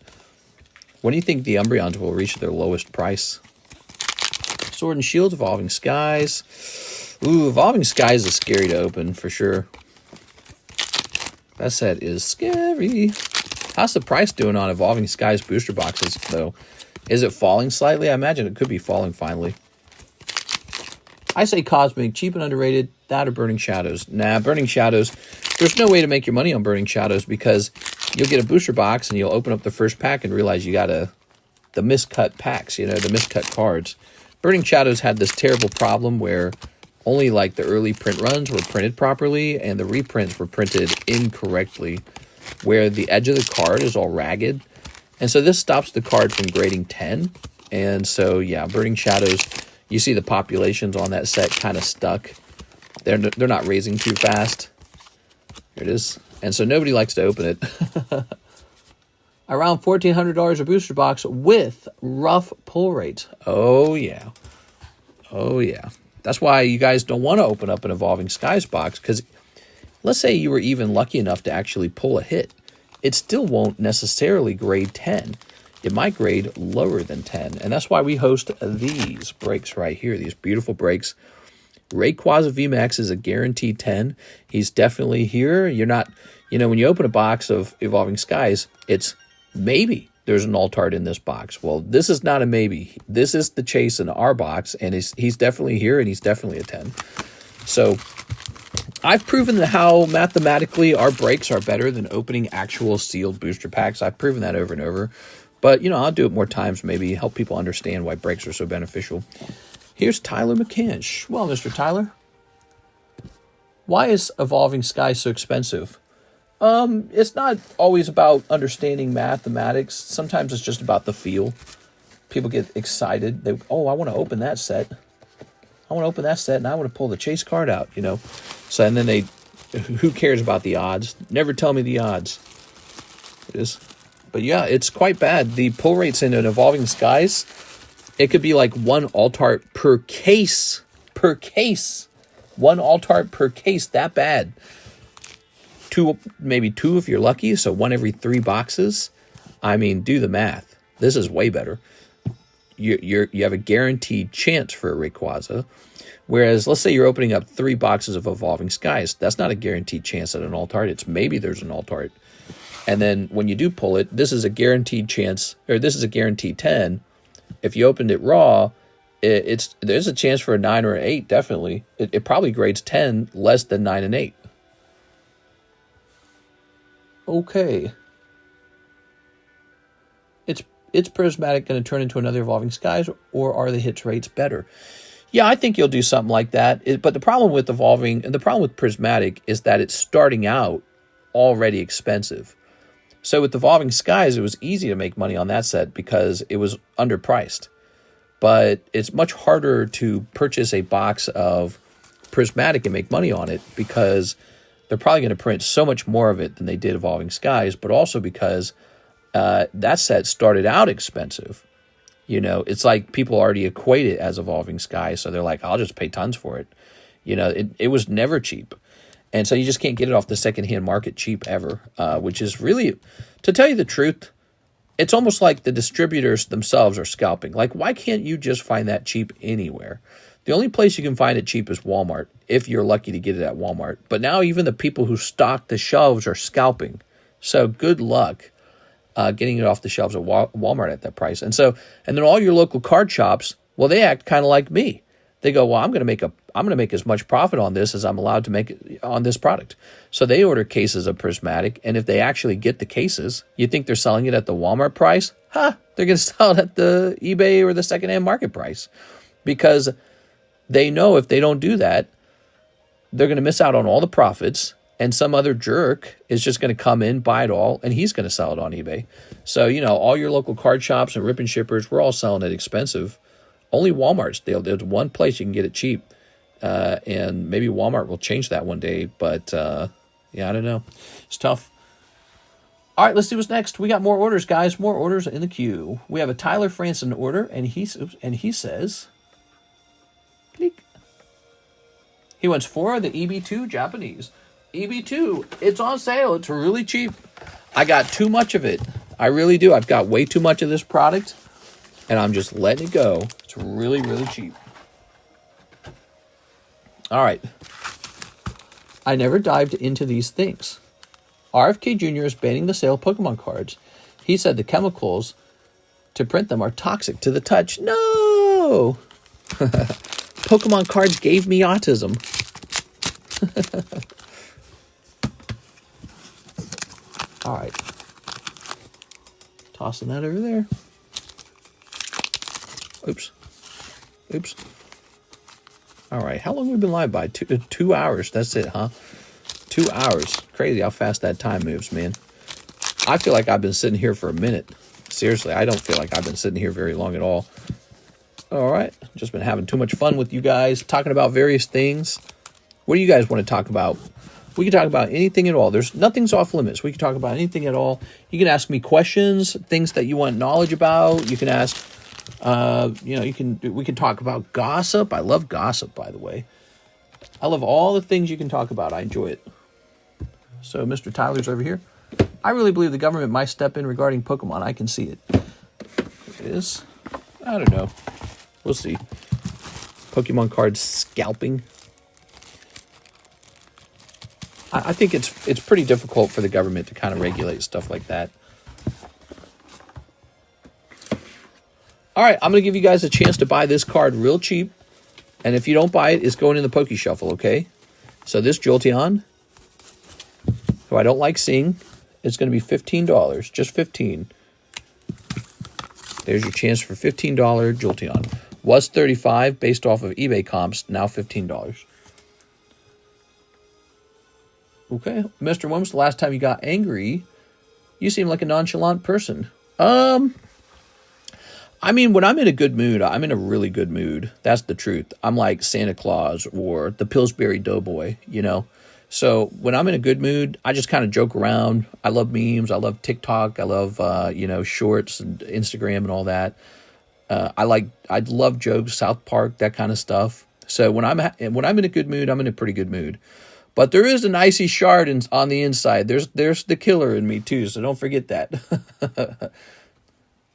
[SPEAKER 1] When do you think the Umbreons will reach their lowest price? Sword and Shield, Evolving Skies. Ooh, Evolving Skies is scary to open, for sure. That set is scary. How's the price doing on Evolving Skies booster boxes, though? Is it falling slightly? I imagine it could be falling finally. I say Cosmic, cheap and underrated. That or Burning Shadows. Nah, Burning Shadows. There's no way to make your money on Burning Shadows because you'll get a booster box and you'll open up the first pack and realize you got the miscut packs, you know, the miscut cards. Burning Shadows had this terrible problem where only like the early print runs were printed properly and the reprints were printed incorrectly, where the edge of the card is all ragged. And so this stops the card from grading 10. And so, yeah, Burning Shadows, you see the populations on that set kind of stuck. They're not raising too fast. Here it is. And so nobody likes to open it. Around $1,400 a booster box with rough pull rates. Oh, yeah. Oh, yeah. That's why you guys don't want to open up an Evolving Skies box, because let's say you were even lucky enough to actually pull a hit. It still won't necessarily grade 10. It might grade lower than 10. And that's why we host these breaks right here, these beautiful breaks. Rayquaza VMAX is a guaranteed 10. He's definitely here. You're not, you know, when you open a box of Evolving Skies, it's maybe there's an Altart in this box. Well, this is not a maybe. This is the chase in our box, and he's definitely here, and he's definitely a 10. So I've proven how mathematically our breaks are better than opening actual sealed booster packs. I've proven that over and over. But, you know, I'll do it more times, maybe help people understand why breaks are so beneficial. Here's Tyler McCanch. Well, Mr. Tyler, why is Evolving Skies so expensive? It's not always about understanding mathematics. Sometimes it's just about the feel. People get excited. I want to open that set. I want to open that set, and I want to pull the chase card out, you know. So, and then who cares about the odds? Never tell me the odds. It is. But yeah, it's quite bad. The pull rates in an Evolving Skies, it could be like one Altart per case. Per case. One Altart per case. That bad. Maybe two if you're lucky. So one every 3 boxes. I mean, do the math. This is way better. You have a guaranteed chance for a Rayquaza. Whereas, let's say you're opening up 3 boxes of Evolving Skies. That's not a guaranteed chance at an Altart. It's maybe there's an Altart. And then when you do pull it, this is a guaranteed chance, or this is a guaranteed 10. If you opened it raw, there's a chance for a 9 or an 8, definitely. It probably grades 10 less than 9 and 8. Okay. It's Prismatic going to turn into another Evolving Skies, or are the hits rates better? Yeah, I think you'll do something like that. But the problem with Evolving, and the problem with Prismatic, is that it's starting out already expensive. So with Evolving Skies, it was easy to make money on that set because it was underpriced. But it's much harder to purchase a box of Prismatic and make money on it because they're probably going to print so much more of it than they did Evolving Skies, but also because that set started out expensive. You know, it's like people already equate it as Evolving Skies, so they're like, I'll just pay tons for it. You know, it was never cheap. And so you just can't get it off the secondhand market cheap ever, which is really, to tell you the truth, it's almost like the distributors themselves are scalping. Like, why can't you just find that cheap anywhere? The only place you can find it cheap is Walmart, if you're lucky to get it at Walmart. But now even the people who stock the shelves are scalping. So good luck getting it off the shelves at Walmart at that price. And then all your local card shops, well, they act kind of like me. They go, well, I'm going to make I'm going to make as much profit on this as I'm allowed to make on this product. So they order cases of Prismatic, and if they actually get the cases, you think they're selling it at the Walmart price? They're going to sell it at the eBay or the secondhand market price, because they know if they don't do that, they're going to miss out on all the profits, and some other jerk is just going to come in, buy it all, and he's going to sell it on eBay. So, all your local card shops and rip and shippers, we're all selling it expensive. Only Walmart's, there's one place you can get it cheap. And maybe Walmart will change that one day, but yeah, I don't know. It's tough. All right, let's see what's next. We got more orders, guys. More orders in the queue. We have a Tyler Franson order, and he says, click. He wants 4 of the EB2 Japanese. EB2, it's on sale. It's really cheap. I got too much of it. I really do. I've got way too much of this product, and I'm just letting it go. It's really, really cheap. All right. I never dived into these things. RFK Jr. is banning the sale of Pokemon cards. He said the chemicals to print them are toxic to the touch. No! Pokemon cards gave me autism. All right. Tossing that over there. Oops. All right. How long have we been live by? 2 hours. That's it, huh? 2 hours. Crazy how fast that time moves, man. I feel like I've been sitting here for a minute. Seriously, I don't feel like I've been sitting here very long at all. All right. Just been having too much fun with you guys, talking about various things. What do you guys want to talk about? We can talk about anything at all. Nothing's off limits. We can talk about anything at all. You can ask me questions, things that you want knowledge about. You can ask, we can talk about gossip. I love gossip, by the way. I love all the things you can talk about. I enjoy it. So Mr. Tyler's over here. I really believe the government might step in regarding Pokemon. I can see it. It is. I don't know. We'll see. Pokemon card scalping. I think it's pretty difficult for the government to kind of regulate stuff like that. All right, I'm going to give you guys a chance to buy this card real cheap. And if you don't buy it, it's going in the Poke Shuffle, okay? So this Jolteon, who I don't like seeing, is going to be $15, just $15. There's your chance for $15 Jolteon. Was $35 based off of eBay comps, now $15. Okay, Mr. Williams, the last time you got angry, you seem like a nonchalant person. I mean, when I'm in a good mood, I'm in a really good mood. That's the truth. I'm like Santa Claus or the Pillsbury Doughboy, So when I'm in a good mood, I just kind of joke around. I love memes. I love TikTok. I love, shorts and Instagram and all that. I love jokes, South Park, that kind of stuff. So when I'm in a good mood, I'm in a pretty good mood. But there is an icy shard on the inside. There's the killer in me too, so don't forget that.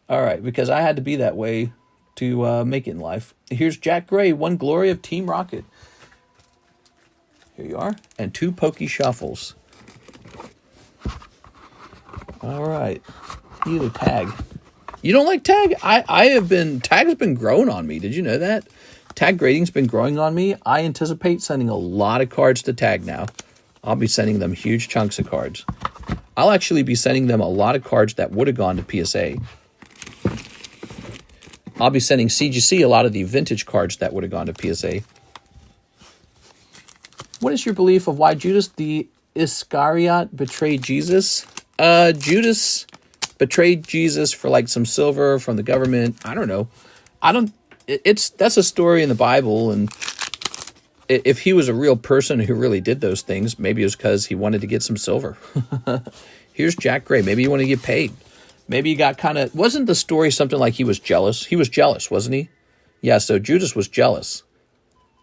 [SPEAKER 1] All right, because I had to be that way to make it in life. Here's Jack Gray, one glory of Team Rocket. Here you are. And 2 Poke Shuffles. All right. Either tag. You don't like tag? Tag has been growing on me. Did you know that? Tag grading's been growing on me. I anticipate sending a lot of cards to Tag now. I'll be sending them huge chunks of cards. I'll actually be sending them a lot of cards that would have gone to PSA. I'll be sending CGC a lot of the vintage cards that would have gone to PSA. What is your belief of why Judas the Iscariot betrayed Jesus? Judas betrayed Jesus for like some silver from the government. I don't know. That's a story in the Bible, and if he was a real person who really did those things, maybe it was because he wanted to get some silver. Here's Jack Gray. Maybe he wanted to get paid. Maybe he got wasn't the story something like he was jealous? He was jealous, wasn't he? Yeah, so Judas was jealous,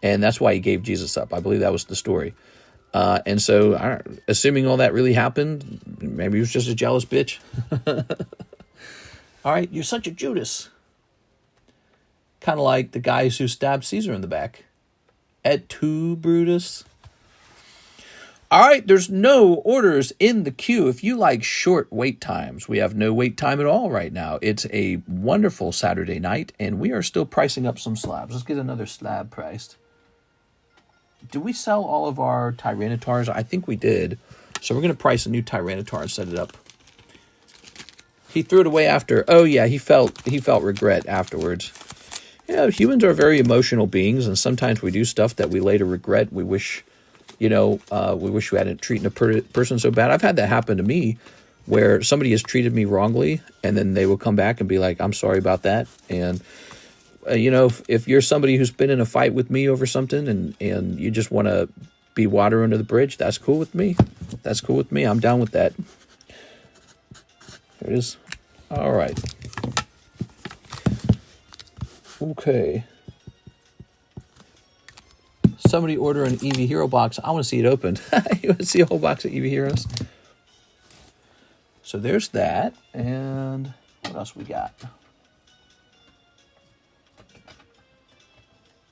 [SPEAKER 1] and that's why he gave Jesus up. I believe that was the story. And so, assuming all that really happened, maybe he was just a jealous bitch. All right, you're such a Judas. Kind of like the guys who stabbed Caesar in the back. Et tu, Brutus? All right, there's no orders in the queue. If you like short wait times, we have no wait time at all right now. It's a wonderful Saturday night, and we are still pricing up some slabs. Let's get another slab priced. did we sell all of our Tyrannotars? I think we did. So we're going to price a new Tyranitar and set it up. He threw it away after. Oh yeah, he felt regret afterwards. Yeah, humans are very emotional beings, and sometimes we do stuff that we later regret. We wish, we wish we hadn't treated a person so bad. I've had that happen to me, where somebody has treated me wrongly, and then they will come back and be like, "I'm sorry about that." And if you're somebody who's been in a fight with me over something, and you just want to be water under the bridge, that's cool with me. That's cool with me. I'm down with that. There it is. All right. Okay. Somebody order an EV Hero box. I want to see it opened. You want to see a whole box of EV Heroes? So there's that. And what else we got?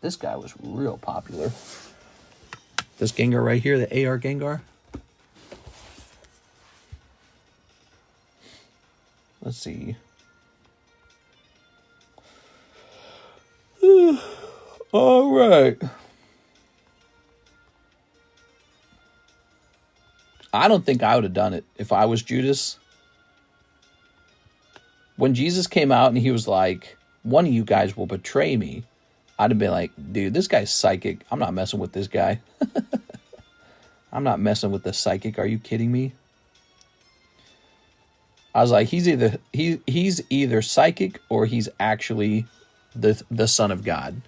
[SPEAKER 1] This guy was real popular. This Gengar right here, the AR Gengar. Let's see. All right. I don't think I would have done it if I was Judas. When Jesus came out and he was like, one of you guys will betray me, I'd have been like, dude, this guy's psychic. I'm not messing with this guy. I'm not messing with the psychic. Are you kidding me? I was like, he's either psychic or he's actually the son of God.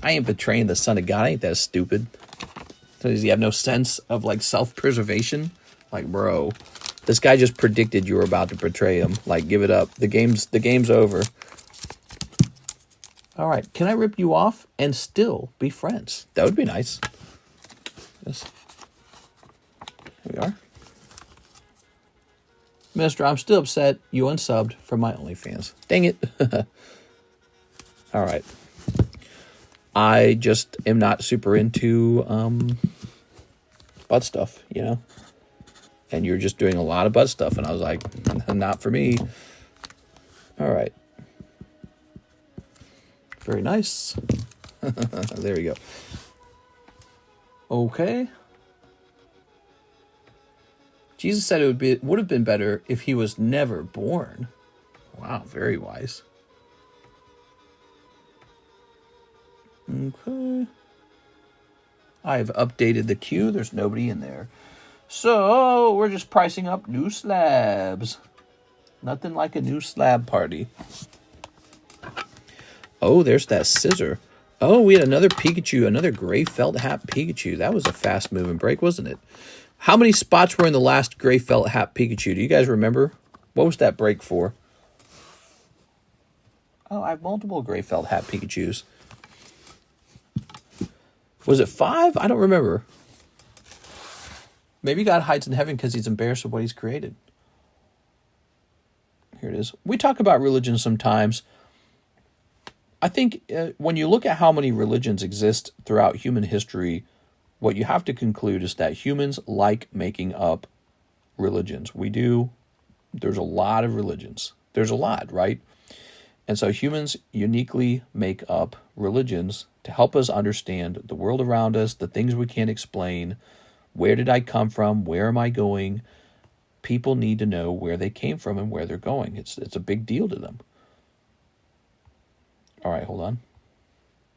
[SPEAKER 1] I ain't betraying the son of God. I ain't that stupid. Does he have no sense of like self-preservation? Like, bro, this guy just predicted you were about to betray him. Like, give it up. The game's over. All right, can I rip you off and still be friends? That would be nice. Yes. Here we are. Mister, I'm still upset you unsubbed from my OnlyFans. Dang it. All right. I just am not super into butt stuff, And you're just doing a lot of butt stuff. And I was like, not for me. All right. Very nice. There we go. Okay. Jesus said it would have been better if he was never born. Wow, very wise. Okay. I've updated the queue. There's nobody in there. So, we're just pricing up new slabs. Nothing like a new slab party. Oh, there's that scissor. Oh, we had another Pikachu, another gray felt hat Pikachu. That was a fast moving break, wasn't it? How many spots were in the last gray felt hat Pikachu? Do you guys remember? What was that break for? Oh, I have multiple gray felt hat Pikachus. Was it 5? I don't remember. Maybe God hides in heaven because he's embarrassed of what he's created. Here it is. We talk about religion sometimes. I think when you look at how many religions exist throughout human history, what you have to conclude is that humans like making up religions. We do. There's a lot of religions. There's a lot, right? And so humans uniquely make up religions to help us understand the world around us, the things we can't explain. Where did I come from? Where am I going? People need to know where they came from and where they're going. It's a big deal to them. All right, hold on.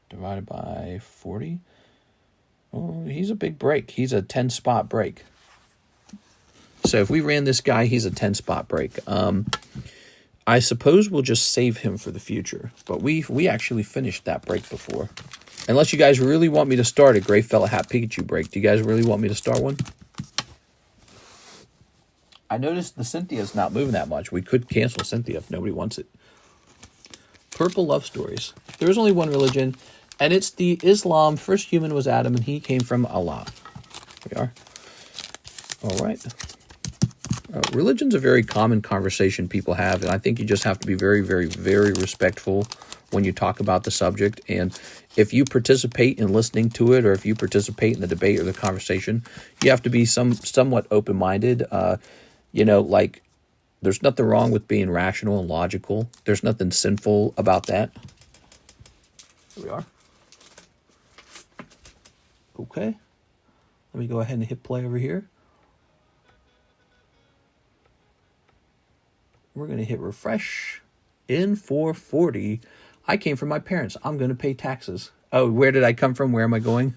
[SPEAKER 1] Divided by 40. Oh, he's a big break. He's a 10-spot break. So if we ran this guy, he's a 10-spot break. I suppose we'll just save him for the future. But we actually finished that break before. Unless you guys really want me to start a gray fella hat Pikachu break. Do you guys really want me to start one? I noticed the Cynthia's not moving that much. We could cancel Cynthia if nobody wants it. Purple love stories. There is only one religion, and it's the Islam. First human was Adam, and he came from Allah. Here we are. All right. Religion's a very common conversation people have, and I think you just have to be very, very, very respectful when you talk about the subject. And if you participate in listening to it, or if you participate in the debate or the conversation, you have to be somewhat open-minded. There's nothing wrong with being rational and logical. There's nothing sinful about that. Here we are. Okay. Let me go ahead and hit play over here. We're going to hit refresh. In 440. I came from my parents. I'm going to pay taxes. Oh, where did I come from? Where am I going?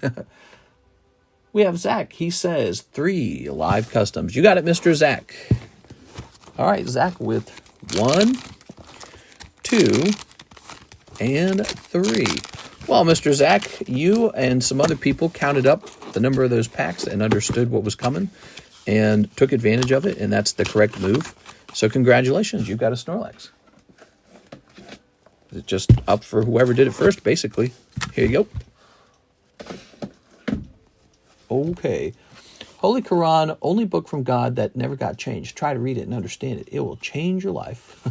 [SPEAKER 1] We have Zach. He says 3 live customs. You got it, Mr. Zach. All right, Zach with 1, 2, and 3. Well, Mr. Zach, you and some other people counted up the number of those packs and understood what was coming and took advantage of it, and that's the correct move. So congratulations, you've got a Snorlax. It's just up for whoever did it first, basically. Here you go. Okay. Holy Quran, only book from God that never got changed. Try to read it and understand it. It will change your life.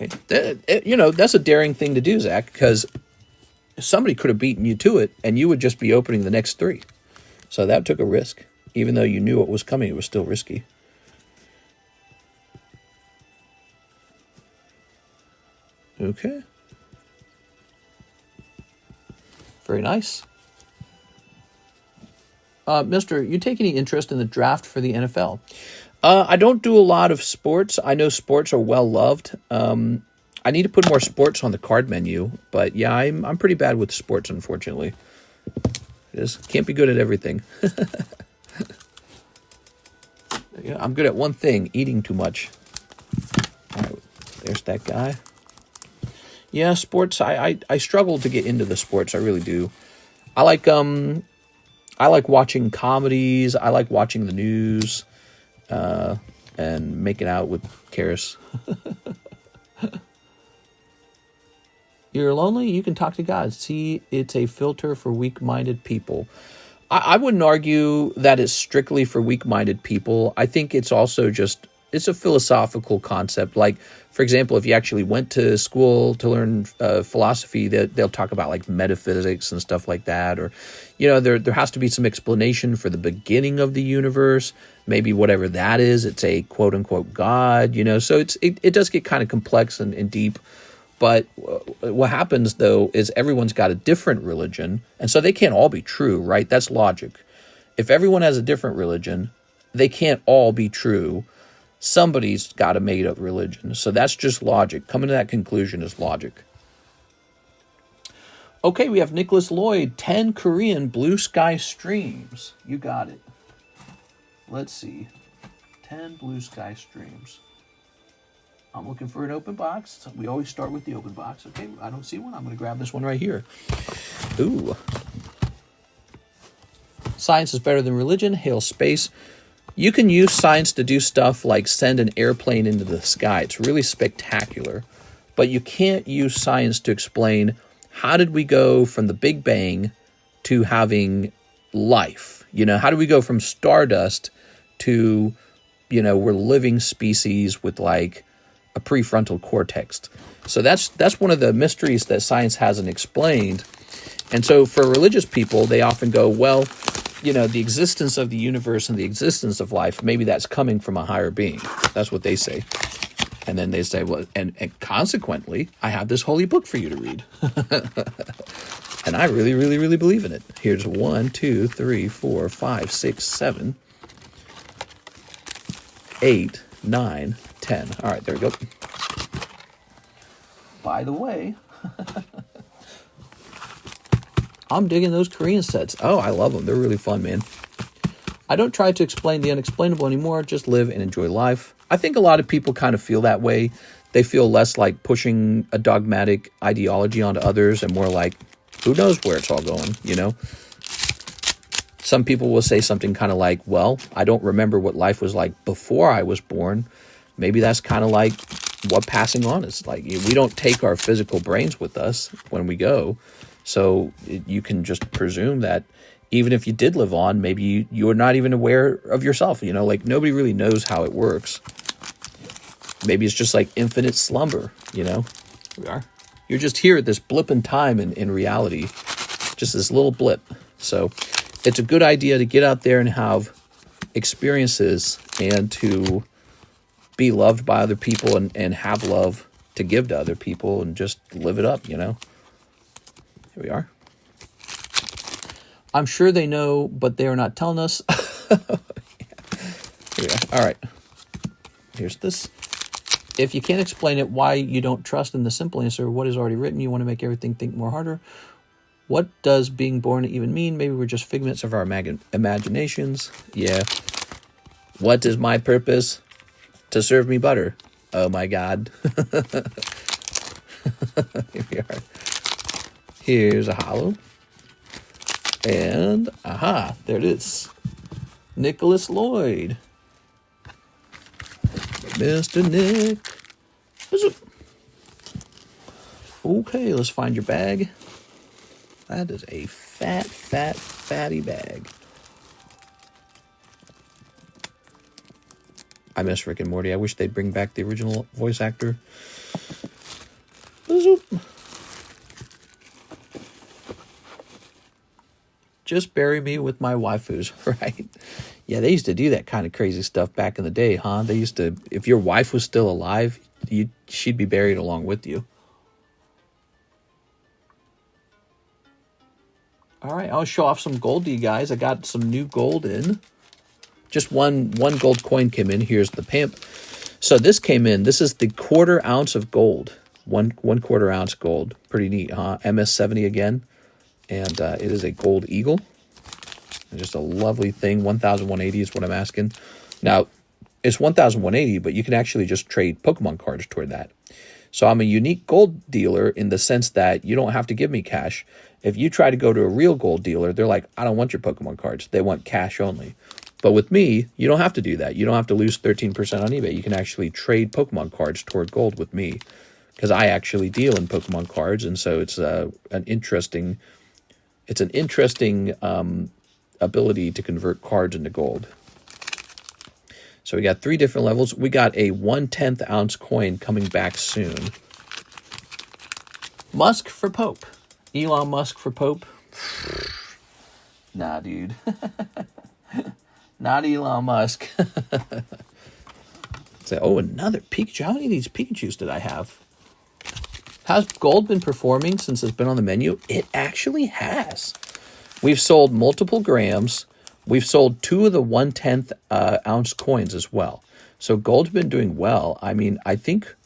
[SPEAKER 1] Okay. You know, that's a daring thing to do, Zach, because somebody could have beaten you to it, and you would just be opening the next 3. So that took a risk. Even though you knew what was coming, it was still risky. Okay. Very nice. Mister, you take any interest in the draft for the NFL? I don't do a lot of sports. I know sports are well loved. I need to put more sports on the card menu, but yeah, I'm pretty bad with sports, unfortunately. Just can't be good at everything. Yeah, I'm good at one thing: eating too much. All right, there's that guy. Yeah, sports. I struggle to get into the sports. I really do. I like watching comedies. I like watching the news, and making out with Karis. You're lonely? You can talk to God. See, it's a filter for weak-minded people. I wouldn't argue that it's strictly for weak-minded people. I think it's also just, it's a philosophical concept. Like, for example, if you actually went to school to learn philosophy, they'll talk about like metaphysics and stuff like that. Or, you know, there has to be some explanation for the beginning of the universe. Maybe whatever that is, it's a quote-unquote God, you know. So it does get kind of complex and deep. But what happens, though, is everyone's got a different religion, and so they can't all be true, right? That's logic. If everyone has a different religion, they can't all be true. Somebody's got a made-up religion. So that's just logic. Coming to that conclusion is logic. Okay, we have Nicholas Lloyd, 10 Korean Blue Sky Streams. You got it. Let's see. 10 Blue Sky Streams. I'm looking for an open box. We always start with the open box. Okay, I don't see one. I'm going to grab this one right here. Ooh. Science is better than religion. Hail space. You can use science to do stuff like send an airplane into the sky. It's really spectacular. But you can't use science to explain how did we go from the Big Bang to having life? You know, how do we go from stardust to, you know, we're living species with like a prefrontal cortex. So that's one of the mysteries that science hasn't explained. And so for religious people, they often go, well, you know, the existence of the universe and the existence of life, maybe that's coming from a higher being. That's what they say. And then they say, well, and consequently, I have this holy book for you to read. And I really, really, really believe in it. Here's 1, 2, 3, 4, 5, 6, 7, 8, 9, 10. All right, there we go. By the way, I'm digging those Korean sets. Oh, I love them. They're really fun, man. I don't try to explain the unexplainable anymore. Just live and enjoy life. I think a lot of people kind of feel that way. They feel less like pushing a dogmatic ideology onto others and more like, who knows where it's all going, you know? Some people will say something kind of like, well, I don't remember what life was like before I was born. Maybe that's kind of like what passing on is like. We don't take our physical brains with us when we go. So you can just presume that even if you did live on, maybe you're not even aware of yourself. You know, like nobody really knows how it works. Maybe it's just like infinite slumber, you know. We are. You're just here at this blip in time in reality. Just this little blip. So it's a good idea to get out there and have experiences and to be loved by other people and have love to give to other people and just live it up, you know. Here we are. I'm sure they know, but they are not telling us. Yeah. All right. Here's this. If you can't explain it, why you don't trust in the simple answer, what is already written, you want to make everything think more harder. What does being born even mean? Maybe we're just figments of our imaginations. Yeah. What is my purpose? To serve me butter. Oh my God. Here we are. Here's a hollow. And, aha, there it is. Nicholas Lloyd. Mr. Nick. Okay, let's find your bag. That is a fatty bag. I miss Rick and Morty. I wish they'd bring back the original voice actor. Just bury me with my waifus, right? Yeah, they used to do that kind of crazy stuff back in the day, huh? They used to, if your wife was still alive, she'd be buried along with you. All right, I'll show off some gold to you guys. I got some new gold in. Just one gold coin came in. Here's the pimp. So this came in. This is the 1/4 ounce of gold. One 1/4 ounce gold. Pretty neat, huh? MS70 again. And it is a gold eagle. And just a lovely thing. 1,180 is what I'm asking. Now, it's 1,180, but you can actually just trade Pokemon cards toward that. So I'm a unique gold dealer in the sense that you don't have to give me cash. If you try to go to a real gold dealer, they're like, I don't want your Pokemon cards. They want cash only. But with me, you don't have to do that. You don't have to lose 13% on eBay. You can actually trade Pokemon cards toward gold with me because I actually deal in Pokemon cards. And so it's an interesting ability to convert cards into gold. So we got 3 different levels. We got a 1/10 ounce coin coming back soon. Musk for Pope. Elon Musk for Pope. Nah, dude. Not Elon Musk. So, oh, another Pikachu. How many of these Pikachus did I have? Has gold been performing since it's been on the menu? It actually has. We've sold multiple grams. We've sold 2 of the 1/10 ounce coins as well. So gold's been doing well. I mean, I think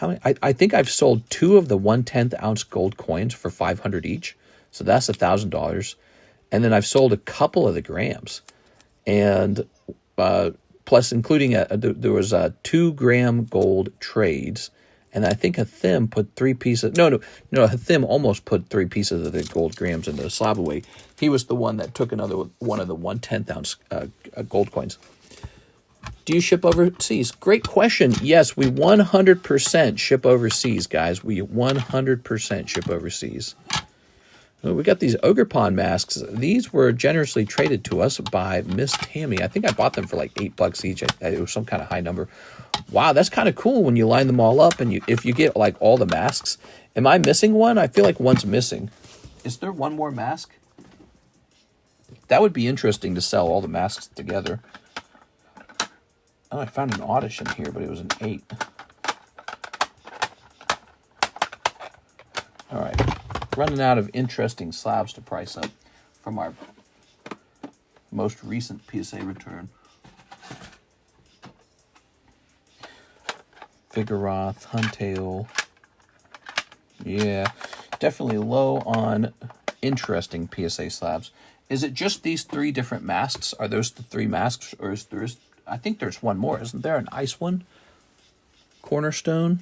[SPEAKER 1] I think I've sold 2 of the 1/10 ounce gold coins for $500 each. So that's $1,000. And then I've sold a couple of the grams. And plus including there was 2 gram gold trades. And I think Hathim put 3 pieces. No, Hathim almost put 3 pieces of the gold grams into the slab away. He was the one that took another one of the 1/10 ounce gold coins. Do you ship overseas? Great question. Yes, we 100% ship overseas, guys. We 100% ship overseas. We got these Ogre Pond masks. These were generously traded to us by Miss Tammy. I think I bought them for like $8 each. It was some kind of high number. Wow, that's kind of cool when you line them all up and if you get like all the masks. Am I missing one? I feel like one's missing. Is there one more mask? That would be interesting to sell all the masks together. Oh, I found an Oddish in here, but it was an 8. All right. Running out of interesting slabs to price up from our most recent PSA return. Vigoroth, Huntail. Yeah, definitely low on interesting PSA slabs. Is it just these 3 different masks? Are those the 3 masks? Or is there? I think there's one more. Isn't there an ice one? Cornerstone.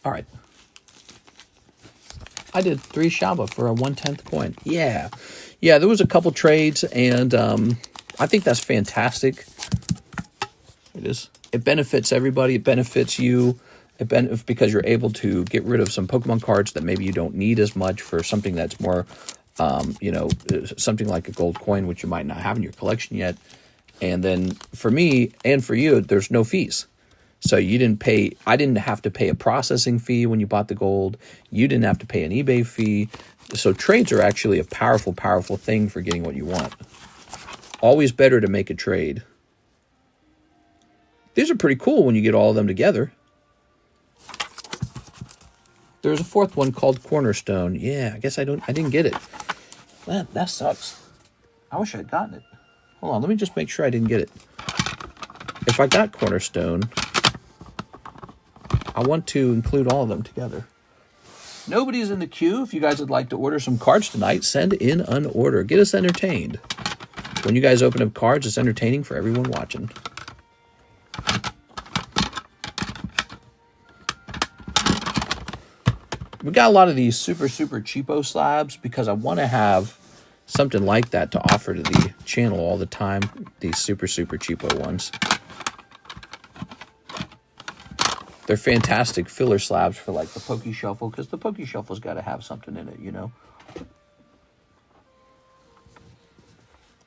[SPEAKER 1] All right. I did 3 Shaba for a 1/10 coin. Yeah. Yeah, there was a couple trades, and I think that's fantastic. It is. It benefits everybody. It benefits you. Because you're able to get rid of some Pokemon cards that maybe you don't need as much for something that's more, something like a gold coin, which you might not have in your collection yet. And then for me and for you, there's no fees. So you didn't pay, I didn't have to pay a processing fee when you bought the gold. You didn't have to pay an eBay fee. So trades are actually a powerful, powerful thing for getting what you want. Always better to make a trade. These are pretty cool when you get all of them together. There's a fourth one called Cornerstone. Yeah, I guess I didn't get it. That sucks. I wish I'd gotten it. Hold on, let me just make sure I didn't get it. If I got Cornerstone, I want to include all of them together. Nobody's in the queue. If you guys would like to order some cards tonight, send in an order. Get us entertained. When you guys open up cards, it's entertaining for everyone watching. We got a lot of these super cheapo slabs because I want to have something like that to offer to the channel all the time. These super cheapo ones. They're fantastic filler slabs for like the Poke Shuffle, because the Poke Shuffle's got to have something in it, you know.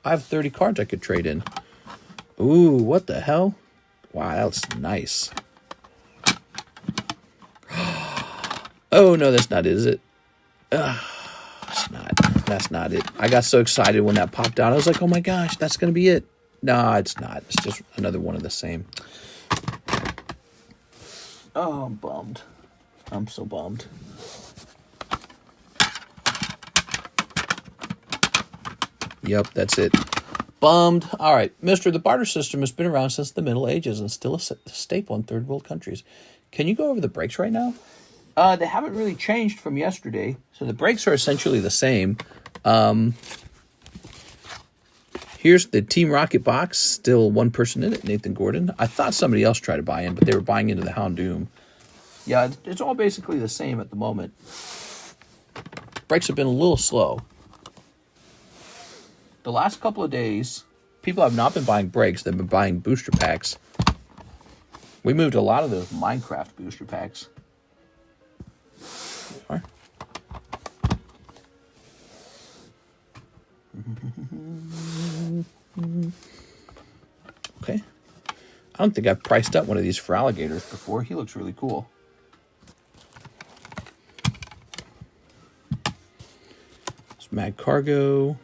[SPEAKER 1] I have 30 cards I could trade in. Ooh, what the hell? Wow, that's nice. Oh, no, that's not it, is it? It's not. That's not it. I got so excited when that popped out. I was like, oh my gosh, that's going to be it. No, it's not. It's just another one of the same. Oh, I'm bummed. I'm so bummed. Yep, that's it. Bummed. All right, Mister, the barter system has been around since the Middle Ages and still a staple in third world countries. Can you go over the breaks right now? They haven't really changed from yesterday, so the breaks are essentially the same. Here's the Team Rocket box, still one person in it, Nathan Gordon. I thought somebody else tried to buy in, but they were buying into the Houndoom. Yeah, it's all basically the same at the moment. Breaks have been a little slow. The last couple of days, people have not been buying breaks, they've been buying booster packs. We moved a lot of those Minecraft booster packs. Okay. I don't think I've priced up one of these for alligators before. He looks really cool. It's Mag Cargo.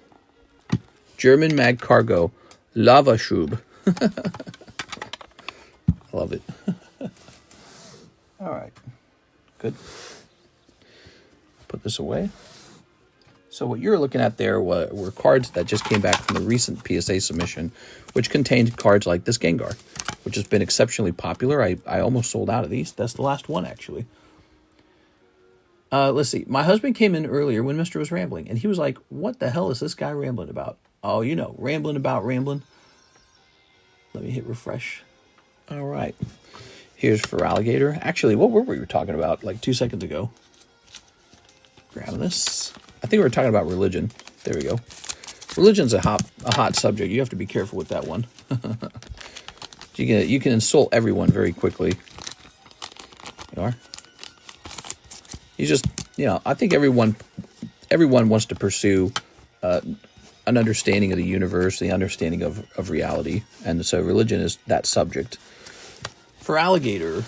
[SPEAKER 1] German Mag Cargo. Lavaschub. I love it. All right. Good. Put this away. So what you're looking at there were cards that just came back from the recent PSA submission, which contained cards like this Gengar, which has been exceptionally popular. I almost sold out of these. That's the last one, actually. Let's see. My husband came in earlier when Mr. was rambling, and he was like, what the hell is this guy rambling about? Oh, you know, rambling about rambling. Let me hit refresh. All right. Here's for alligator. Actually, what were we talking about like 2 seconds ago? Grabbing this. I think we were talking about religion. There we go. Religion's a hot subject. You have to be careful with that one. You can insult everyone very quickly. You are. You just, you know, I think everyone wants to pursue an understanding of the universe, the understanding of reality, and so religion is that subject. For alligator,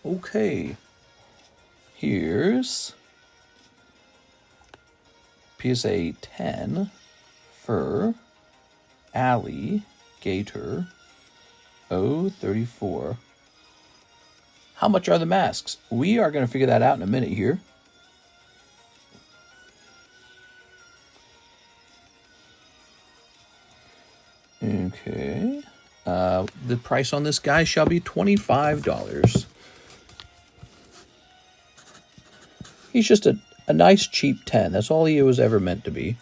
[SPEAKER 1] okay. Here's PSA 10 for alligator 034. How much are the masks? We are going to figure that out in a minute here. Okay. The price on this guy shall be $25. He's just a nice cheap 10. That's all he was ever meant to be.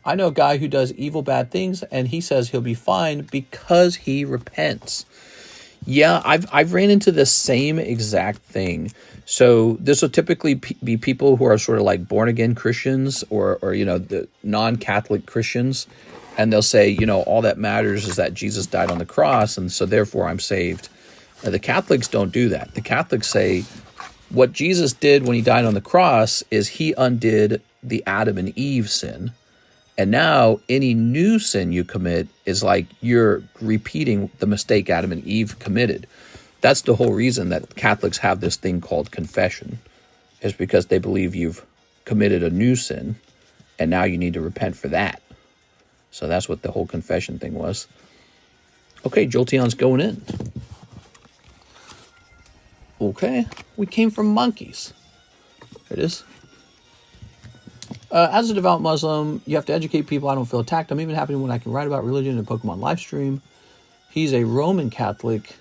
[SPEAKER 1] I know a guy who does evil, bad things, and he says he'll be fine because he repents. Yeah, I've ran into the same exact thing. So this will typically be people who are sort of like born-again Christians or you know, the non-Catholic Christians. And they'll say, you know, all that matters is that Jesus died on the cross, and so therefore I'm saved. Now, the Catholics don't do that. The Catholics say what Jesus did when he died on the cross is he undid the Adam and Eve sin. And now any new sin you commit is like you're repeating the mistake Adam and Eve committed. That's the whole reason that Catholics have this thing called confession, is because they believe you've committed a new sin and now you need to repent for that. So that's what the whole confession thing was. Okay, Jolteon's going in. Okay, we came from monkeys. There it is. As a devout Muslim, you have to educate people. I don't feel attacked. I'm even happy when I can write about religion in a Pokemon live stream. He's a Roman Catholic.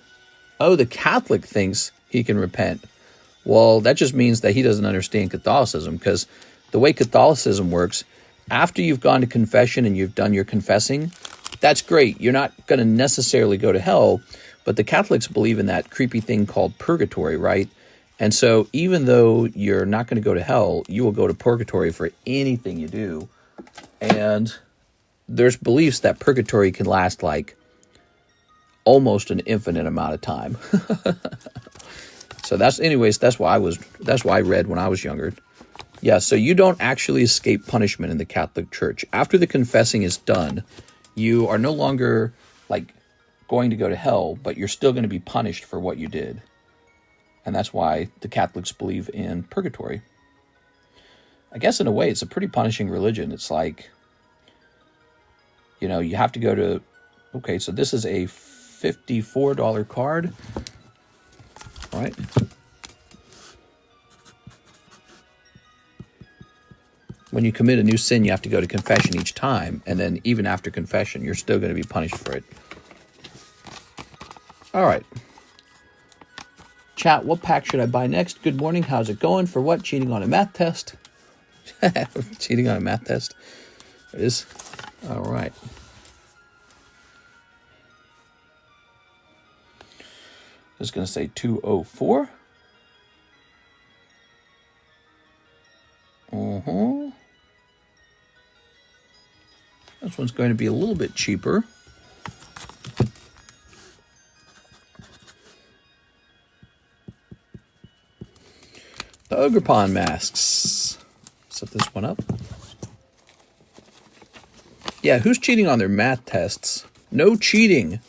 [SPEAKER 1] Oh, the Catholic thinks he can repent. Well, that just means that he doesn't understand Catholicism, because the way Catholicism works, after you've gone to confession and you've done your confessing, that's great. You're not going to necessarily go to hell, but the Catholics believe in that creepy thing called purgatory, right? And so even though you're not going to go to hell, you will go to purgatory for anything you do. And there's beliefs that purgatory can last like almost an infinite amount of time. So that's why I read when I was younger. Yeah, so you don't actually escape punishment in the Catholic Church. After the confessing is done, you are no longer like going to go to hell, but you're still going to be punished for what you did. And that's why the Catholics believe in purgatory. I guess in a way, it's a pretty punishing religion. It's like, you know, you have to go to, okay, so this is a $54 card, right? When you commit a new sin, you have to go to confession each time. And then even after confession, you're still going to be punished for it. All right. Chat, what pack should I buy next? Good morning. How's it going? For what? Cheating on a math test? Cheating on a math test. It is. All right. I was going to say 204. This one's going to be a little bit cheaper. The Ogerpon masks. Set this one up. Yeah, who's cheating on their math tests? No cheating.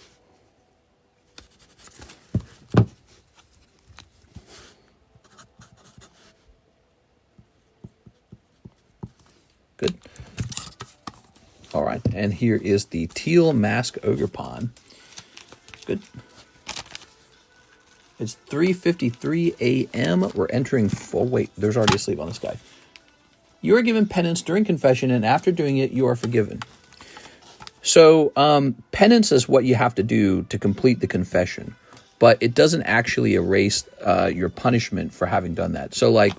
[SPEAKER 1] Good. All right, and here is the teal mask Ogerpon. Good. It's 3:53 a.m. We're entering full. Wait, there's already a sleeve on this guy. You are given penance during confession, and after doing it, you are forgiven. So penance is what you have to do to complete the confession, but it doesn't actually erase your punishment for having done that. So, like,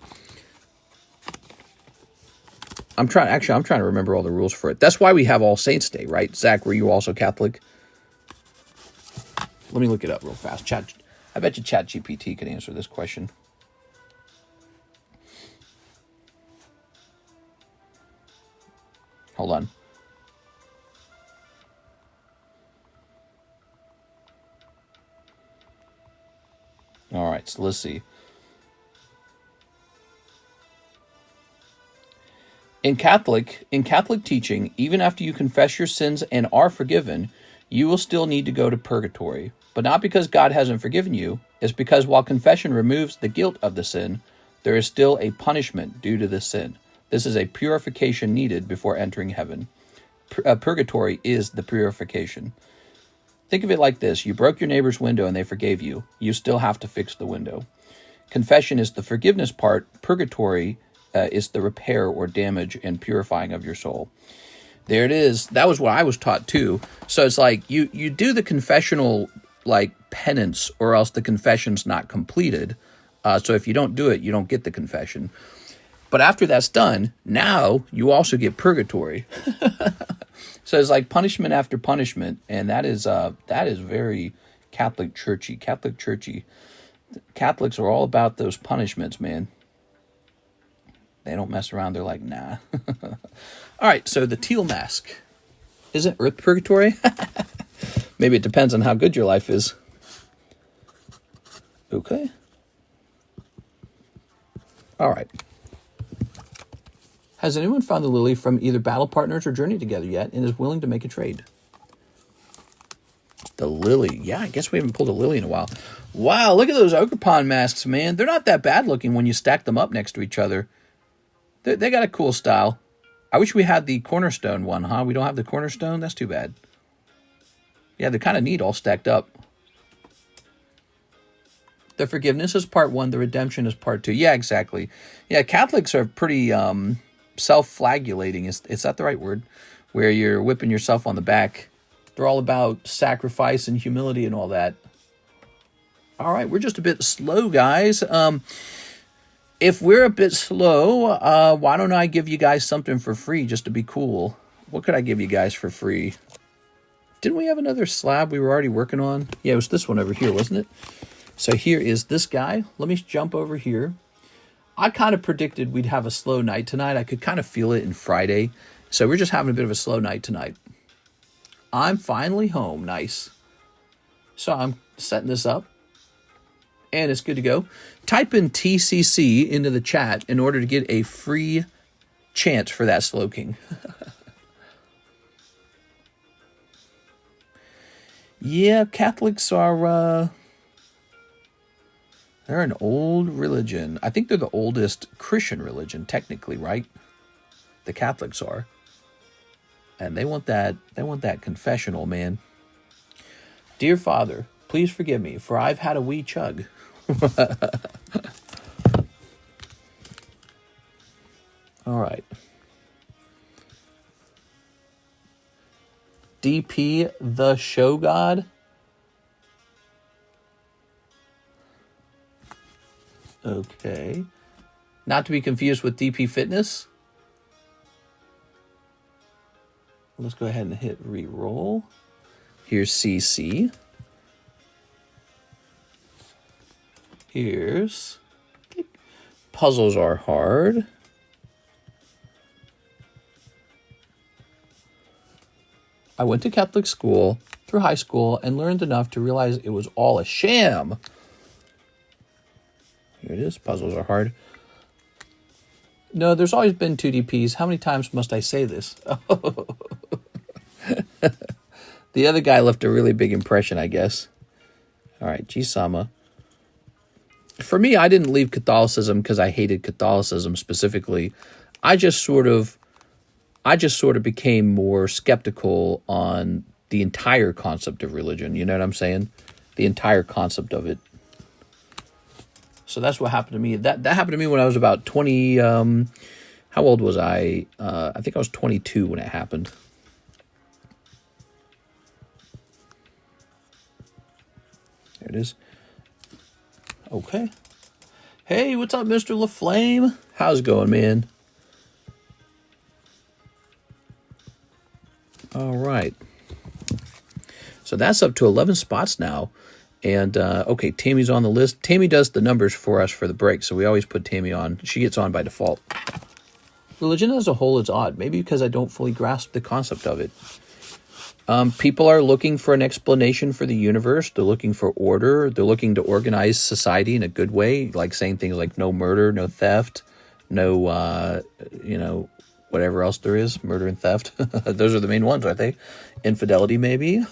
[SPEAKER 1] I'm trying to remember all the rules for it. That's why we have All Saints Day, right? Zach, were you also Catholic? Let me look it up real fast. I bet you ChatGPT can answer this question. Hold on. All right, so let's see. In Catholic teaching, even after you confess your sins and are forgiven, you will still need to go to purgatory. But not because God hasn't forgiven you. It's because while confession removes the guilt of the sin, there is still a punishment due to the sin. This is a purification needed before entering heaven. Purgatory is the purification. Think of it like this. You broke your neighbor's window and they forgave you. You still have to fix the window. Confession is the forgiveness part. Purgatory is the repair or damage and purifying of your soul. There it is. That was what I was taught too. So it's like you do the confessional like penance, or else the confession's not completed. So if you don't do it, you don't get the confession. But after that's done, now you also get purgatory. So it's like punishment after punishment, and that is very Catholic churchy. Catholics are all about those punishments, man. They don't mess around. They're like, nah. All right, so the teal mask. Isn't Earth purgatory? Maybe it depends on how good your life is. Okay. All right. Has anyone found the lily from either Battle Partners or Journey together yet and is willing to make a trade? The lily. Yeah, I guess we haven't pulled a lily in a while. Wow, look at those Ogerpon masks, man. They're not that bad looking when you stack them up next to each other. They got a cool style. I wish we had the Cornerstone one, huh? We don't have the Cornerstone? That's too bad. Yeah, they're kind of neat all stacked up. The forgiveness is part one. The redemption is part two. Yeah, exactly. Yeah, Catholics are pretty self-flagellating. Is that the right word? Where you're whipping yourself on the back. They're all about sacrifice and humility and all that. All right, we're just a bit slow, guys. If we're a bit slow, why don't I give you guys something for free just to be cool? What could I give you guys for free? Didn't we have another slab we were already working on? Yeah, it was this one over here, wasn't it? So here is this guy. Let me jump over here. I kind of predicted we'd have a slow night tonight. I could kind of feel it in Friday. So we're just having a bit of a slow night tonight. I'm finally home. Nice. So I'm setting this up. And it's good to go. Type in TCC into the chat in order to get a free chant for that Slow King. Yeah, Catholics are, they're an old religion. I think they're the oldest Christian religion, technically, right? The Catholics are. And they want that confessional, man. Dear Father, please forgive me, for I've had a wee chug. All right. DP the Show God. Okay. Not to be confused with DP Fitness. Let's go ahead and hit re-roll. Here's CC. Here's puzzles are hard. I went to Catholic school through high school and learned enough to realize it was all a sham. Here it is. Puzzles are hard. No, there's always been 2DPs. How many times must I say this? The other guy left a really big impression, I guess. All right, Jisama. For me, I didn't leave Catholicism because I hated Catholicism specifically. I just sort of became more skeptical on the entire concept of religion. You know what I'm saying? The entire concept of it. So that's what happened to me. That happened to me when I was about 20. How old was I? I think I was 22 when it happened. There it is. Okay. Hey, what's up, Mr. LaFlame? How's it going, man? All right. So that's up to 11 spots now. And, okay, Tammy's on the list. Tammy does the numbers for us for the break, so we always put Tammy on. She gets on by default. Religion as a whole is odd, maybe because I don't fully grasp the concept of it. People are looking for an explanation for the universe. They're looking for order. They're looking to organize society in a good way, like saying things like no murder, no theft, no, whatever else there is, murder and theft. Those are the main ones, aren't they? Infidelity, maybe.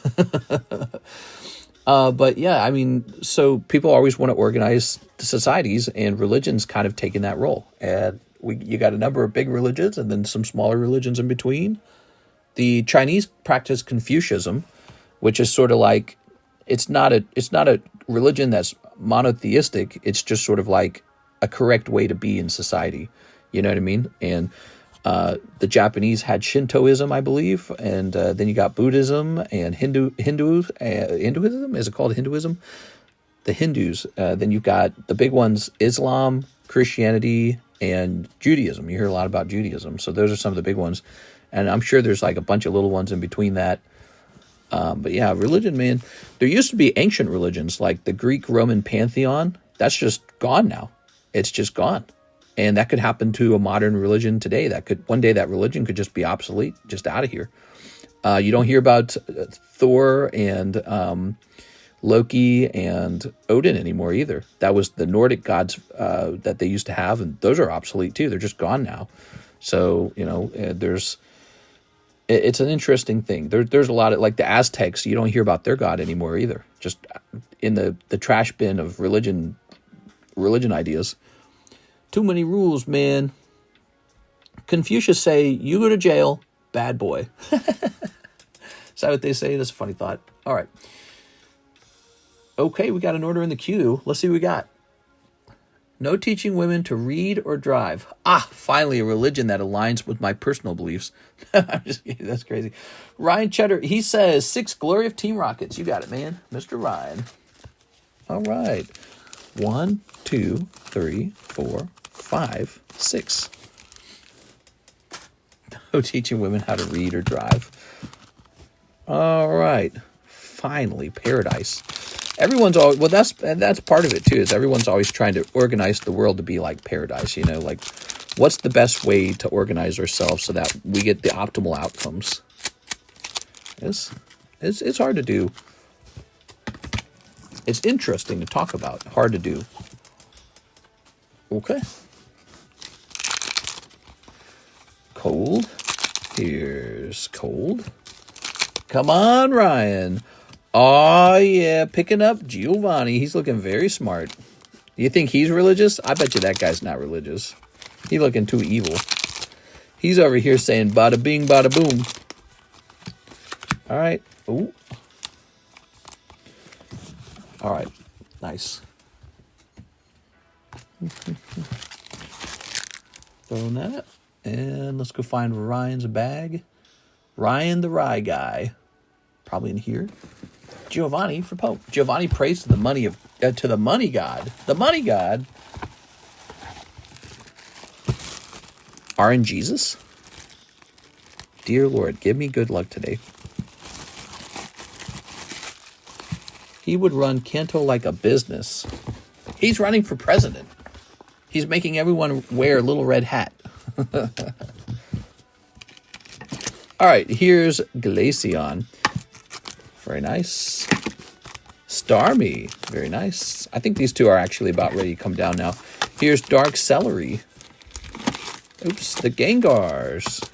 [SPEAKER 1] But yeah, I mean, so people always want to organize societies, and religion's kind of taken that role. And you got a number of big religions and then some smaller religions in between. The Chinese practice Confucianism, which is sort of like, it's not a religion that's monotheistic. It's just sort of like a correct way to be in society. You know what I mean? And the Japanese had Shintoism, I believe, and then you got Buddhism and Hinduism. Is it called Hinduism? The Hindus. Then you've got the big ones: Islam, Christianity, and Judaism. You hear a lot about Judaism. So those are some of the big ones. And I'm sure there's like a bunch of little ones in between that. But yeah, religion, man. There used to be ancient religions like the Greek-Roman pantheon. That's just gone now. It's just gone. And that could happen to a modern religion today. One day that religion could just be obsolete, just out of here. You don't hear about Thor and Loki and Odin anymore either. That was the Nordic gods that they used to have, and those are obsolete too. They're just gone now. So, it's an interesting thing. There's a lot of, like the Aztecs, you don't hear about their god anymore either. Just in the trash bin of religion ideas. Too many rules, man. Confucius say, you go to jail, bad boy. Is that what they say? That's a funny thought. All right. Okay, we got an order in the queue. Let's see what we got. No teaching women to read or drive. Finally a religion that aligns with my personal beliefs. I'm just kidding, that's crazy. Ryan Cheddar, he says 6 Glory of Team Rockets. You got it, man. Mr. Ryan. All right. 1, 2, 3, 4, 5, 6. No teaching women how to read or drive. All right. Finally, paradise. Everyone's always, well, that's part of it too, is everyone's always trying to organize the world to be like paradise, you know, like what's the best way to organize ourselves so that we get the optimal outcomes. It's hard to do. It's interesting to talk about, hard to do. Okay. Cold. Here's cold. Come on, Ryan. Oh, yeah, picking up Giovanni. He's looking very smart. You think he's religious? I bet you that guy's not religious. He's looking too evil. He's over here saying bada bing, bada boom. All right. Ooh. All right. Nice. Throwing that. And let's go find Ryan's bag. Ryan the Rye guy. Probably in here. Giovanni for Pope. Giovanni prays to the money god. The money god. RN Jesus. Dear Lord, give me good luck today. He would run Kanto like a business. He's running for president. He's making everyone wear a little red hat. All right, here's Glaceon. Very nice. Starmie. Very nice. I think these two are actually about ready to come down now. Here's Dark Celery. Oops, the Gengars.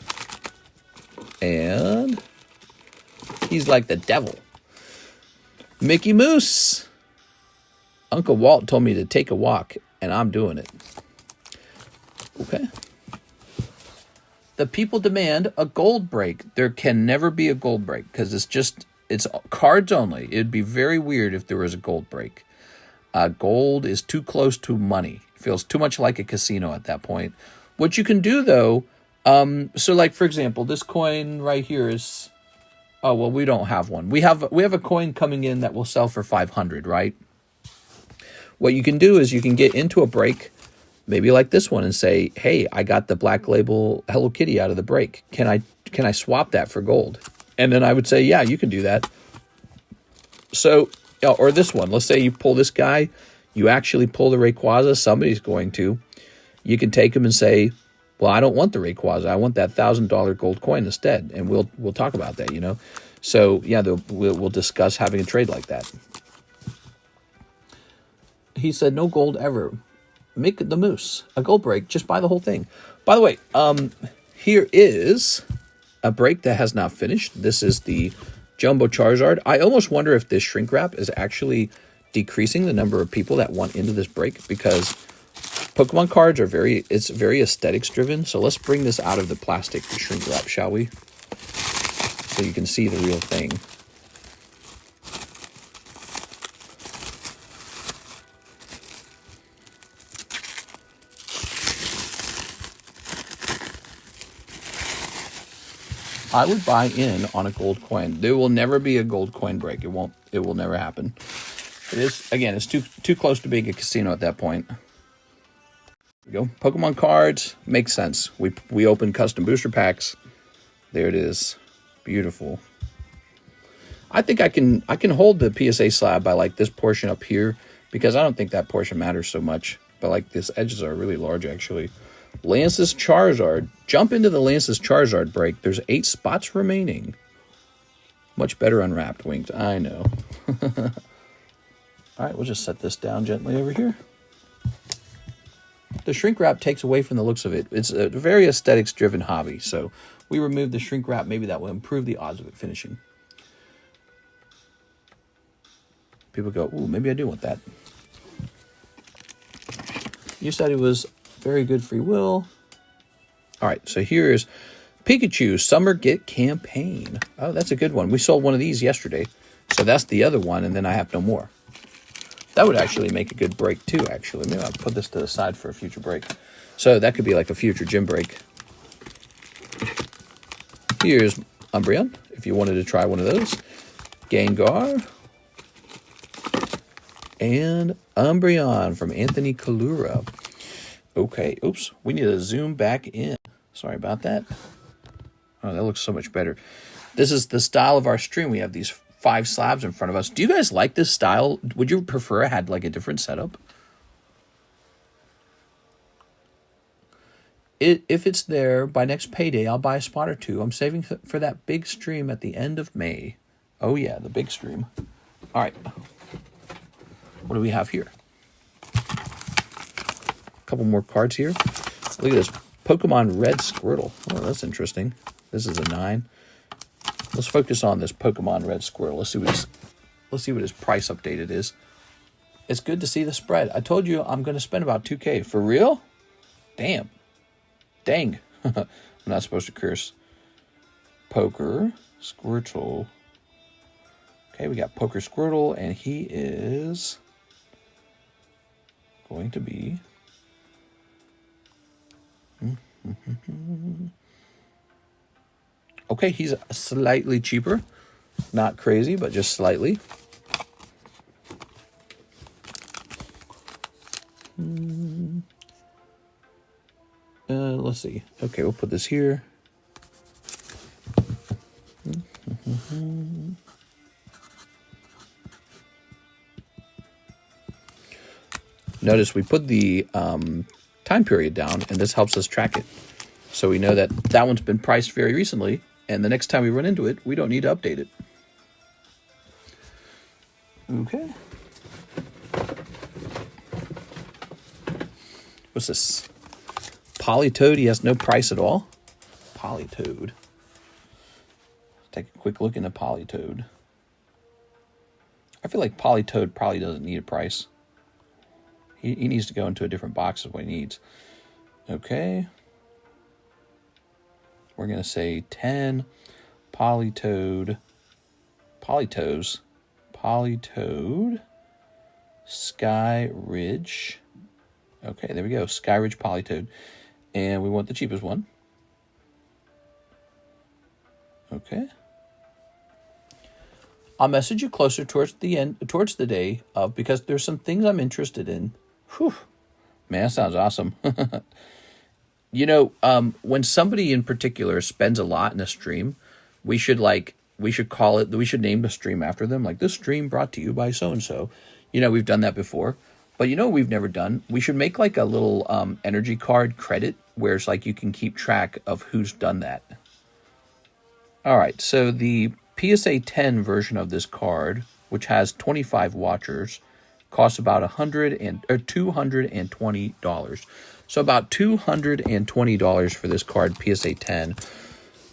[SPEAKER 1] And he's like the devil. Mickey Mouse. Uncle Walt told me to take a walk, and I'm doing it. Okay. The people demand a gold break. There can never be a gold break because it's cards only. It'd be very weird if there was a gold break. Gold is too close to money. Feels too much like a casino at that point. What you can do though, so like for example, this coin right here is, oh well, we don't have one. We have a coin coming in that will sell for 500, right? What you can do is you can get into a break, maybe like this one, and say, hey, I got the black label Hello Kitty out of the break. Can I swap that for gold? And then I would say, yeah, you can do that. So, or this one, let's say you pull this guy, you actually pull the Rayquaza, somebody's going to. You can take him and say, well, I don't want the Rayquaza. I want that $1,000 gold coin instead. And we'll talk about that, you know. So, yeah, we'll discuss having a trade like that. He said, no gold ever. Make the moose. A gold break. Just buy the whole thing. By the way, here is a break that has not finished. This is the Jumbo Charizard. I almost wonder if this shrink wrap is actually decreasing the number of people that want into this break, because Pokemon cards are very aesthetics driven. So let's bring this out of the plastic shrink wrap, shall we? So you can see the real thing. I would buy in on a gold coin. There will never be a gold coin break. It will never happen. It is, again, it's too close to being a casino at that point. There we go. Pokemon cards makes sense. We open custom booster packs. There it is. Beautiful. I think I can hold the PSA slab by like this portion up here, because I don't think that portion matters so much. But like these edges are really large actually. Lance's Charizard. Jump into the Lance's Charizard break. There's 8 spots remaining. Much better unwrapped, Winked. I know. All right, we'll just set this down gently over here. The shrink wrap takes away from the looks of it. It's a very aesthetics-driven hobby, so we remove the shrink wrap. Maybe that will improve the odds of it finishing. People go, ooh, maybe I do want that. You said it was very good free will. All right, so here's Pikachu Summer Get Campaign. Oh, that's a good one. We sold one of these yesterday. So that's the other one, and then I have no more. That would actually make a good break too, actually. Maybe I'll put this to the side for a future break. So that could be like a future gym break. Here's Umbreon, if you wanted to try one of those. Gengar. And Umbreon from Anthony Kalura. Okay, oops. We need to zoom back in. Sorry about that. Oh, that looks so much better. This is the style of our stream. We have these 5 slabs in front of us. Do you guys like this style? Would you prefer it had like a different setup? If it's there by next payday, I'll buy a spot or 2. I'm saving for that big stream at the end of May. Oh yeah, the big stream. All right. What do we have here? A couple more cards here. Look at this Pokemon Red Squirtle. Oh, that's interesting. This is a 9. Let's focus on this Pokemon Red Squirtle. Let's see what his price updated is. It's good to see the spread. I told you I'm going to spend about 2K. For real? Damn. Dang. I'm not supposed to curse. Poker Squirtle. Okay, we got Poker Squirtle, and he is going to be... Okay, he's slightly cheaper. Not crazy, but just slightly. Let's see. Okay, we'll put this here. Notice we put the time period down, and this helps us track it. So we know that that one's been priced very recently, and the next time we run into it, we don't need to update it. Okay. What's this? Politoed, he has no price at all. Politoed. Take a quick look into Politoed. I feel like Politoed probably doesn't need a price. He needs to go into a different box of what he needs. Okay. We're going to say 10 Politoed. Politoed. Sky Ridge. Okay, there we go. Sky Ridge Politoed. And we want the cheapest one. Okay. I'll message you closer towards the end, towards the day of, because there's some things I'm interested in. Whew. Man, that sounds awesome. You know, when somebody in particular spends a lot in a stream, we should call it, we should name the stream after them. Like, this stream brought to you by so-and-so. You know, we've done that before. But you know what we've never done? We should make like a little energy card credit where it's like you can keep track of who's done that. All right, so the PSA 10 version of this card, which has 25 watchers, costs about $220. So about $220 for this card, PSA 10.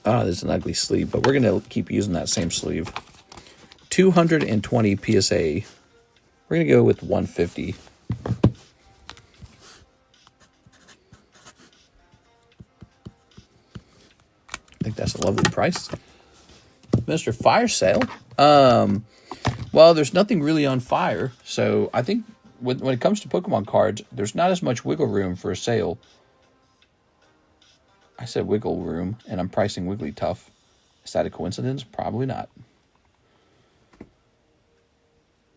[SPEAKER 1] Oh, this is an ugly sleeve, but we're going to keep using that same sleeve. 220 PSA. We're going to go with 150. I think that's a lovely price. Mr. Fire Sale. Well, there's nothing really on fire, so I think when it comes to Pokemon cards, there's not as much wiggle room for a sale. I said wiggle room, and I'm pricing Wigglytuff. Is that a coincidence? Probably not.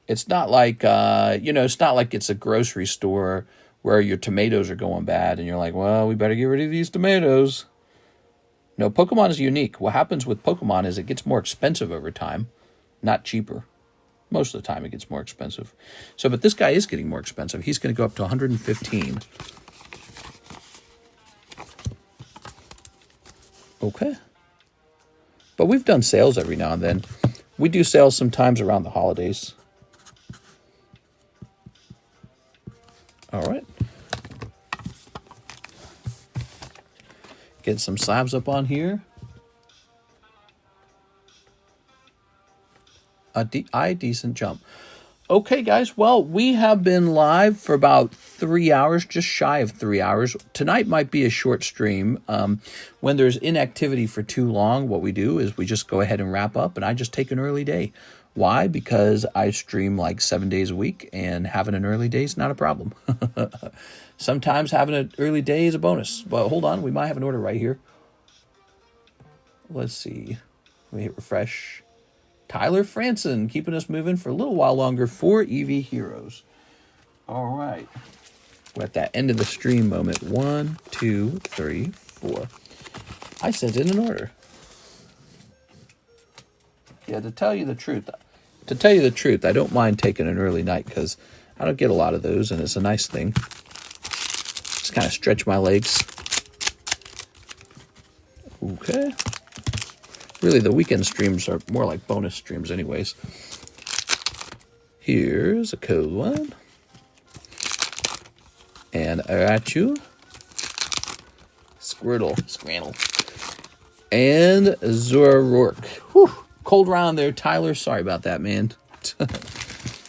[SPEAKER 1] It's not like, it's not like it's a grocery store where your tomatoes are going bad, and you're like, well, we better get rid of these tomatoes. No, Pokemon is unique. What happens with Pokemon is it gets more expensive over time, not cheaper. Most of the time it gets more expensive. So, but this guy is getting more expensive. He's going to go up to 115. Okay. But we've done sales every now and then. We do sales sometimes around the holidays. All right. Get some slabs up on here. A decent jump. Okay, guys. Well, we have been live for about 3 hours, just shy of 3 hours. Tonight might be a short stream. When there's inactivity for too long, what we do is we just go ahead and wrap up, and I just take an early day. Why? Because I stream like 7 days a week, and having an early day is not a problem. Sometimes having an early day is a bonus. But hold on, we might have an order right here. Let's see. Let me hit refresh. Tyler Franson keeping us moving for a little while longer. 4 EV Heroes. All right. We're at that end of the stream moment. 1, 2, 3, 4. I sent in an order. Yeah, to tell you the truth, I don't mind taking an early night because I don't get a lot of those, and it's a nice thing. Just kind of stretch my legs. Okay. Really, the weekend streams are more like bonus streams anyways. Here's a code one. And Arachu. Squirtle. And Zoroark. Whew. Cold round there, Tyler. Sorry about that, man.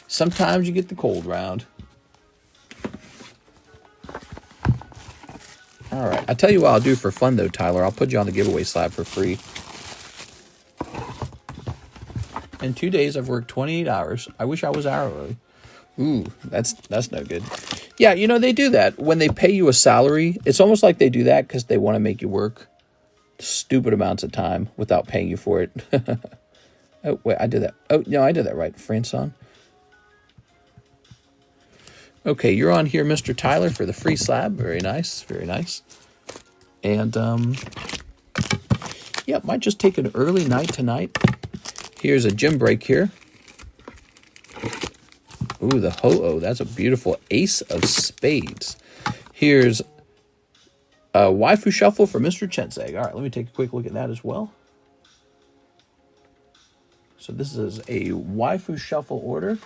[SPEAKER 1] Sometimes you get the cold round. All right. I'll tell you what I'll do for fun, though, Tyler. I'll put you on the giveaway slab for free. In 2 days, I've worked 28 hours. I wish I was hourly. Ooh, that's no good. Yeah, you know, they do that. When they pay you a salary, it's almost like they do that because they want to make you work stupid amounts of time without paying you for it. Oh, wait, I did that. Oh, no, I did that right. Franson. Okay, you're on here, Mr. Tyler, for the free slab. Very nice, very nice. And, yeah, might just take an early night tonight. Here's a gym break here. Ooh, the Ho-Oh. That's a beautiful ace of spades. Here's a Waifu Shuffle for Mr. Chenseg. All right, let me take a quick look at that as well. So this is a Waifu Shuffle order.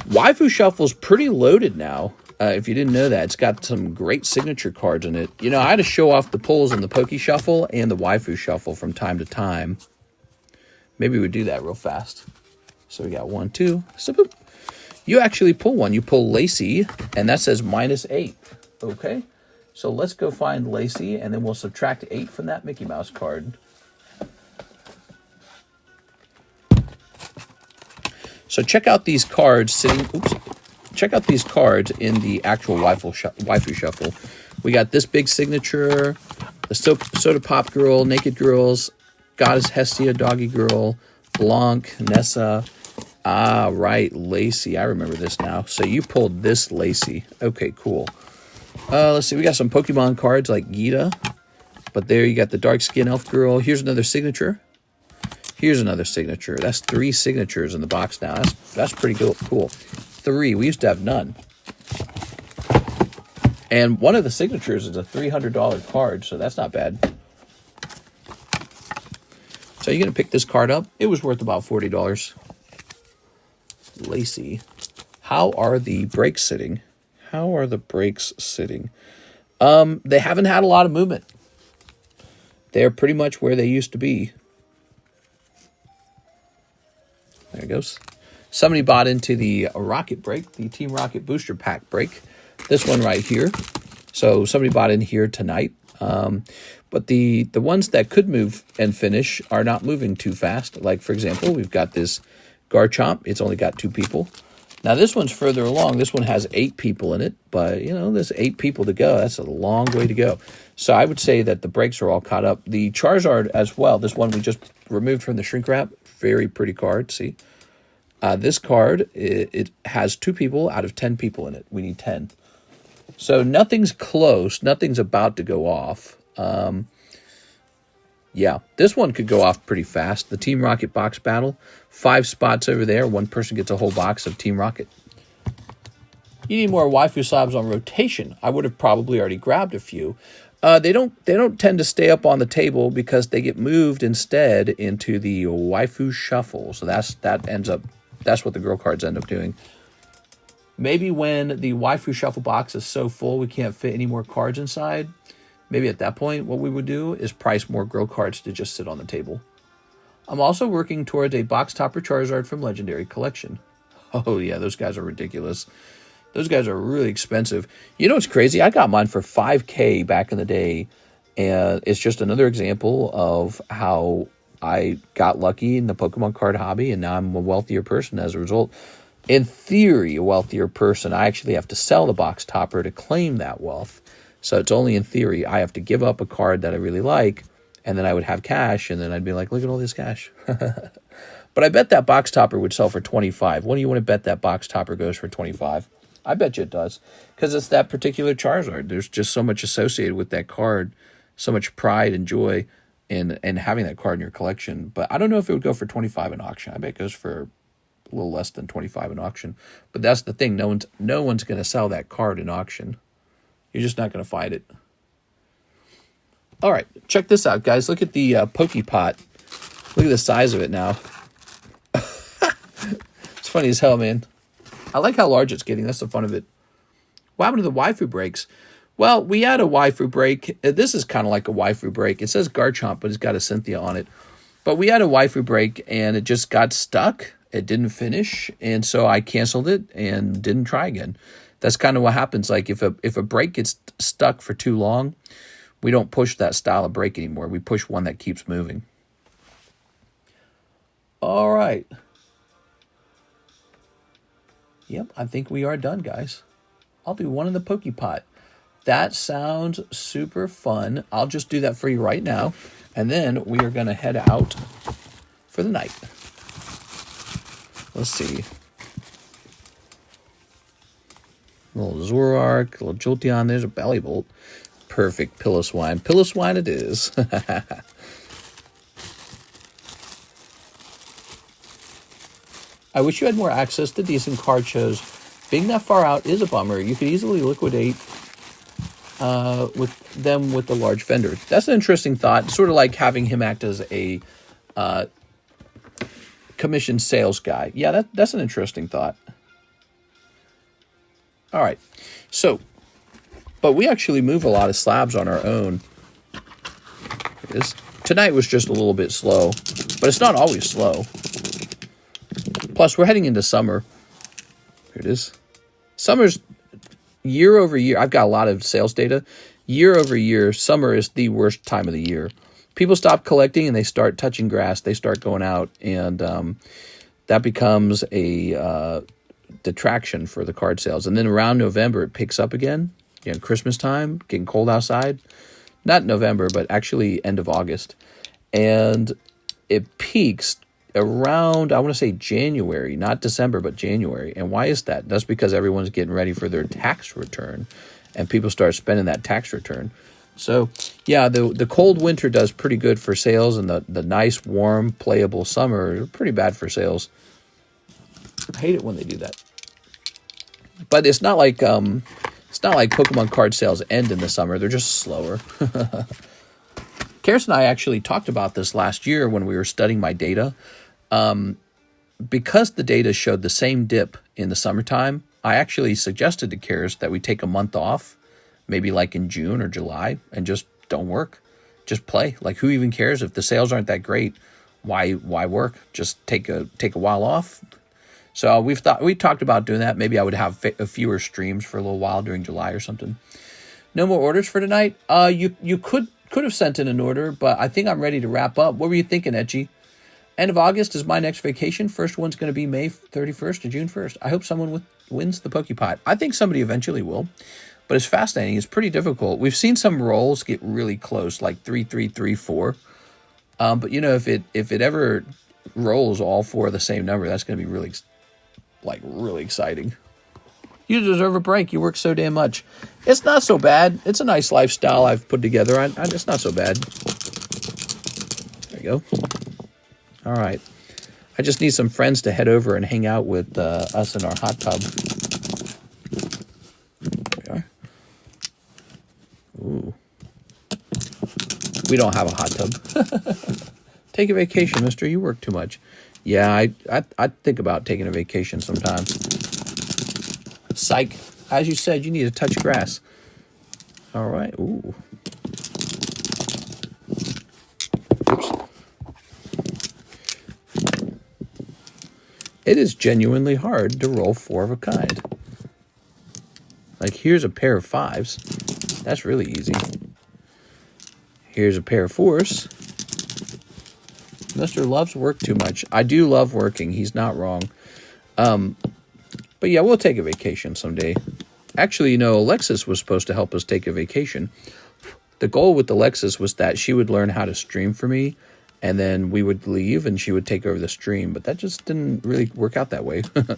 [SPEAKER 1] Waifu Shuffle's pretty loaded now. If you didn't know that, it's got some great signature cards in it. You know, I had to show off the pulls in the Poke Shuffle and the Waifu Shuffle from time to time. Maybe we do that real fast. So we got 1, 2. So boop. You actually pull one. You pull Lacey, and that says -8. Okay? So let's go find Lacey, and then we'll subtract 8 from that Mickey Mouse card. So check out these cards sitting... Oops. Check out these cards in the actual Waifu Shuffle. We got this big signature, the Soda Pop Girl, Naked Girls, Goddess Hestia, Doggy Girl, Blanc, Nessa. Ah, right, Lacey. I remember this now. So you pulled this Lacey. Okay, cool. Let's see. We got some Pokemon cards like Gita. But there you got the Dark Skin Elf Girl. Here's another signature. Here's another signature. That's 3 signatures in the box now. That's pretty cool. 3. We used to have none. And one of the signatures is a $300 card, so that's not bad. So you're going to pick this card up. It was worth about $40. Lacey. How are the brakes sitting? How are the brakes sitting? They haven't had a lot of movement. They're pretty much where they used to be. There it goes. Somebody bought into the Rocket break, the Team Rocket Booster Pack break. This one right here. So somebody bought in here tonight. But the ones that could move and finish are not moving too fast. Like, for example, we've got this Garchomp. It's only got 2 people. Now, this one's further along. This one has 8 people in it. But, you know, there's 8 people to go. That's a long way to go. So I would say that the brakes are all caught up. The Charizard as well. This one we just removed from the shrink wrap. Very pretty card. See? This card, it has 2 people out of 10 people in it. We need 10. So nothing's close. Nothing's about to go off. Yeah, this one could go off pretty fast. The Team Rocket box battle. 5 spots over there. 1 person gets a whole box of Team Rocket. You need more Waifu slabs on rotation. I would have probably already grabbed a few. They don't tend to stay up on the table because they get moved instead into the Waifu Shuffle. So that's what the girl cards end up doing. Maybe when the Waifu Shuffle box is so full we can't fit any more cards inside, maybe at that point what we would do is price more girl cards to just sit on the table. I'm also working towards a box topper Charizard from Legendary Collection. Oh yeah, those guys are ridiculous. Those guys are really expensive. You know what's crazy? I got mine for $5K back in the day, and it's just another example of how I got lucky in the Pokemon card hobby, and now I'm a wealthier person as a result. In theory, a wealthier person. I actually have to sell the box topper to claim that wealth. So it's only in theory. I have to give up a card that I really like, and then I would have cash, and then I'd be like, look at all this cash. But I bet that box topper would sell for 25. What do you want to bet that box topper goes for 25? I bet you it does, because it's that particular Charizard. There's just so much associated with that card, so much pride and joy in having that card in your collection. But I don't know if it would go for 25 in auction. I bet it goes for a little less than 25 in auction. But that's the thing. No one's going to sell that card in auction. You're just not going to find it. All right, check this out, guys. Look at the Pokepot. Look at the size of it now. It's funny as hell, man. I like how large it's getting. That's the fun of it. What happened to the waifu breaks? Well, we had a waifu break. This is kind of like a waifu break. It says Garchomp, but it's got a Cynthia on it. But we had a waifu break, and it just got stuck. It didn't finish, and so I canceled it and didn't try again. That's kind of what happens. Like if a break gets stuck for too long, we don't push that style of break anymore. We push one that keeps moving. All right. Yep, I think we are done, guys. I'll do one in the Pokepot. That sounds super fun. I'll just do that for you right now. And then we are going to head out for the night. Let's see. A little Zoroark, a little Jolteon. There's a Bellybolt. Perfect. Piloswine. Piloswine it is. I wish you had more access to decent card shows. Being that far out is a bummer. You could easily liquidate with the large vendor. That's an interesting thought. Sort of like having him act as a commission sales guy. Yeah, that's an interesting thought. All right. So, but we actually move a lot of slabs on our own. It is. Tonight was just a little bit slow, but it's not always slow. Plus, we're heading into summer. Here it is. Summer's year over year. I've got a lot of sales data. Year over year, summer is the worst time of the year. People stop collecting and they start touching grass. They start going out, and that becomes a detraction for the card sales. And then around November, it picks up again. You know, Christmas time, getting cold outside. Not November, but actually end of August. And it peaks around, I want to say January, not December, but January. And why is that? That's because everyone's getting ready for their tax return, and people start spending that tax return. So, yeah, the cold winter does pretty good for sales, and the nice, warm, playable summer is pretty bad for sales. I hate it when they do that. But it's not like Pokemon card sales end in the summer. They're just slower. Karis and I actually talked about this last year when we were studying my data. Because the data showed the same dip in the summertime, I actually suggested to Karis that we take a month off, maybe like in June or July, and just don't work. Just play. Like, who even cares if the sales aren't that great? Why work? Just take a while off. So we talked about doing that. Maybe I would have fewer streams for a little while during July or something. No more orders for tonight. You could have sent in an order, but I think I'm ready to wrap up. What were you thinking, Etchy? End of August is my next vacation. First one's going to be May 31st to June 1st. I hope someone wins the Pokepot. I think somebody eventually will, but it's fascinating. It's pretty difficult. We've seen some rolls get really close, like 3, 3, 3, 4. But you know, if it ever rolls all four of the same number, that's going to be really exciting. You deserve a break. You work so damn much. It's not so bad. It's a nice lifestyle I've put together. It's not so bad. There you go. All right. I just need some friends to head over and hang out with us in our hot tub. There we are. Ooh. We don't have a hot tub. Take a vacation, mister. You work too much. Yeah, I think about taking a vacation sometimes. Psych. As you said, you need to touch grass. All right. Ooh. Oops. It is genuinely hard to roll 4 of a kind. Like, here's a pair of 5s. That's really easy. Here's a pair of 4s. Mr. loves work too much. I do love working. He's not wrong. But yeah, we'll take a vacation someday. Actually, Alexis was supposed to help us take a vacation. The goal with Alexis was that she would learn how to stream for me, and then we would leave and she would take over the stream. But that just didn't really work out that way. There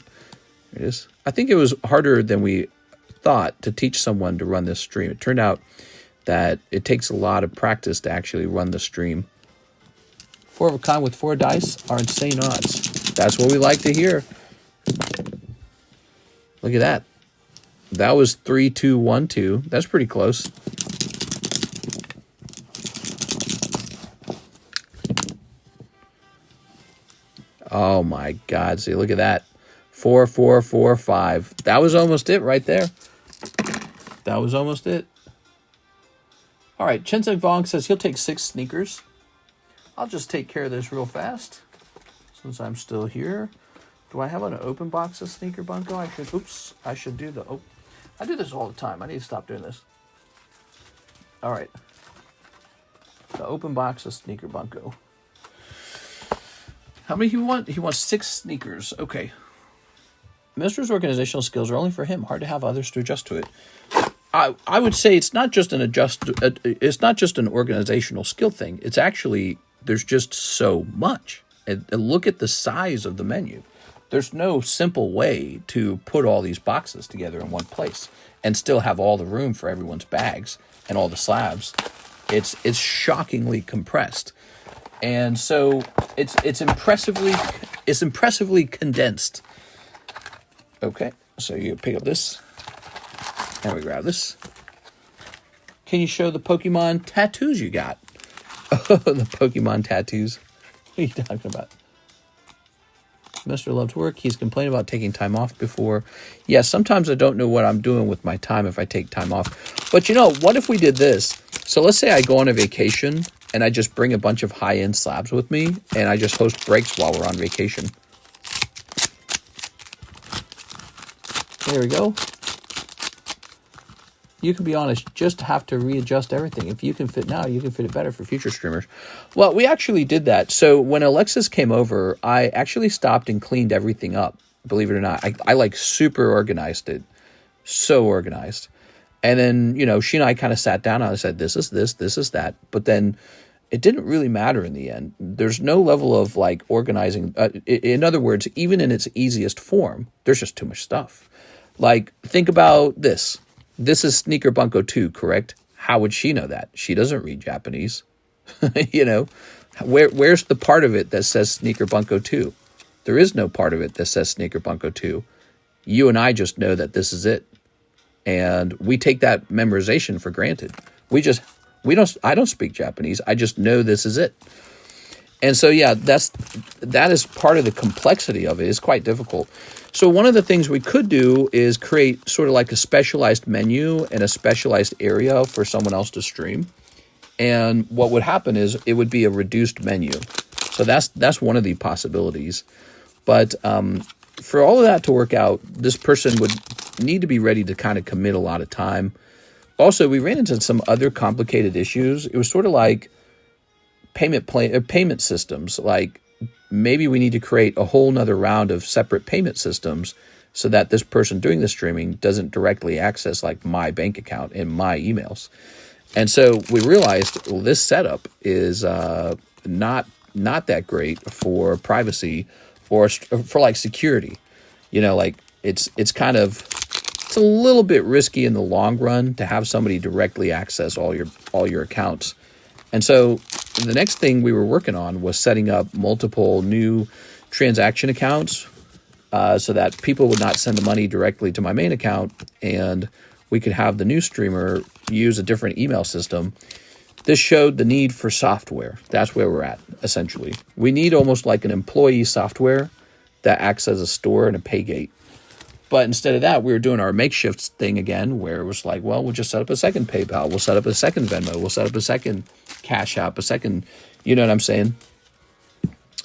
[SPEAKER 1] it is. I think it was harder than we thought to teach someone to run this stream. It turned out that it takes a lot of practice to actually run the stream. 4 of a kind with 4 dice are insane odds. That's what we like to hear. Look at that. That was 3, 2, 1, 2. That's pretty close. Oh my God. See, look at that. 4, 4, 4, 5. That was almost it right there. That was almost it. All right. Chensek Vong says he'll take 6 sneakers. I'll just take care of this real fast since I'm still here. Do I have an open box of Sneaker Bunko? I should do the... Oh, I do this all the time. I need to stop doing this. All right. The open box of Sneaker Bunko. How many he want? He wants 6 sneakers. Okay. Mr.'s organizational skills are only for him. Hard to have others to adjust to it. I would say it's not just it's not just an organizational skill thing. It's actually, there's just so much. And look at the size of the menu. There's no simple way to put all these boxes together in one place and still have all the room for everyone's bags and all the slabs. It's shockingly compressed. And so it's impressively condensed. Okay, so you pick up this and we grab this. Can you show the Pokemon tattoos you got? Oh, the Pokemon tattoos. What are you talking about? Mr. loves work. He's complained about taking time off before. Yeah, sometimes I don't know what I'm doing with my time if I take time off. But what if we did this? So let's say I go on a vacation and I just bring a bunch of high-end slabs with me and I just host breaks while we're on vacation. There we go. You can be honest, just have to readjust everything. If you can fit now, you can fit it better for future streamers. Well, we actually did that. So when Alexis came over, I actually stopped and cleaned everything up. Believe it or not, I like super organized it. So organized. And then, she and I kind of sat down and I said, this is this, this is that. But then it didn't really matter in the end. There's no level of like organizing. In other words, even in its easiest form, there's just too much stuff. Like, think about this. This is Sneaker Bunko 2, correct? How would she know that? She doesn't read Japanese. Where's the part of it that says Sneaker Bunko 2? There is no part of it that says Sneaker Bunko 2. You and I just know that this is it. And we take that memorization for granted. I don't speak Japanese. I just know this is it. And so, yeah, that is part of the complexity of it. It's quite difficult. So one of the things we could do is create sort of like a specialized menu and a specialized area for someone else to stream. And what would happen is it would be a reduced menu. So that's one of the possibilities. But for all of that to work out, this person would need to be ready to kind of commit a lot of time. Also, we ran into some other complicated issues. It was sort of like payment systems. Like maybe we need to create a whole nother round of separate payment systems so that this person doing the streaming doesn't directly access like my bank account and my emails. And so we realized, well, this setup is not that great for privacy or for like security. Like it's a little bit risky in the long run to have somebody directly access all your accounts. And so the next thing we were working on was setting up multiple new transaction accounts so that people would not send the money directly to my main account, and we could have the new streamer use a different email system. This showed the need for software. That's where we're at, essentially. We need almost like an employee software that acts as a store and a pay gate. But instead of that, we were doing our makeshift thing again, where it was like, well, we'll just set up a second PayPal. We'll set up a second Venmo. We'll set up a second CASHAPP, a second, you know what I'm saying?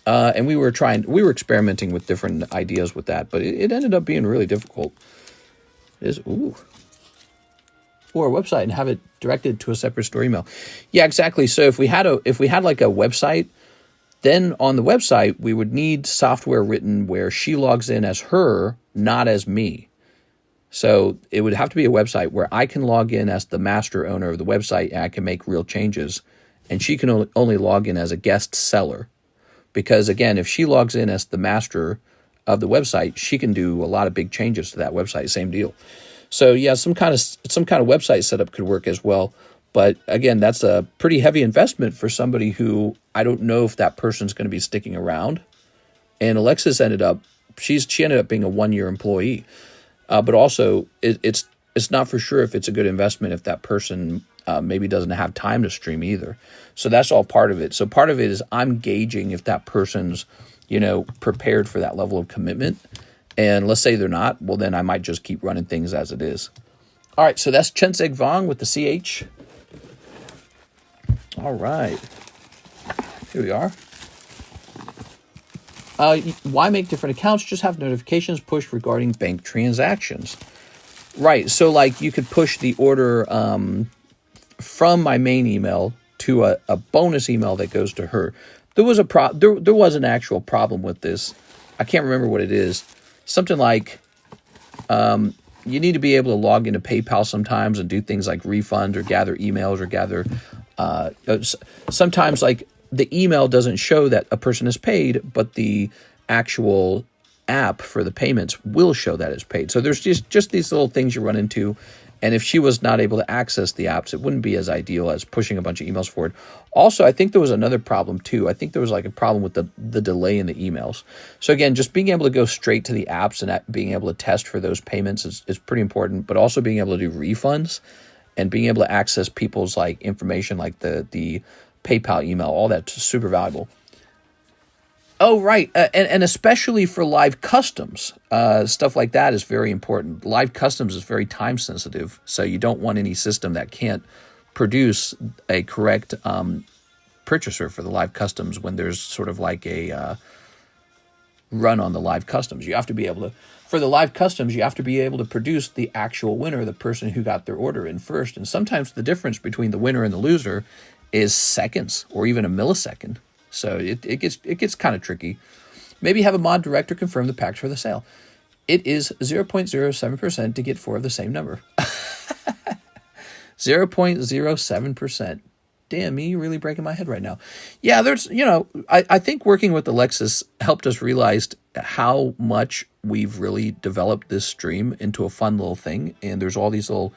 [SPEAKER 1] And we were experimenting with different ideas with that, but it ended up being really difficult. It is, or a website and have it directed to a separate store email. Yeah, exactly. So if we had like a website Then on the website, we would need software written where she logs in as her, not as me. So it would have to be a website where I can log in as the master owner of the website and I can make real changes. And she can only log in as a guest seller. Because again, if she logs in as the master of the website, she can do a lot of big changes to that website. Same deal. So yeah, some kind of website setup could work as well. But again, that's a pretty heavy investment for somebody who I don't know if that person's going to be sticking around. And Alexis ended up being a 1-year employee. But also, it's not for sure if it's a good investment if that person maybe doesn't have time to stream either. So that's all part of it. So part of it is I'm gauging if that person's, prepared for that level of commitment. And let's say they're not, well, then I might just keep running things as it is. All right, so that's Chenseg Vong with the CH. All right, here we are. Why make different accounts? Just have notifications pushed regarding bank transactions. Right, so like you could push the order from my main email to a bonus email that goes to her. There was there was an actual problem with this. I can't remember what it is. Something like you need to be able to log into PayPal sometimes and do things like refund or gather emails or gather. Sometimes like the email doesn't show that a person is paid, but the actual app for the payments will show that it's paid. So there's just these little things you run into. And if she was not able to access the apps, it wouldn't be as ideal as pushing a bunch of emails forward. Also, I think there was another problem too. I think there was like a problem with the delay in the emails. So again, just being able to go straight to the apps and being able to test for those payments is pretty important, but also being able to do refunds and being able to access people's like information, like the PayPal email, all that's super valuable. Oh, right. And especially for live customs, stuff like that is very important. Live customs is very time sensitive. So you don't want any system that can't produce a correct purchaser for the live customs when there's sort of like a run on the live customs. You have to be able to, for the live customs, you have to be able to produce the actual winner, the person who got their order in first. And sometimes the difference between the winner and the loser is seconds or even a millisecond. So it gets kind of tricky. Maybe have a mod director confirm the packs for the sale. It is 0.07% to get 4 of the same number. 0.07%. Damn, me, you're really breaking my head right now. Yeah, there's, I think working with Alexis helped us realize how much we've really developed this stream into a fun little thing. And there's all these little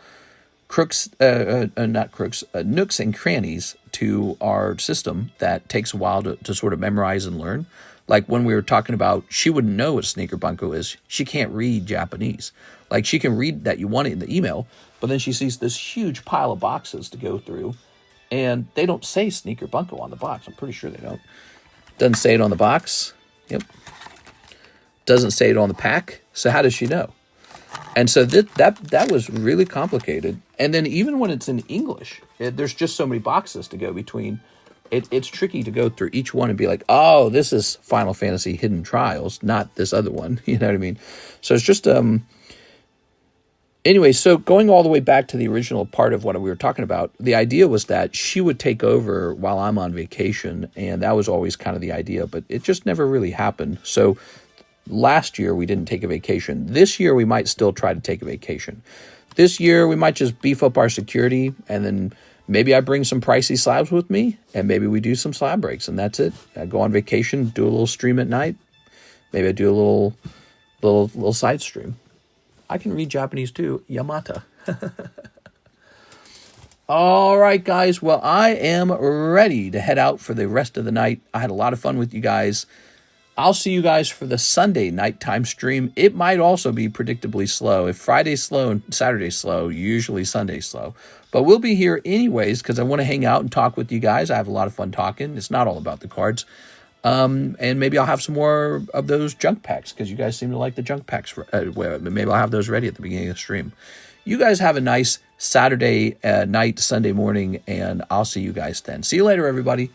[SPEAKER 1] nooks and crannies to our system that takes a while to sort of memorize and learn. Like when we were talking about, she wouldn't know what sneaker bunko is. She can't read Japanese. Like she can read that you want it in the email, but then she sees this huge pile of boxes to go through, and they don't say sneaker bunko on the box. I'm pretty sure they don't. Doesn't say it on the box. Yep. Doesn't say it on the pack. So how does she know? And so that was really complicated. And then even when it's in English, there's just so many boxes to go between. It's tricky to go through each one and be like, oh, this is Final Fantasy Hidden Trials, not this other one. You know what I mean? So it's just anyway, so going all the way back to the original part of what we were talking about, the idea was that she would take over while I'm on vacation, and that was always kind of the idea, but it just never really happened. So last year, we didn't take a vacation. This year, we might still try to take a vacation. This year, we might just beef up our security, and then maybe I bring some pricey slabs with me, and maybe we do some slab breaks, and that's it. I go on vacation, do a little stream at night. Maybe I do a little side stream. I can read Japanese too. Yamata. All right, guys. Well, I am ready to head out for the rest of the night. I had a lot of fun with you guys. I'll see you guys for the Sunday nighttime stream. It might also be predictably slow. If Friday's slow and Saturday's slow, usually Sunday's slow. But we'll be here anyways because I want to hang out and talk with you guys. I have a lot of fun talking. It's not all about the cards. And maybe I'll have some more of those junk packs because you guys seem to like the junk packs. Maybe I'll have those ready at the beginning of the stream. You guys have a nice Saturday night, Sunday morning, and I'll see you guys then. See you later, everybody.